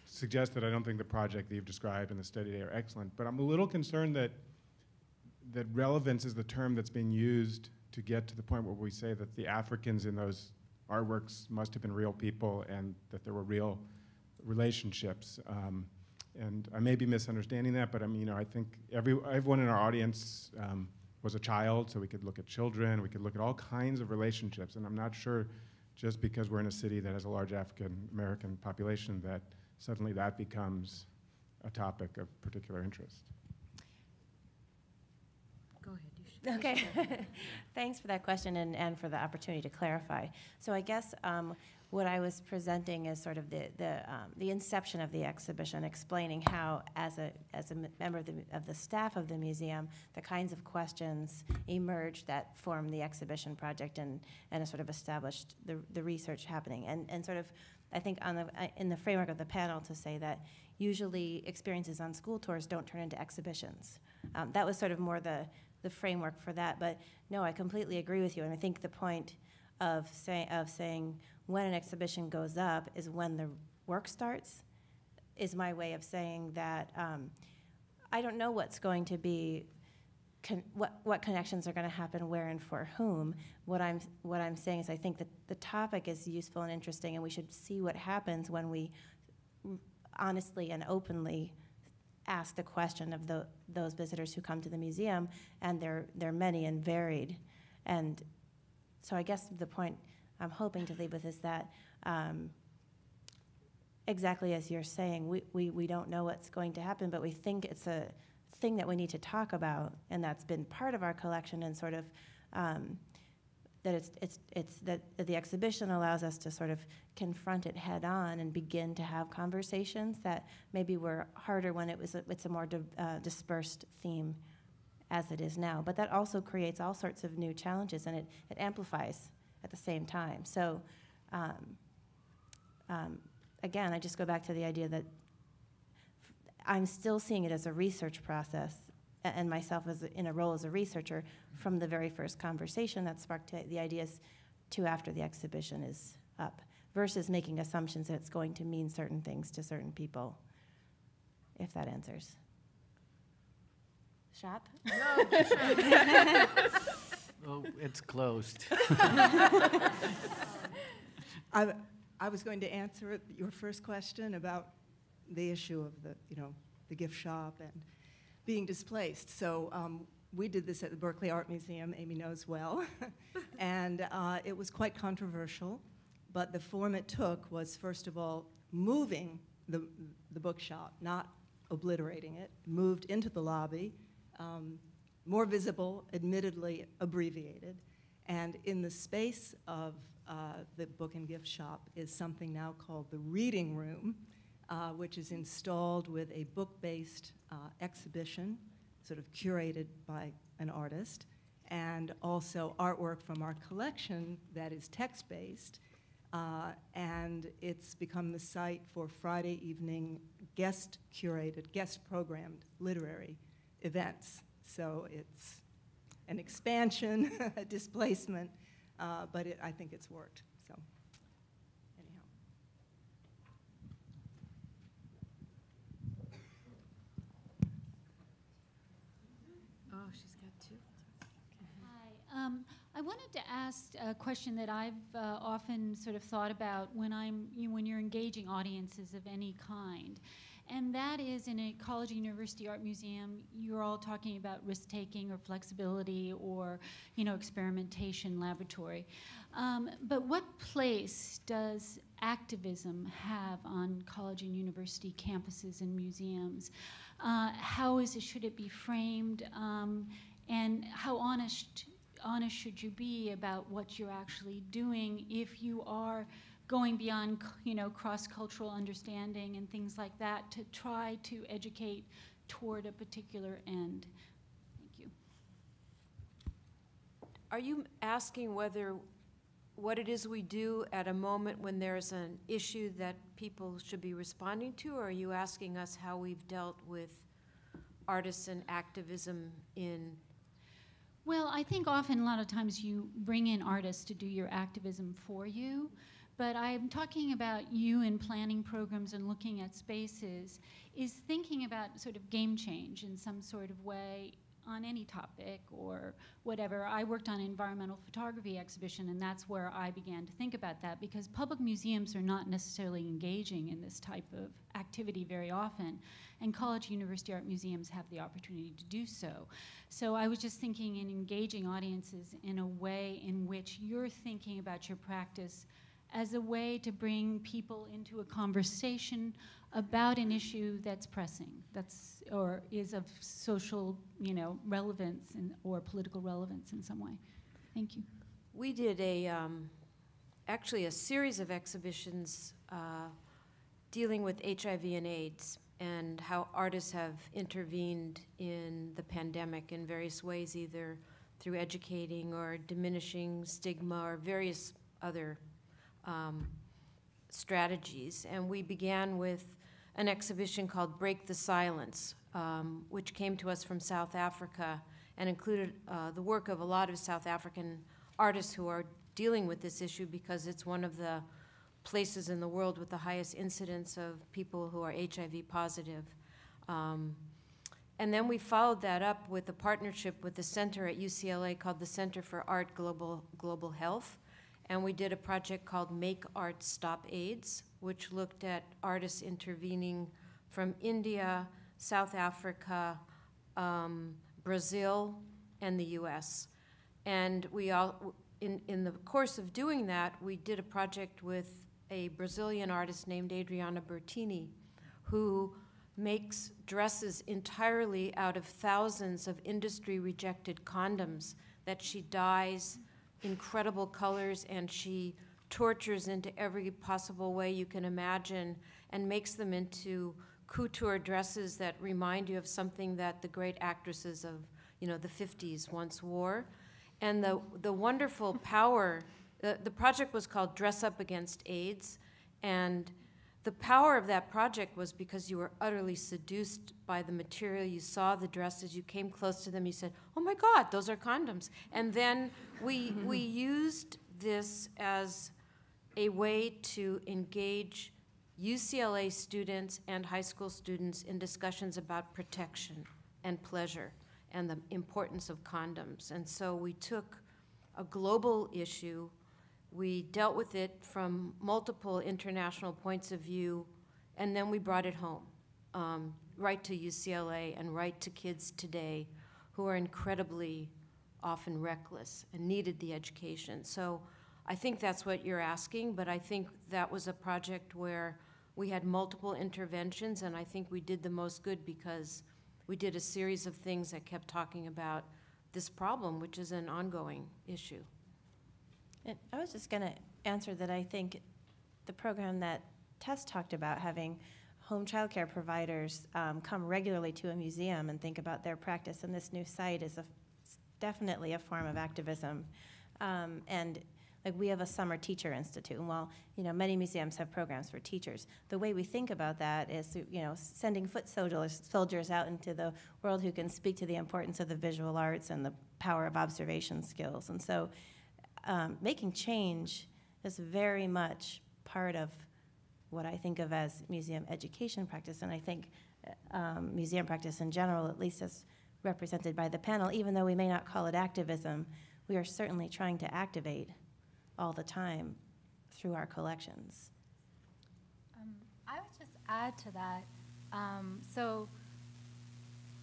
suggest that I don't think the project that you've described and the study today are excellent, but I'm a little concerned that relevance is the term that's being used to get to the point where we say that the Africans in those artworks must have been real people and that there were real relationships. And I may be misunderstanding that, but I think everyone in our audience, was a child, so we could look at children, we could look at all kinds of relationships, and I'm not sure just because we're in a city that has a large African American population that suddenly that becomes a topic of particular interest. Go ahead. You should. Okay. Thanks for that question and for the opportunity to clarify. So I guess what I was presenting is sort of the inception of the exhibition, explaining how, as a member of the staff of the museum, the kinds of questions emerged that formed the exhibition project and sort of established the research happening. And sort of, I think, in the framework of the panel, to say that usually experiences on school tours don't turn into exhibitions. That was sort of more the framework for that. But no, I completely agree with you. And I think the point of saying when an exhibition goes up is when the work starts, is my way of saying that I don't know what's going to be, what connections are going to happen where and for whom. What I'm saying is I think that the topic is useful and interesting, and we should see what happens when we honestly and openly ask the question of those visitors who come to the museum, and they're many and varied. And so I guess the point I'm hoping to leave with is that exactly as you're saying, we don't know what's going to happen, but we think it's a thing that we need to talk about, and that's been part of our collection, and sort of that that the exhibition allows us to sort of confront it head on and begin to have conversations that maybe were harder when it's a more dispersed theme as it is now. But that also creates all sorts of new challenges, and it amplifies at the same time. So again, I just go back to the idea that I'm still seeing it as a research process, and myself as in a role as a researcher from the very first conversation that sparked the ideas to after the exhibition is up, versus making assumptions that it's going to mean certain things to certain people, if that answers. Shop? No, sure. Oh, it's closed. I was going to answer your first question about the issue of the gift shop and being displaced. So we did this at the Berkeley Art Museum, Amy knows well, and it was quite controversial, but the form it took was, first of all, moving the bookshop, not obliterating it, moved into the lobby, more visible, admittedly abbreviated, and in the space of the book and gift shop is something now called the Reading Room, which is installed with a book-based exhibition, sort of curated by an artist, and also artwork from our collection that is text-based, and it's become the site for Friday evening guest-curated, guest-programmed literary events. So it's an expansion, a displacement, but I think it's worked. So anyhow. Oh, she's got two. Hi. I wanted to ask a question that I've often sort of thought about when you're engaging audiences of any kind. And that is, in a college and university art museum, you're all talking about risk-taking or flexibility or, experimentation, laboratory. But what place does activism have on college and university campuses and museums? Should it be framed? And how honest should you be about what you're actually doing if you are going beyond, cross-cultural understanding and things like that to try to educate toward a particular end? Thank you. Are you asking what it is we do at a moment when there's an issue that people should be responding to, or are you asking us how we've dealt with artists and activism in? Well, I think often a lot of times you bring in artists to do your activism for you. But I'm talking about you in planning programs and looking at spaces, is thinking about sort of game change in some sort of way on any topic or whatever. I worked on an environmental photography exhibition, and that's where I began to think about that, because public museums are not necessarily engaging in this type of activity very often, and college university art museums have the opportunity to do so. So I was just thinking in engaging audiences in a way in which you're thinking about your practice as a way to bring people into a conversation about an issue that's pressing, or is of social, relevance or political relevance in some way. Thank you. We did actually a series of exhibitions dealing with HIV and AIDS and how artists have intervened in the pandemic in various ways, either through educating or diminishing stigma or various other strategies. And we began with an exhibition called Break the Silence, which came to us from South Africa and included the work of a lot of South African artists who are dealing with this issue because it's one of the places in the world with the highest incidence of people who are HIV positive. And then we followed that up with a partnership with the center at UCLA called the Center for Art Global Health. And we did a project called Make Art Stop AIDS, which looked at artists intervening from India, South Africa, Brazil, and the US. And we all, in the course of doing that, we did a project with a Brazilian artist named Adriana Bertini, who makes dresses entirely out of thousands of industry-rejected condoms that she dyes incredible colors, and she tortures into every possible way you can imagine and makes them into couture dresses that remind you of something that the great actresses of the 50s once wore. And the wonderful power, the project was called Dress Up Against AIDS, and the power of that project was because you were utterly seduced by the material. You saw the dresses, you came close to them, you said, oh my God, those are condoms. And then we used this as a way to engage UCLA students and high school students in discussions about protection and pleasure and the importance of condoms. And so we took a global issue, we dealt with it from multiple international points of view, and then we brought it home, right to UCLA and right to kids today who are incredibly often reckless and needed the education. So I think that's what you're asking, but I think that was a project where we had multiple interventions, and I think we did the most good because we did a series of things that kept talking about this problem, which is an ongoing issue. And I was just going to answer that I think the program that Tess talked about, having home child care providers come regularly to a museum and think about their practice in this new site is definitely a form of activism. And like we have a summer teacher institute, and while many museums have programs for teachers, the way we think about that is sending foot soldiers out into the world who can speak to the importance of the visual arts and the power of observation skills. And so making change is very much part of what I think of as museum education practice, and I think museum practice in general, at least as represented by the panel, even though we may not call it activism, we are certainly trying to activate all the time through our collections. I would just add to that. So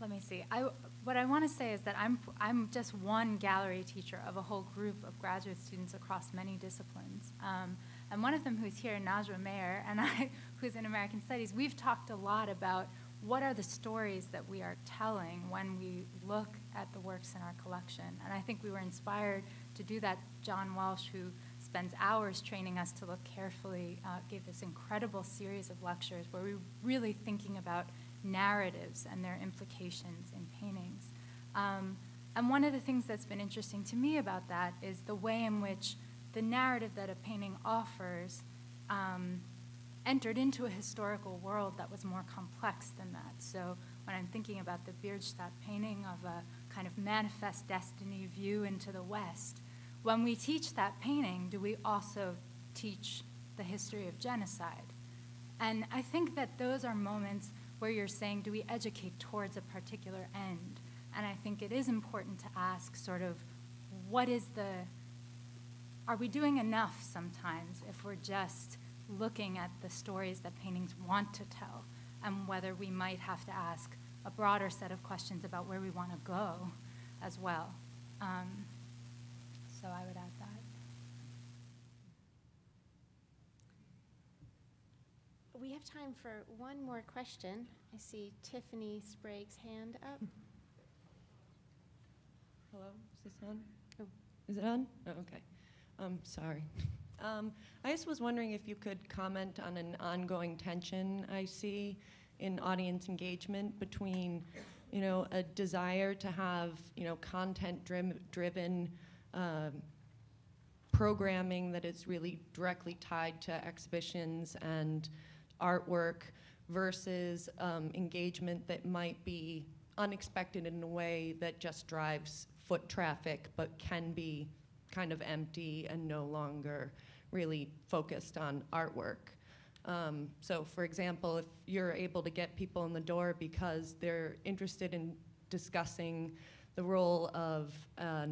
let me see. What I want to say is that I'm just one gallery teacher of a whole group of graduate students across many disciplines. And one of them who's here, Najwa Mayer, and I, who's in American Studies, we've talked a lot about what are the stories that we are telling when we look at the works in our collection. And I think we were inspired to do that. John Walsh, who spends hours training us to look carefully, gave this incredible series of lectures where we were really thinking about narratives and their implications in paintings. And one of the things that's been interesting to me about that is the way in which the narrative that a painting offers entered into a historical world that was more complex than that. So when I'm thinking about the Bierstadt painting of a kind of manifest destiny view into the West, when we teach that painting, do we also teach the history of genocide? And I think that those are moments where you're saying, do we educate towards a particular end? And I think it is important to ask sort of, are we doing enough sometimes if we're just looking at the stories that paintings want to tell, and whether we might have to ask a broader set of questions about where we want to go as well. So I would add that. We have time for one more question. I see Tiffany Sprague's hand up. Hello, is this on? Oh. Is it on? Oh, okay. Sorry. I just was wondering if you could comment on an ongoing tension I see in audience engagement between, a desire to have, content-driven programming that is really directly tied to exhibitions and artwork versus engagement that might be unexpected in a way that just drives foot traffic but can be kind of empty and no longer really focused on artwork. So for example, if you're able to get people in the door because they're interested in discussing the role of a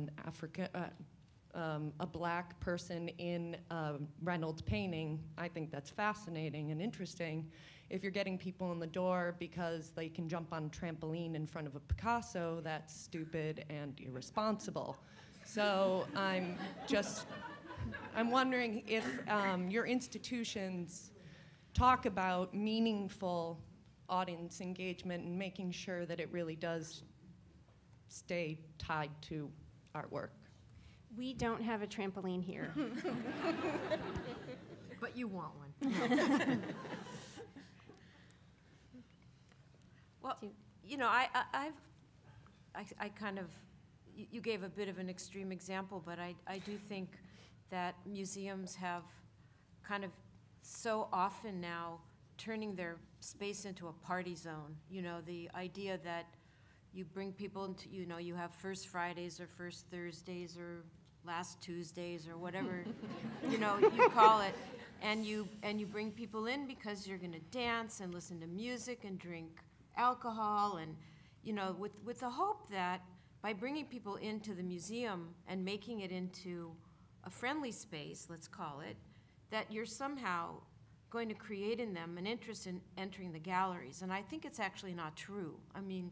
black person in a Reynolds painting, I think that's fascinating and interesting. If you're getting people in the door because they can jump on a trampoline in front of a Picasso, that's stupid and irresponsible. So I'm wondering if your institutions talk about meaningful audience engagement and making sure that it really does stay tied to artwork. We don't have a trampoline here. But you want one. Well, I kind of, you gave a bit of an extreme example, but I do think that museums have kind of so often now turning their space into a party zone. The idea that you bring people into, you have First Fridays or First Thursdays or Last Tuesdays or whatever, you call it, and you bring people in because you're going to dance and listen to music and drink alcohol, and with the hope that by bringing people into the museum and making it into a friendly space, let's call it, that you're somehow going to create in them an interest in entering the galleries. And I think it's actually not true. I mean,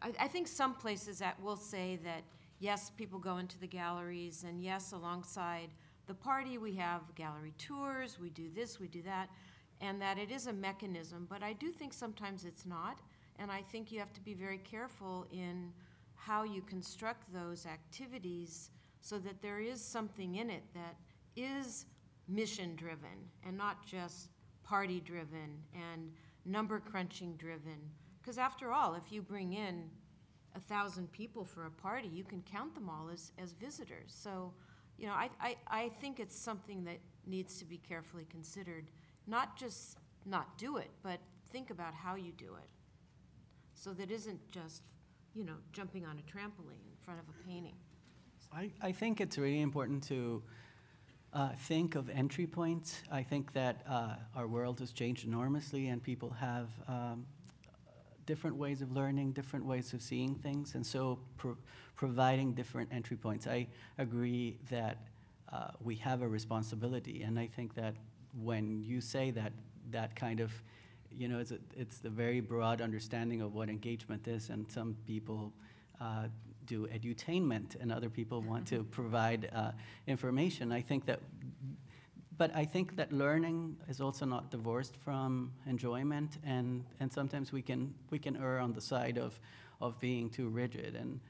I think some places that will say that, yes, people go into the galleries, and yes, alongside the party, we have gallery tours, we do this, we do that, and that it is a mechanism. But I do think sometimes it's not, and I think you have to be very careful in how you construct those activities so that there is something in it that is mission-driven and not just party-driven and number-crunching driven. Because after all, if you bring in 1,000 people for a party, you can count them all as visitors. So, I think it's something that needs to be carefully considered. Not just not do it, but think about how you do it. So that isn't just, jumping on a trampoline in front of a painting. I think it's really important to think of entry points. I think that our world has changed enormously, and people have different ways of learning, different ways of seeing things, and so providing different entry points. I agree that we have a responsibility, and I think that when you say that kind of, it's the very broad understanding of what engagement is, and some people do edutainment, and other people want to provide information. But I think that learning is also not divorced from enjoyment, and sometimes we can err on the side of being too rigid. And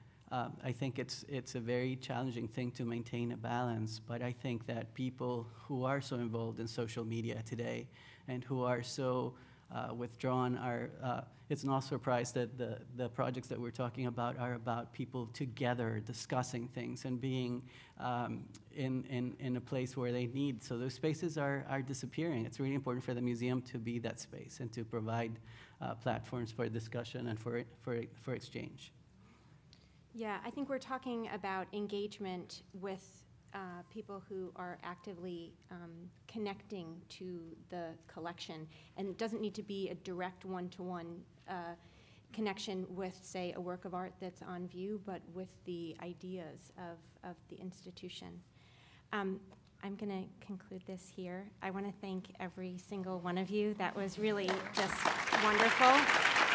I think it's a very challenging thing to maintain a balance. But I think that people who are so involved in social media today and who are so withdrawn it's no surprise that the projects that we're talking about are about people together discussing things and being in a place where they need. So those spaces are disappearing. It's really important for the museum to be that space and to provide platforms for discussion and for exchange. Yeah, I think we're talking about engagement with people who are actively connecting to the collection, and it doesn't need to be a direct one-to-one connection with, say, a work of art that's on view, but with the ideas of the institution. I'm going to conclude this here. I want to thank every single one of you. That was really just wonderful.